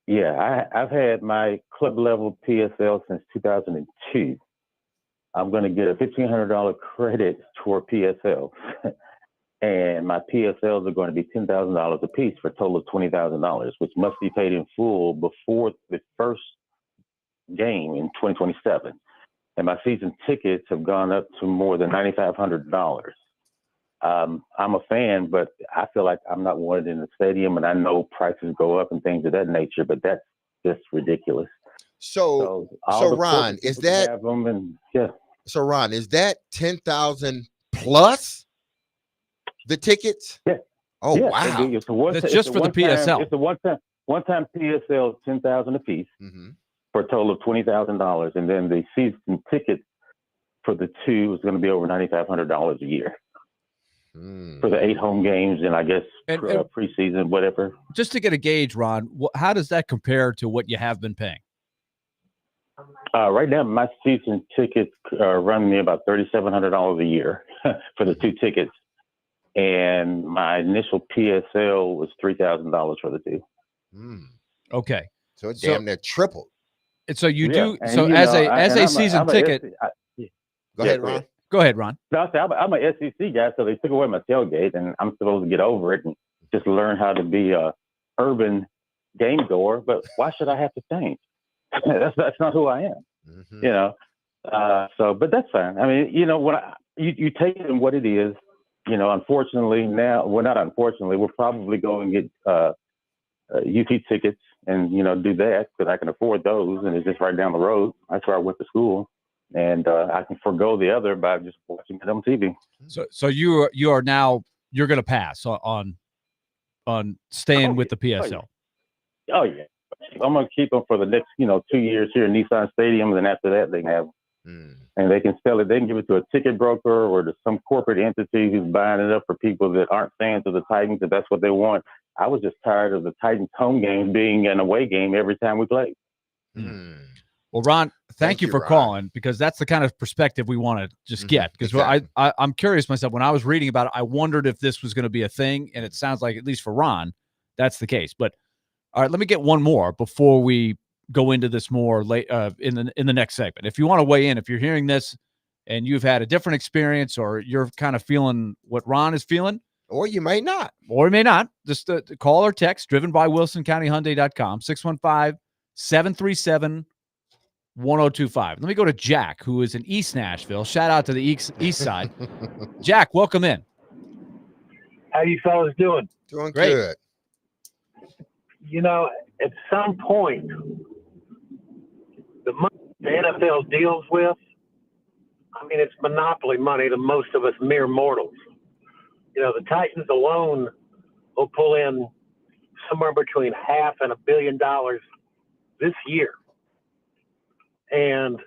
I've had my club level PSL since 2002. I'm going to get a $1,500 credit toward PSL. And my PSLs are going to be $10,000 a piece for a total of $20,000, which must be paid in full before the first game in 2027. And my season tickets have gone up to more than $9,500. I'm a fan, but I feel like I'm not wanted in the stadium, and I know prices go up and things of that nature, but that's just ridiculous. So Ron, is that So Ron, is that 10,000 plus the tickets? Yeah. Oh, yeah, wow. That's just for the PSL. It's a one-time PSL, $10,000 a piece for a total of $20,000, and then the season ticket for the two is going to be over $9,500 a year for the 8 home games, and I guess preseason, whatever. Just to get a gauge, Ron, how does that compare to what you have been paying? Right now, my season tickets run me about $3,700 a year for the 2 tickets. And my initial PSL was $3,000 for the 2. Okay. So it damn near tripled. And so you do. So as a season ticket. Go ahead, Ron. Go ahead, Ron. No, I'm an SEC guy, so they took away my tailgate, and I'm supposed to get over it and just learn how to be a urban game goer. But why should I have to change? That's not who I am. You know. But that's fine. I mean, you know, when you take it in what it is. You know, unfortunately now, well, not unfortunately, we're probably going to get UT tickets and, you know, do that because I can afford those, and it's just right down the road. That's where I went to school, and I can forego the other by just watching it on TV. So you are now, you're going to pass on staying with the PSL. Oh yeah, I'm going to keep them for the next, 2 years here in Nissan Stadium, and then after that they can have. And they can sell it. They can give it to a ticket broker or to some corporate entity who's buying it up for people that aren't fans of the Titans, if that's what they want. I was just tired of the Titans home games being an away game every time we played. Well, Ron, thank you for calling, because that's the kind of perspective we want to just get. Because I'm curious myself. When I was reading about it, I wondered if this was going to be a thing, and it sounds like, at least for Ron, that's the case. But all right, let me get one more before we go into this more late in the next segment. If you want to weigh in, if you're hearing this and you've had a different experience, or you're kind of feeling what Ron is feeling, or you may not, just call or text, driven by WilsonCountyHyundai.com, 615-737-1025. Let me go to Jack, who is in East Nashville. Shout out to the east side. Jack, welcome in. How you fellas doing? Doing great. Good. You know, at some point, the money the NFL deals with, I mean, it's monopoly money to most of us mere mortals. You know, the Titans alone will pull in somewhere between $500 and $1 billion this year. And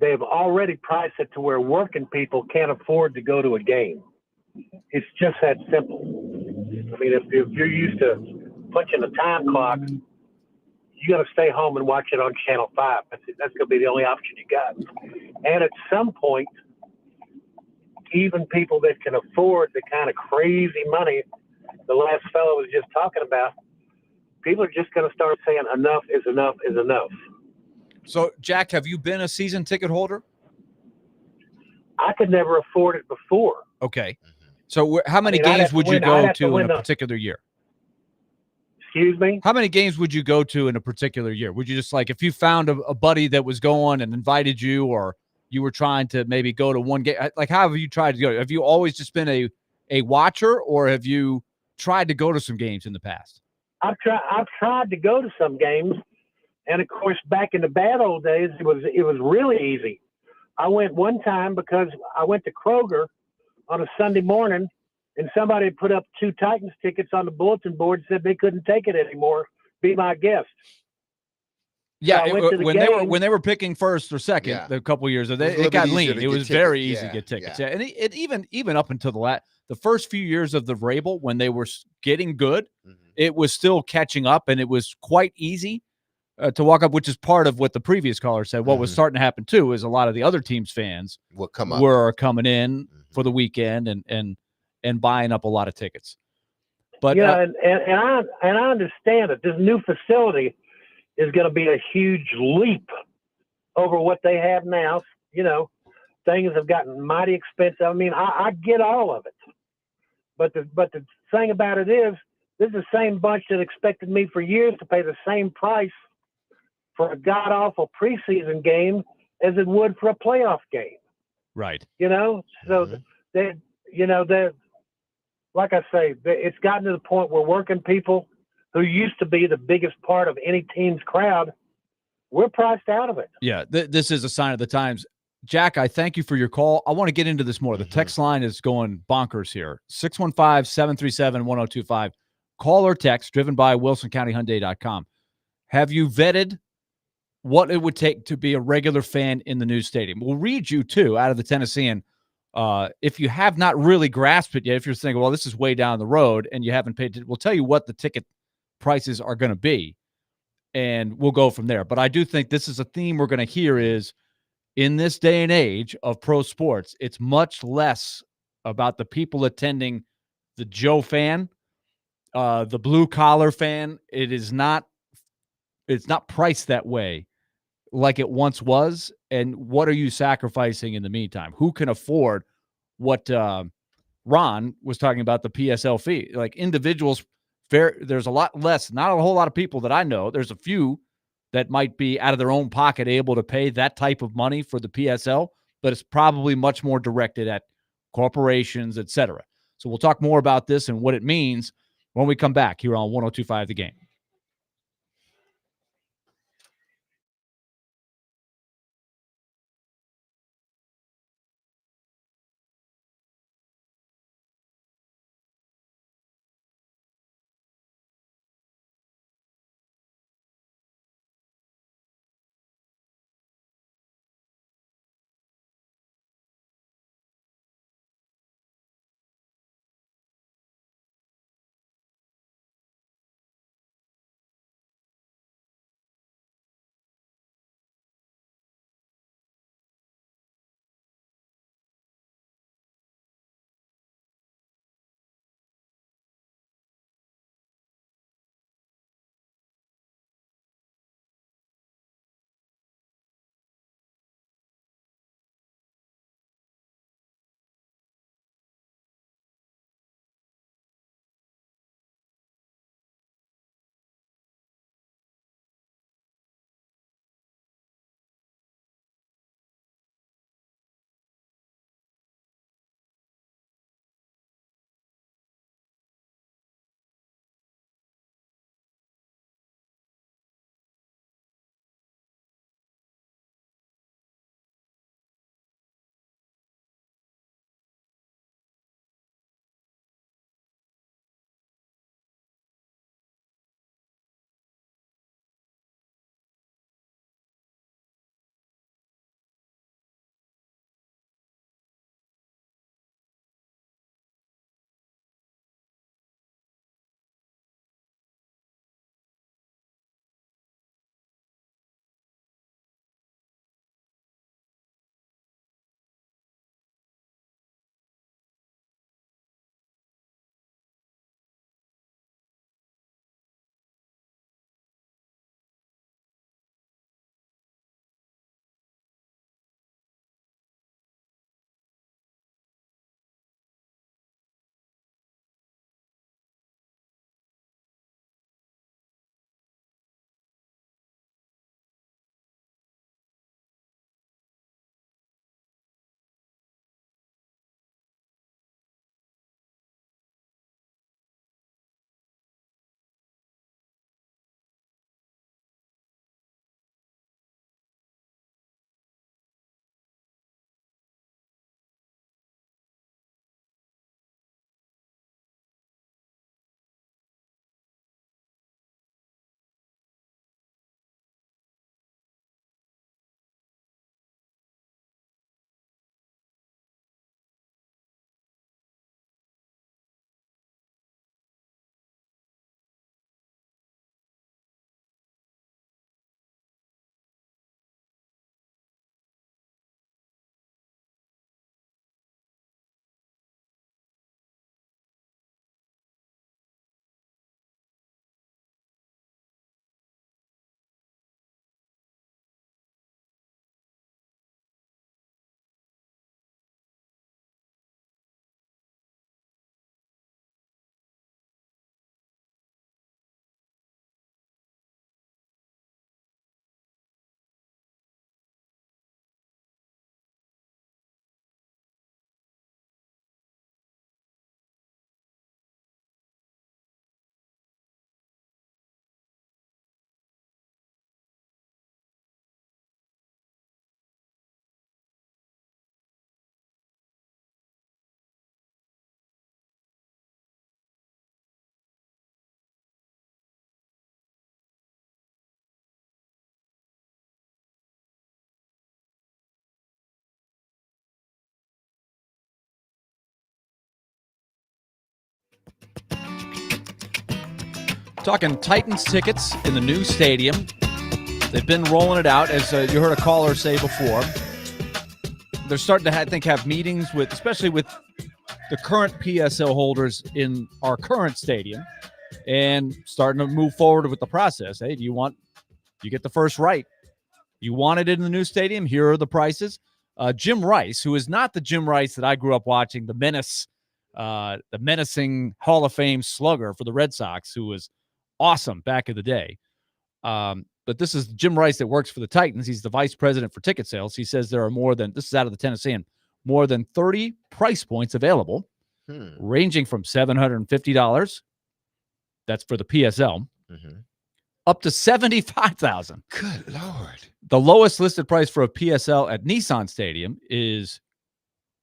they've already priced it to where working people can't afford to go to a game. It's just that simple. I mean, if you're used to punching a time clock, you got to stay home and watch it on Channel 5. That's going to be the only option you got. And at some point, even people that can afford the kind of crazy money the last fellow was just talking about, people are just going to start saying enough is enough is enough. So, Jack, have you been a season ticket holder? I could never afford it before. Okay. So how many games would you go to in a particular year? Excuse me? How many games would you go to in a particular year? Would you just, like, if you found a buddy that was going and invited you, or you were trying to maybe go to one game? Like, how have you tried to go? Have you always just been a watcher, or have you tried to go to some games in the past? I've tried to go to some games, and of course, back in the bad old days, it was really easy. I went one time because I went to Kroger on a Sunday morning, and somebody had put up 2 Titans tickets on the bulletin board and said they couldn't take it anymore. Be my guest. Yeah, So when they were picking first or second, a couple years ago, it got lean. It was very easy to get tickets. Yeah, and it even up until the first few years of the Vrabel, when they were getting good, it was still catching up, and it was quite easy to walk up, which is part of what the previous caller said. What was starting to happen too is a lot of the other teams' fans were coming in for the weekend and buying up a lot of tickets. But and I understand that this new facility is going to be a huge leap over what they have now. Things have gotten mighty expensive. I mean, I get all of it, but the thing about it is, this is the same bunch that expected me for years to pay the same price for a god awful preseason game as it would for a playoff game. Right. So they like I say, it's gotten to the point where working people who used to be the biggest part of any team's crowd, we're priced out of it. Yeah, this is a sign of the times. Jack, I thank you for your call. I want to get into this more. The text line is going bonkers here. 615-737-1025. Call or text, driven by WilsonCountyHyundai.com. Have you vetted what it would take to be a regular fan in the new stadium? We'll read you, too, out of the Tennessean. If you have not really grasped it yet, if you're thinking, well, this is way down the road and you haven't paid it, we'll tell you what the ticket prices are going to be, and we'll go from there. But I do think this is a theme we're going to hear is, in this day and age of pro sports, it's much less about the people attending the Joe fan, the blue collar fan. It's not priced that way like it once was. And what are you sacrificing in the meantime? Who can afford what Ron was talking about, the PSL fee? Like individuals, there's a lot less, not a whole lot of people that I know. There's a few that might be out of their own pocket able to pay that type of money for the PSL, but it's probably much more directed at corporations, et cetera. So we'll talk more about this and what it means when we come back here on 102.5 The Game. Talking Titans tickets in the new stadium. They've been rolling it out, as you heard a caller say before. They're starting to, have meetings with, especially with the current PSL holders in our current stadium, and starting to move forward with the process. Hey, you get the first right. You wanted it in the new stadium? Here are the prices. Jim Rice, who is not the Jim Rice that I grew up watching, the menacing Hall of Fame slugger for the Red Sox, who was awesome back in the day. But this is Jim Rice that works for the Titans. He's the vice president for ticket sales. He says there are more than, this is out of the Tennessean, more than 30 price points available, ranging from $750. That's for the PSL. Up to $75,000. Good Lord. The lowest listed price for a PSL at Nissan Stadium is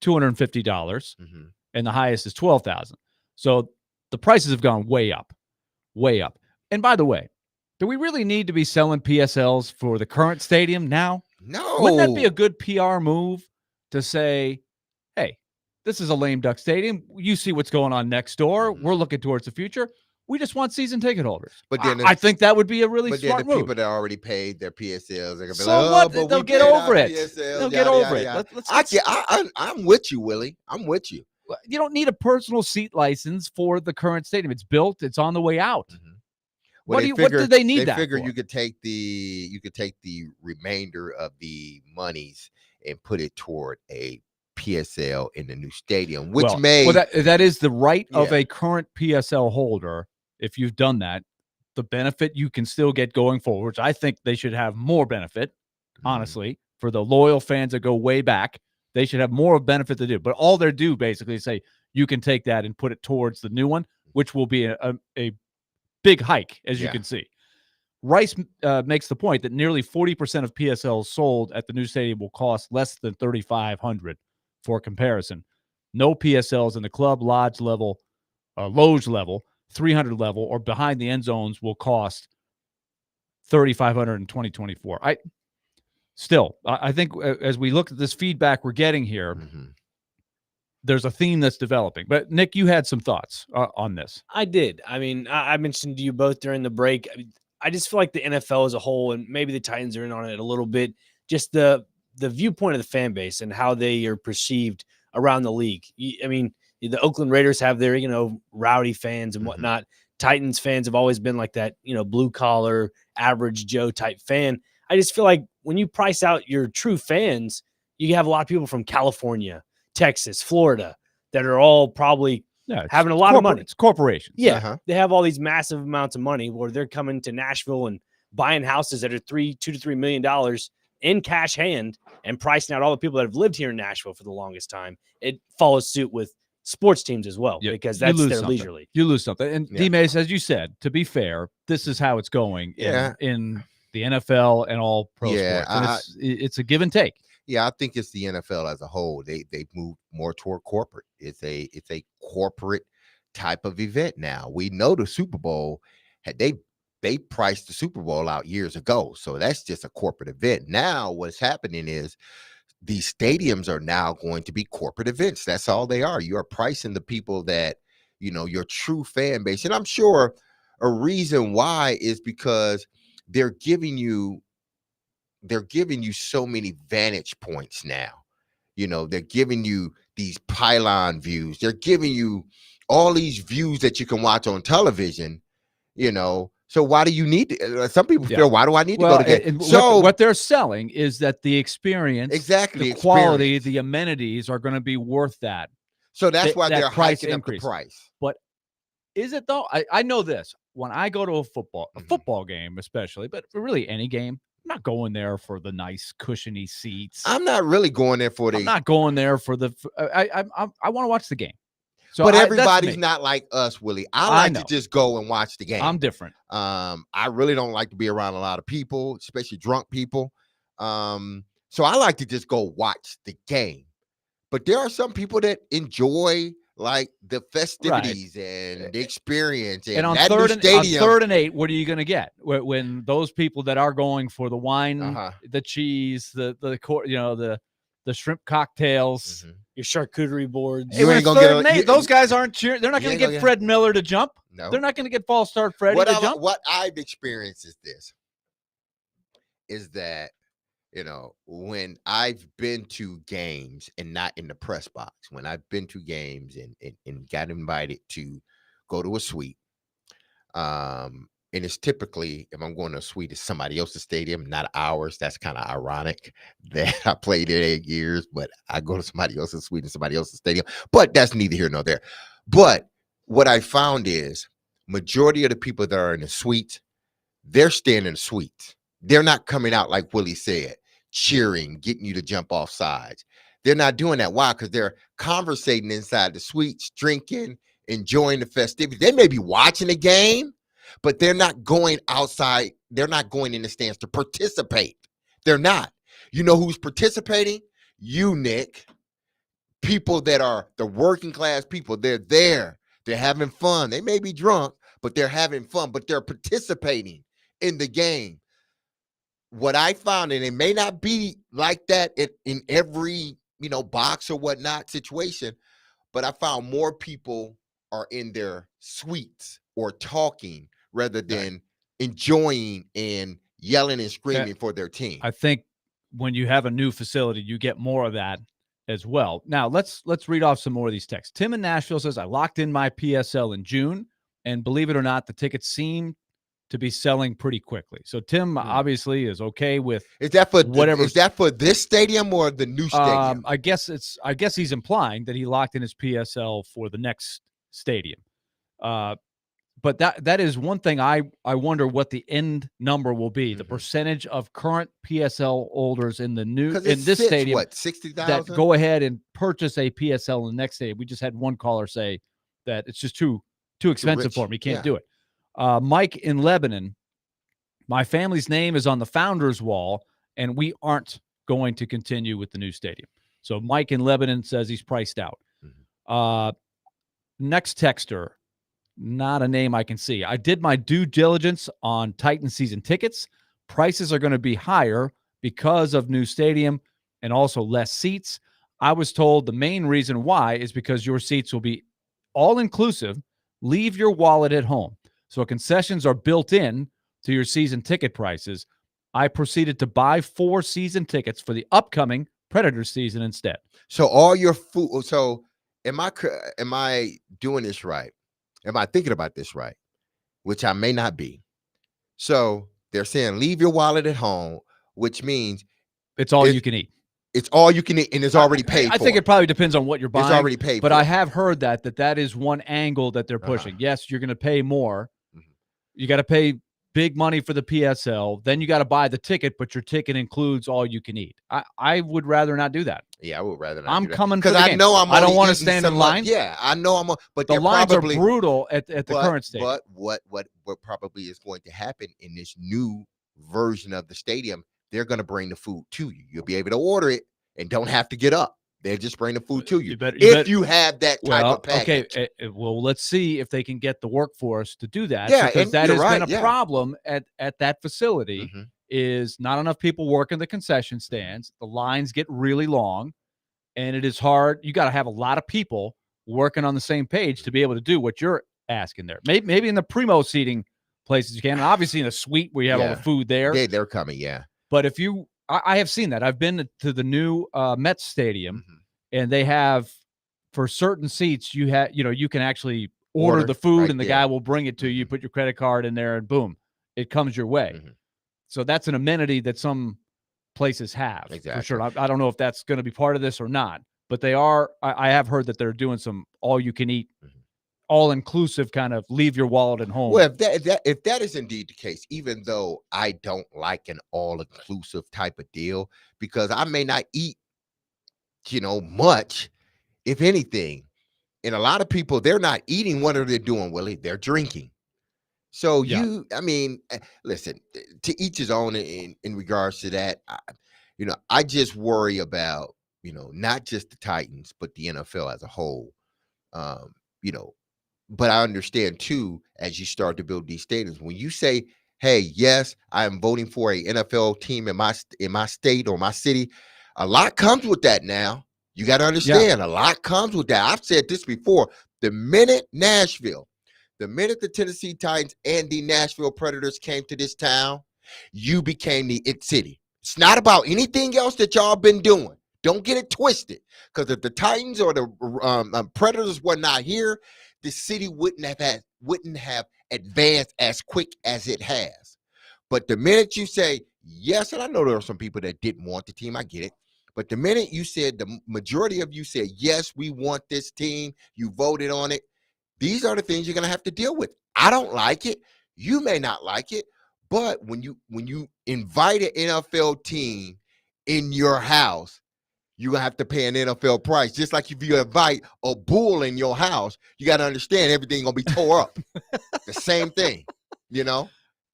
$250, and the highest is $12,000. So the prices have gone way up, way up. And by the way, do we really need to be selling PSLs for the current stadium now? No. Wouldn't that be a good PR move to say, hey, this is a lame duck stadium. You see what's going on next door. We're looking towards the future. We just want season ticket holders. But then I think that would be a really smart then the move. people that already paid their PSLs, they're gonna be So like, what? but They'll get over it. They'll get over it. I'm with you, Willie. I'm with you. You don't need a personal seat license for the current stadium. It's built. It's on the way out. Well, what do they need they that figure for? you could take the remainder of the monies and put it toward a PSL in the new stadium, which that is the right of Yeah. a current PSL holder. If you've done that, the benefit you can still get going forward, which I think they should have more benefit, honestly, for the loyal fans that go way back. They should have more benefit to do. But all they're due basically is say you can take that and put it towards the new one, which will be a big hike, as you can see. Rice makes the point that nearly 40% of PSLs sold at the new stadium will cost less than $3,500. For comparison, no PSLs in the club, lodge level, loge level, 300 level, or behind the end zones will cost $3,500 in 2024. I think as we look at this feedback we're getting here, there's a theme that's developing. But Nick, you had some thoughts on this. I did. I mean, I mentioned to you both during the break. I just feel like the NFL as a whole, and maybe the Titans are in on it a little bit, just the viewpoint of the fan base and how they are perceived around the league. I mean, the Oakland Raiders have their, rowdy fans and whatnot. Titans fans have always been like that, blue collar, average Joe type fan. I just feel like when you price out your true fans, you have a lot of people from California, Texas, Florida that are all probably having a lot of money. It's corporations. Yeah. They have all these massive amounts of money where they're coming to Nashville and buying houses that are $2 to $3 million in cash hand and pricing out all the people that have lived here in Nashville for the longest time. It follows suit with sports teams as well, because that's their leisure league. You lose something. And DMase, as you said, to be fair, this is how it's going in the NFL and all pro sports. And it's a give and take. Yeah, I think it's the NFL as a whole. They move more toward corporate. It's a corporate type of event now. We know the Super Bowl, they priced the Super Bowl out years ago. So that's just a corporate event. Now what's happening is these stadiums are now going to be corporate events. That's all they are. You are pricing the people that, your true fan base. And I'm sure a reason why is because they're giving you so many vantage points now. They're giving you these pylon views. They're giving you all these views that you can watch on television, So why do you need to? Some people feel, why do I need to go to game? So what they're selling is that the experience, the quality, the amenities are going to be worth that. So that's why they're hiking up the price. But is it though? I know this. When I go to a football game, especially, but for really any game, I'm not going there for the nice cushiony seats. I'm not really going there for I'm not going there for the. I want to watch the game. So but everybody's not like us, Willie. I like to just go and watch the game. I'm different. I really don't like to be around a lot of people, especially drunk people. So I like to just go watch the game. But there are some people that enjoy like the festivities and the experience. And on that third stadium, and 8, what are you going to get when those people that are going for the wine, the cheese, the the shrimp cocktails. Your charcuterie boards. You When ain't it's gonna get third and a- eight, you- those guys aren't cheering. They're not you going to ain't get gonna Fred Miller to jump. No. They're not going to get false start Freddie to jump. What I've experienced is this, is that, when I've been to games and not in the press box, when I've been to games and got invited to go to a suite, and it's typically, if I'm going to a suite, it's somebody else's stadium, not ours. That's kind of ironic that I played there 8 years, but I go to somebody else's suite and somebody else's stadium. But that's neither here nor there. But what I found is majority of the people that are in the suite, they're staying in the suite. They're not coming out, like Willie said, cheering, getting you to jump off sides. They're not doing that. Why? Because they're conversating inside the suites, drinking, enjoying the festivities. They may be watching the game, but they're not going outside. They're not going in the stands to participate. They're not. You know who's participating? You, Nick. People that are the working class people. They're there. They're having fun. They may be drunk, but they're having fun, but they're participating in the game. What I found, and it may not be like that in every, box or whatnot situation, but I found more people are in their suites or talking rather than enjoying and yelling and screaming for their team. I think when you have a new facility, you get more of that as well. Now, let's read off some more of these texts. Tim in Nashville says, I locked in my PSL in June, and believe it or not, the tickets seem to be selling pretty quickly. So Tim obviously is okay with whatever. Is that for this stadium or the new stadium? I guess he's implying that he locked in his PSL for the next stadium. But that is one thing I wonder what the end number will be. The percentage of current PSL holders in this stadium, what, 60,000? that go ahead and purchase a PSL in the next stadium. We just had one caller say that it's just too expensive for him. He can't do it. Mike in Lebanon, my family's name is on the founders wall, and we aren't going to continue with the new stadium. So Mike in Lebanon says he's priced out. Next texter, not a name I can see. I did my due diligence on Titan season tickets. Prices are going to be higher because of new stadium and also less seats. I was told the main reason why is because your seats will be all inclusive. Leave your wallet at home. So concessions are built in to your season ticket prices. I proceeded to buy 4 season tickets for the upcoming Predators season instead. So all your food. So am I doing this right? Am I thinking about this right? Which I may not be. So they're saying leave your wallet at home, which means it's all you can eat. It's all you can eat, and it's already paid for. I think it probably depends on what you're buying. It's already paid but for. I have heard that is one angle that they're pushing. Yes, you're going to pay more. You got to pay big money for the PSL. Then you got to buy the ticket, but your ticket includes all you can eat. I would rather not do that. Yeah, I would rather not. I'm do that. coming because I know I don't want to stand in line. Yeah, I know but the lines are brutal at the current stage. But what probably is going to happen in this new version of the stadium? They're going to bring the food to you. You'll be able to order it and don't have to get up. They'll just bring the food to you. You have that type of package. Okay, well, let's see if they can get the workforce to do that. Yeah, because that has right, been a problem at that facility. Is not enough people working the concession stands. The lines get really long, and it is hard. You got to have a lot of people working on the same page to be able to do what you're asking there. Maybe in the primo seating places you can, and obviously in a suite where you have all the food there. They're coming, yeah. But if I have seen that. I've been to the new Mets stadium, and they have, for certain seats, you can actually order the food, and the guy will bring it to you. Put your credit card in there, and boom, it comes your way. So that's an amenity that some places have, for sure. I don't know if that's going to be part of this or not, but they are. I have heard that they're doing some all-you-can-eat, all-inclusive kind of leave your wallet at home. Well, if that is indeed the case, even though I don't like an all-inclusive type of deal, because I may not eat, much, if anything, and a lot of people, they're not eating. What are they doing, Willie? They're drinking. So listen, to each his own in regards to that. I just worry about, not just the Titans, but the NFL as a whole. But I understand too, as you start to build these stadiums, when you say, hey, yes, I am voting for a NFL team in my state or my city, A lot comes with that now. You got to understand, a lot comes with that. I've said this before. The minute the Tennessee Titans and the Nashville Predators came to this town, you became the it city. It's not about anything else that y'all been doing. Don't get it twisted. Because if the Titans or the Predators were not here, the city wouldn't have advanced as quick as it has. But the minute you say yes, and I know there are some people that didn't want the team, I get it. But the minute you said, the majority of you said, yes, we want this team, you voted on it, these are the things you're going to have to deal with. I don't like it. You may not like it. But when you invite an NFL team in your house, you're going to have to pay an NFL price. Just like if you invite a bull in your house, you got to understand everything going to be tore up. The same thing,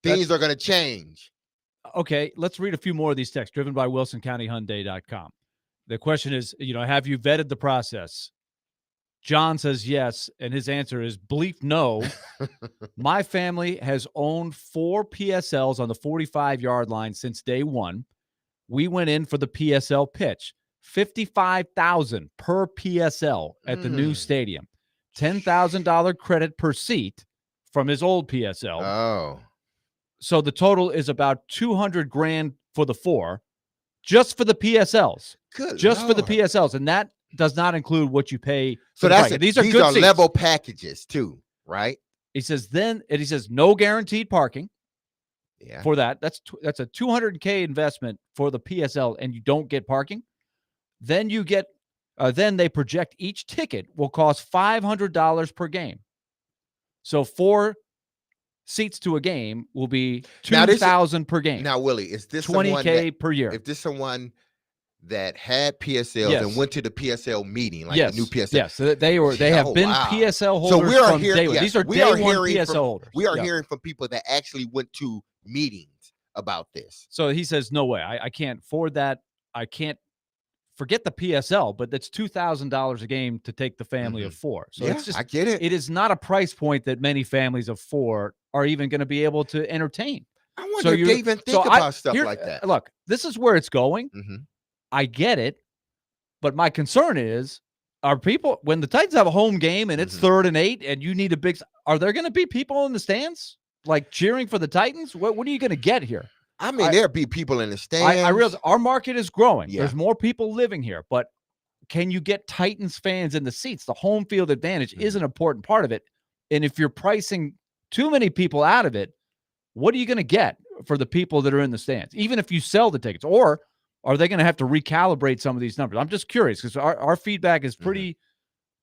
Things are going to change. Okay, let's read a few more of these texts driven by WilsonCountyHyundai.com. The question is, have you vetted the process? John says yes, and his answer is bleep no. My family has owned 4 PSLs on the 45-yard line since day one. We went in for the PSL pitch. $55,000 per PSL at the new stadium. $10,000 credit per seat from his old PSL. Oh. So the total is about $200,000 for the 4, just for the PSLs. Good just Lord. for the PSLs, and that does not include what you pay. So these are good seats. Level packages too, right? He says no guaranteed parking. Yeah. For that, that's a $200,000 investment for the PSL, and you don't get parking. Then you get. Then they project each ticket will cost $500 per game. So 4 seats to a game will be $2,000 per game. Now, Willie, is this $20,000 per year? If this someone that had PSLs and went to the PSL meeting, like the new PSL, yes, so they have been PSL holders. So we are from here. Day one. Yes, these are we day are one hearing PSL holders. We are hearing from people that actually went to meetings about this. So he says, no way, I can't afford that. I can't. Forget the PSL, but that's $2,000 a game to take the family of 4. So it's just, I get it. It is not a price point that many families of 4 are even going to be able to entertain. I wonder if they even think about stuff like that. Look, this is where it's going. I get it, but my concern is, are people, when the Titans have a home game and it's 3rd and 8 and you need a big, are there going to be people in the stands like cheering for the Titans? What are you going to get here? I mean, there'll be people in the stands. I realize our market is growing. Yeah. There's more people living here, but can you get Titans fans in the seats? The home field advantage is an important part of it. And if you're pricing too many people out of it, what are you going to get for the people that are in the stands? Even if you sell the tickets, or are they going to have to recalibrate some of these numbers? I'm just curious because our feedback is pretty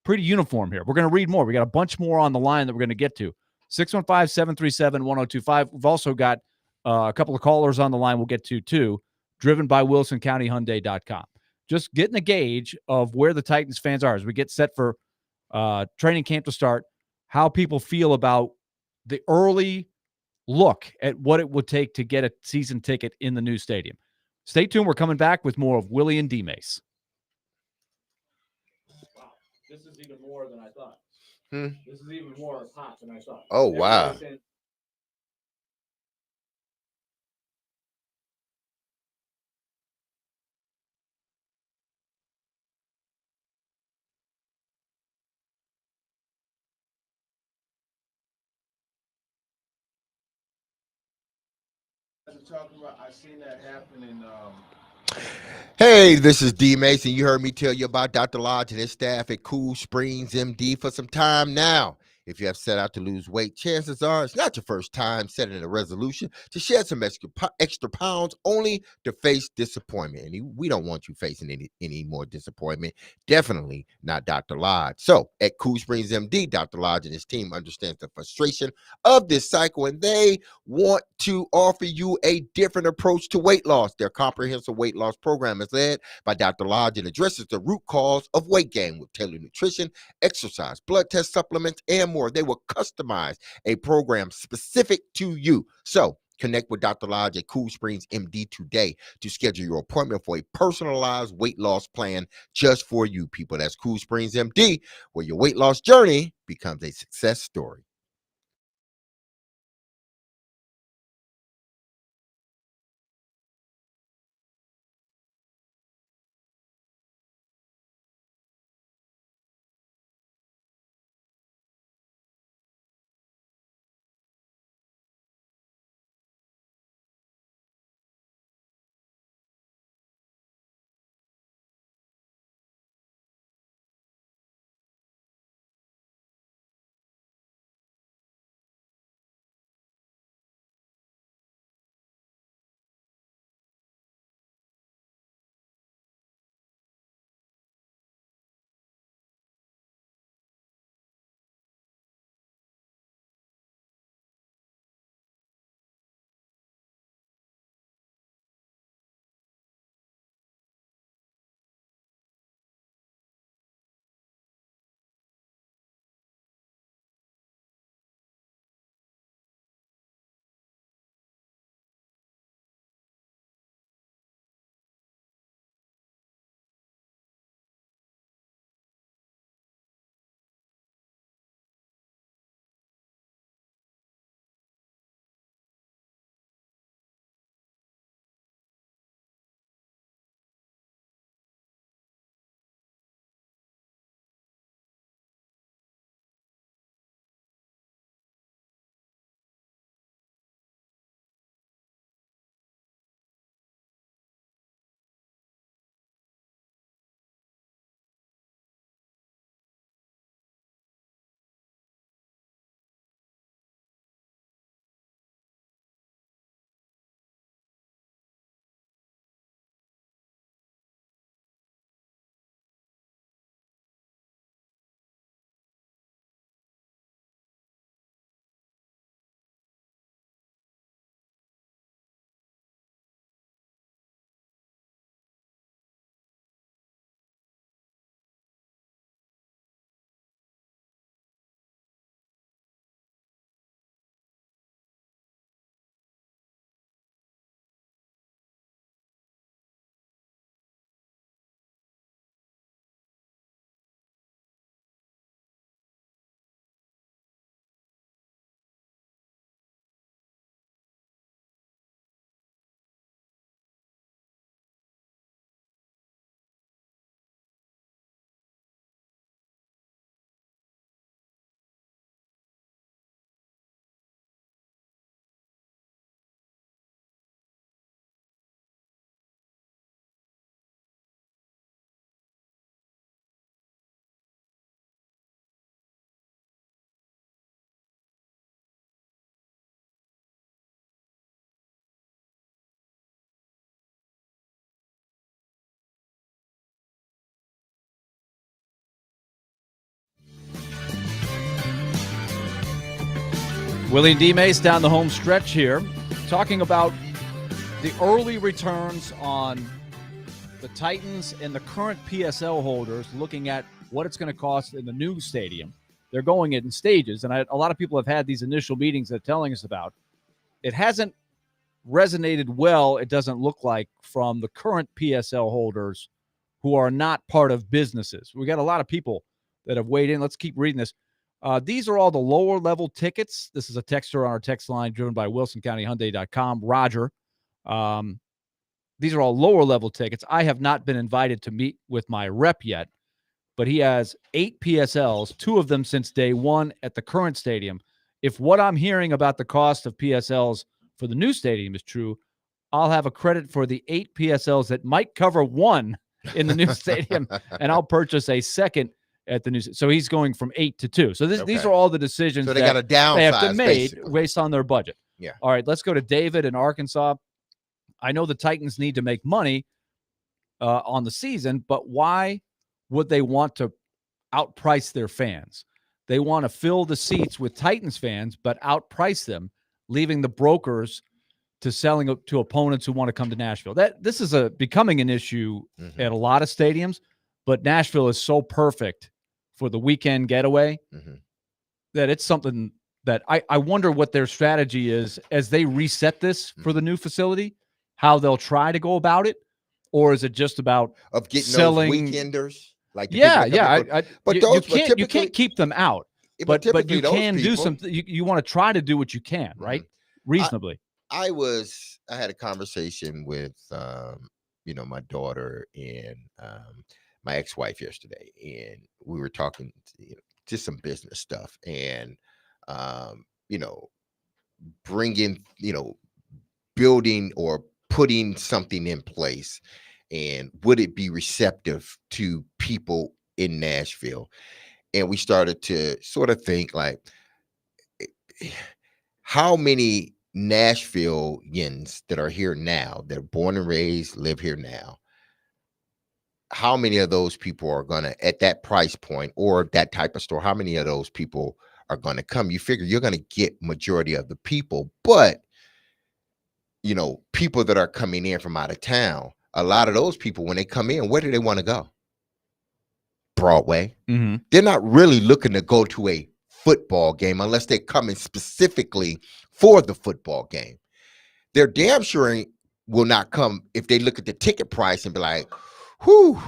uniform here. We're going to read more. We got a bunch more on the line that we're going to get to. 615-737-1025. We've also got a couple of callers on the line we'll get to, too, driven by WilsonCountyHyundai.com. Just getting a gauge of where the Titans fans are as we get set for training camp to start, how people feel about the early look at what it would take to get a season ticket in the new stadium. Stay tuned. We're coming back with more of Willy and DMase. Wow, this is even more than I thought. This is even more hot than I thought. Oh, wow. Talking about, I seen that happen in Hey, this is DMase, and you heard me tell you about Dr. Lodge and his staff at Cool Springs MD for some time now. If you have set out to lose weight, chances are it's not your first time setting a resolution to shed some extra pounds only to face disappointment. And we don't want you facing any more disappointment. Definitely not Dr. Lodge. So at Cool Springs MD, Dr. Lodge and his team understands the frustration of this cycle, and they want to offer you a different approach to weight loss. Their comprehensive weight loss program is led by Dr. Lodge and addresses the root cause of weight gain with tailored nutrition, exercise, blood test supplements, and more. They will customize a program specific to you. So connect with Dr. Lodge at Cool Springs MD today to schedule your appointment for a personalized weight loss plan just for you, people. That's Cool Springs MD, where your weight loss journey becomes a success story. Willy and DMase down the home stretch here, talking about the early returns on the Titans and the current PSL holders, looking at what it's going to cost in the new stadium. They're going in stages, and a lot of people have had these initial meetings they're telling us about. It hasn't resonated well, it doesn't look like, from the current PSL holders who are not part of businesses. We got a lot of people that have weighed in. Let's keep reading this. These are all the lower level tickets. This is a texter on our text line driven by WilsonCountyHyundai.com. Roger. These are all lower level tickets. I have not been invited to meet with my rep yet, but he has 8 PSLs, 2 of them since day one at the current stadium. If what I'm hearing about the cost of PSLs for the new stadium is true, I'll have a credit for the 8 PSLs that might cover 1 in the new stadium, and I'll purchase a second at the new. So he's going from 8 to 2. So these are all the decisions so they got a downsize, they have to make basically, based on their budget. Yeah. All right, let's go to David in Arkansas. I know the Titans need to make money on the season, but why would they want to outprice their fans? They want to fill the seats with Titans fans, but outprice them, leaving the brokers to selling to opponents who want to come to Nashville. This is becoming an issue at a lot of stadiums, but Nashville is so perfect for the weekend getaway that it's something that I wonder what their strategy is as they reset this for the new facility, how they'll try to go about it, or is it just about getting selling those weekenders? Like but you can't keep them out, but you can do some. You want to try to do what you can, right? Reasonably. I had a conversation with my daughter and my ex-wife yesterday, and we were talking just some business stuff, and bringing building or putting something in place, and would it be receptive to people in Nashville? And we started to sort of think, like, how many Nashvilleians that are here now, they're born and raised, live here now, how many of those people are going to, at that price point or that type of store, how many of those people are going to come? You figure you're going to get majority of the people, but people that are coming in from out of town, a lot of those people, when they come in, where do they want to go? Broadway. They're not really looking to go to a football game unless they're coming specifically for the football game. They're damn sure will not come if they look at the ticket price and be like, whew,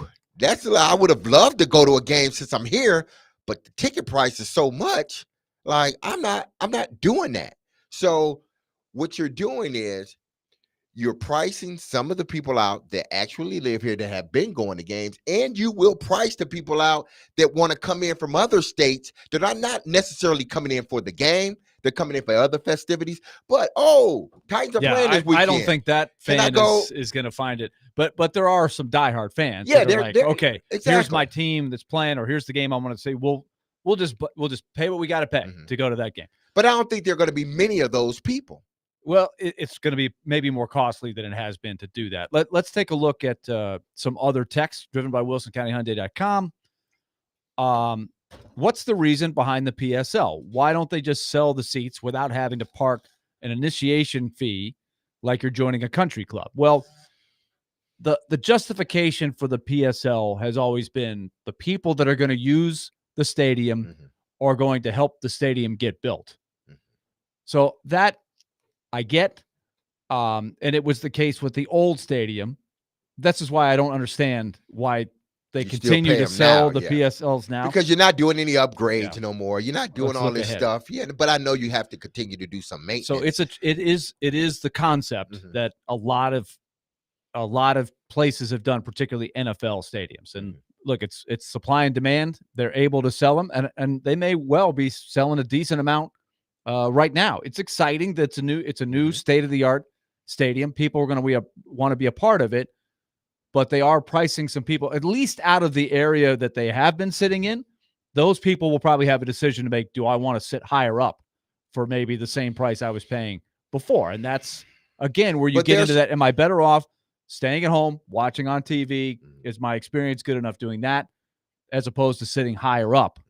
I would have loved to go to a game since I'm here, but the ticket price is so much. Like, I'm not doing that. So what you're doing is you're pricing some of the people out that actually live here, that have been going to games, and you will price the people out that want to come in from other states that are not necessarily coming in for the game. They're coming in for other festivities. But, Titans are playing this weekend. I don't think that fan is going to find it. But there are some diehard fans. Yeah, they're like, okay, exactly. Here's my team that's playing, or here's the game I want to see. We'll just pay what we got to pay to go to that game. But I don't think there are going to be many of those people. Well, it's going to be maybe more costly than it has been to do that. Let's take a look at some other texts driven by WilsonCountyHyundai.com. What's the reason behind the PSL? Why don't they just sell the seats without having to park an initiation fee like you're joining a country club? Well, the justification for the PSL has always been the people that are going to use the stadium are going to help the stadium get built. So that I get, and it was the case with the old stadium. This is why I don't understand why they continue to sell the PSLs now. Because you're not doing any upgrades no more. You're not doing all this stuff. Yeah, but I know you have to continue to do some maintenance. So it is the concept that a lot of places have done, particularly NFL stadiums. And look, it's supply and demand. They're able to sell them, and they may well be selling a decent amount right now. It's exciting that it's a new state-of-the-art stadium. People are going to want to be a part of it, but they are pricing some people, at least out of the area that they have been sitting in. Those people will probably have a decision to make. Do I want to sit higher up for maybe the same price I was paying before? And that's, again, where you get into that. Am I better off staying at home, watching on TV? Is my experience good enough doing that, as opposed to sitting higher up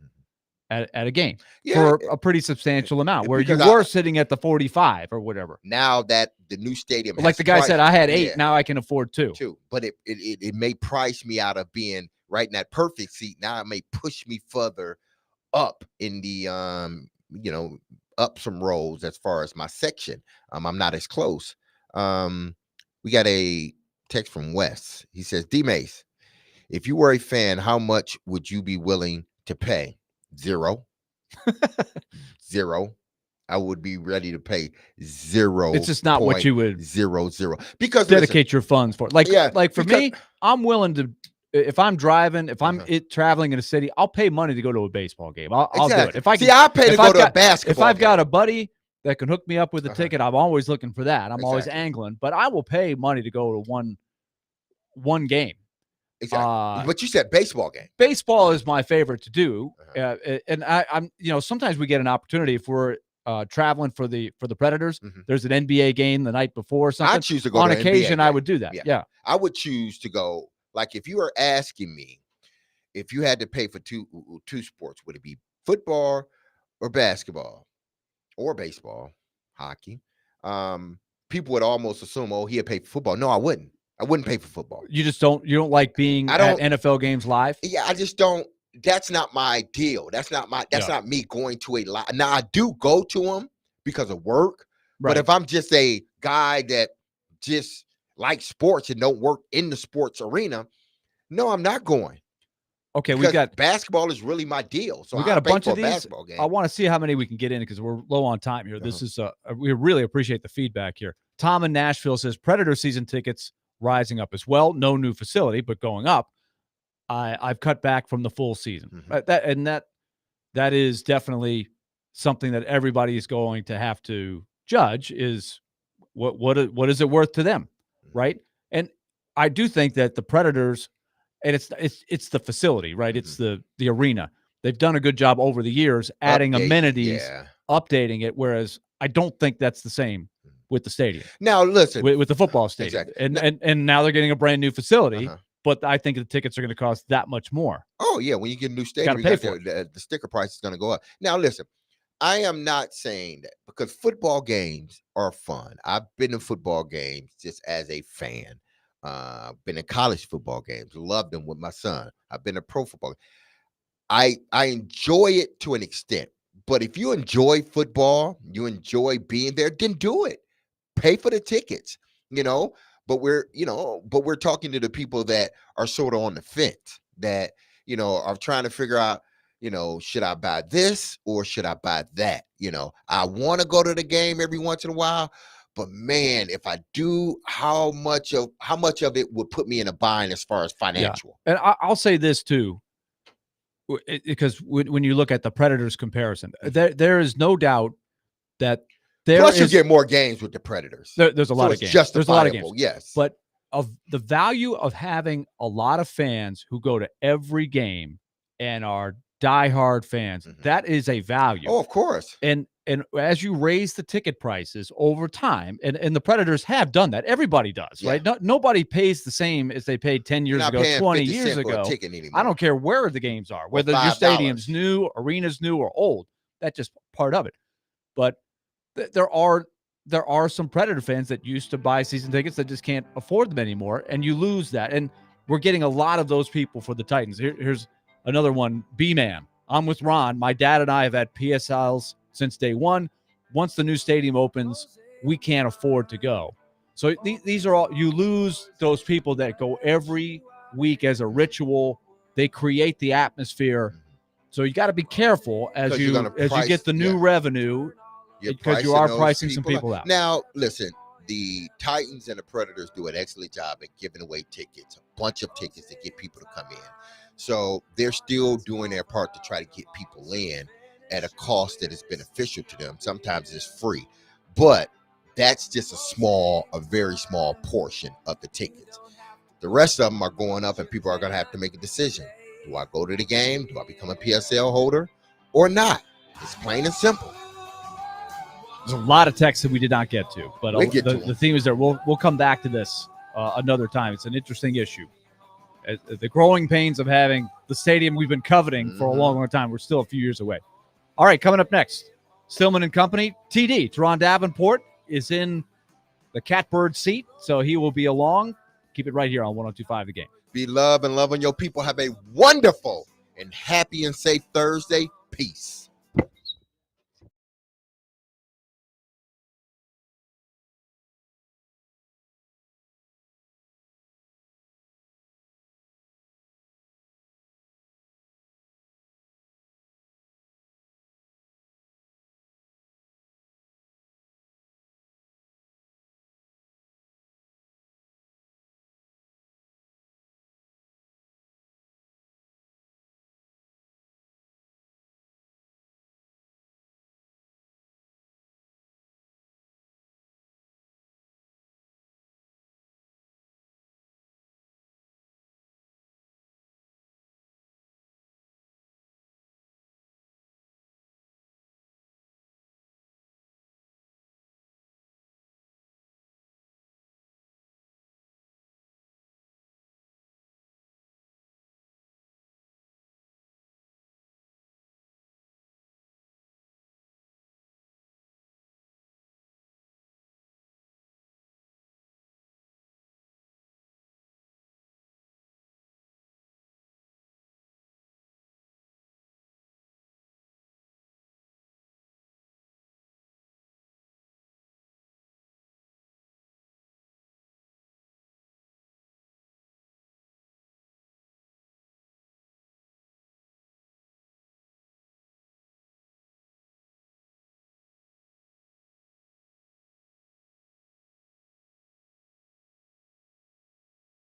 at a game Yeah, for a pretty substantial amount, where you because were sitting at the 45 or whatever. now that the new stadium, Like has the guy said, I had 8. yeah, Now I can afford 2. but it may price me out of being right in that perfect seat. Now it may push me further up in the up some rows as far as my section. I'm not as close. We got a text from Wes. He says, DMase, if you were a fan, how much would you be willing to pay? 0. 0. I would be ready to pay 0. It's just not what you would 0 because dedicate your funds for. Like, yeah, like for me, I'm willing to, if I'm driving, if I'm traveling in a city, I'll pay money to go to a baseball game. I'll do it. If I can, I pay to go to a basketball. If I've game. got a buddy that can hook me up with a ticket, I'm always looking for that. I'm always angling, but I will pay money to go to one game. Exactly. But you said baseball game. Baseball is my favorite to do, and I'm sometimes we get an opportunity if we're traveling for the Predators. There's an NBA game the night before or something. I choose to go on to occasion. NBA, I would do that. Yeah, I would choose to go. Like if you were asking me, if you had to pay for two sports, would it be football or basketball or baseball, hockey? People would almost assume, oh, he'd pay for football. No, I wouldn't. I wouldn't pay for football. You don't like being at NFL games live? Yeah, I just don't. That's not my deal. That's not me going to a live. Now I do go to them because of work. Right. But if I'm just a guy that just likes sports and don't work in the sports arena, no, I'm not going. Okay, because we got basketball is really my deal. So we got a bunch of these. Basketball game. I want to see how many we can get in because we're low on time here. This is we really appreciate the feedback here. Tom in Nashville says Predator season tickets rising up as well. No new facility, but going up. I've cut back from the full season. That is definitely something that everybody is going to have to judge is what is it worth to them, right? And I do think that the Predators, and it's the facility, right? It's the arena. They've done a good job over the years adding amenities, updating it. Whereas I don't think that's the same with the stadium. Now listen, with the football stadium, and now they're getting a brand new facility. But I think the tickets are going to cost that much more. Oh yeah, when you get a new stadium, the sticker price is going to go up. Now listen, I am not saying that because football games are fun. I've been to football games just as a fan. I've been in college football games, loved them with my son. I've been to pro football. I enjoy it to an extent. But if you enjoy football, you enjoy being there, then do it. Pay for the tickets, But we're talking to the people that are sort of on the fence, that, are trying to figure out, should I buy this or should I buy that? I want to go to the game every once in a while, but man, if I do, how much of it would put me in a bind as far as financial? Yeah. And I'll say this too, because when you look at the Predators comparison, there is no doubt that plus you get more games with the Predators. There's a lot of games. There's a lot of games. Yes. But of the value of having a lot of fans who go to every game and are diehard fans, that is a value. Oh, of course. And as you raise the ticket prices over time, and the Predators have done that. Everybody does, right? Nobody pays the same as they paid 10 years ago, 20 years ago. I don't care where the games are, whether your stadium's new, arena's new, or old. That's just part of it. But there are some Predator fans that used to buy season tickets that just can't afford them anymore, and you lose that. And we're getting a lot of those people for the Titans. Here's another one, B-Man. I'm with Ron. My dad and I have had PSLs since day one. Once the new stadium opens, we can't afford to go. So these are all, you lose those people that go every week as a ritual. They create the atmosphere. So you got to be careful as you get the new revenue, because you are pricing some people out. Now, listen, the Titans and the Predators do an excellent job at giving away tickets, a bunch of tickets to get people to come in. So they're still doing their part to try to get people in at a cost that is beneficial to them. Sometimes it's free, but that's just a very small portion of the tickets. The rest of them are going up, and people are going to have to make a decision. Do I go to the game? Do I become a PSL holder or not? It's plain and simple. There's a lot of texts that we did not get to, but the theme is there. We'll come back to this another time. It's an interesting issue. the growing pains of having the stadium we've been coveting for a long time. We're still a few years away. All right, coming up next, Stillman and Company. TD, Teron Davenport, is in the catbird seat, so he will be along. Keep it right here on 102.5 The Game. Be love and love on your people. Have a wonderful and happy and safe Thursday. Peace.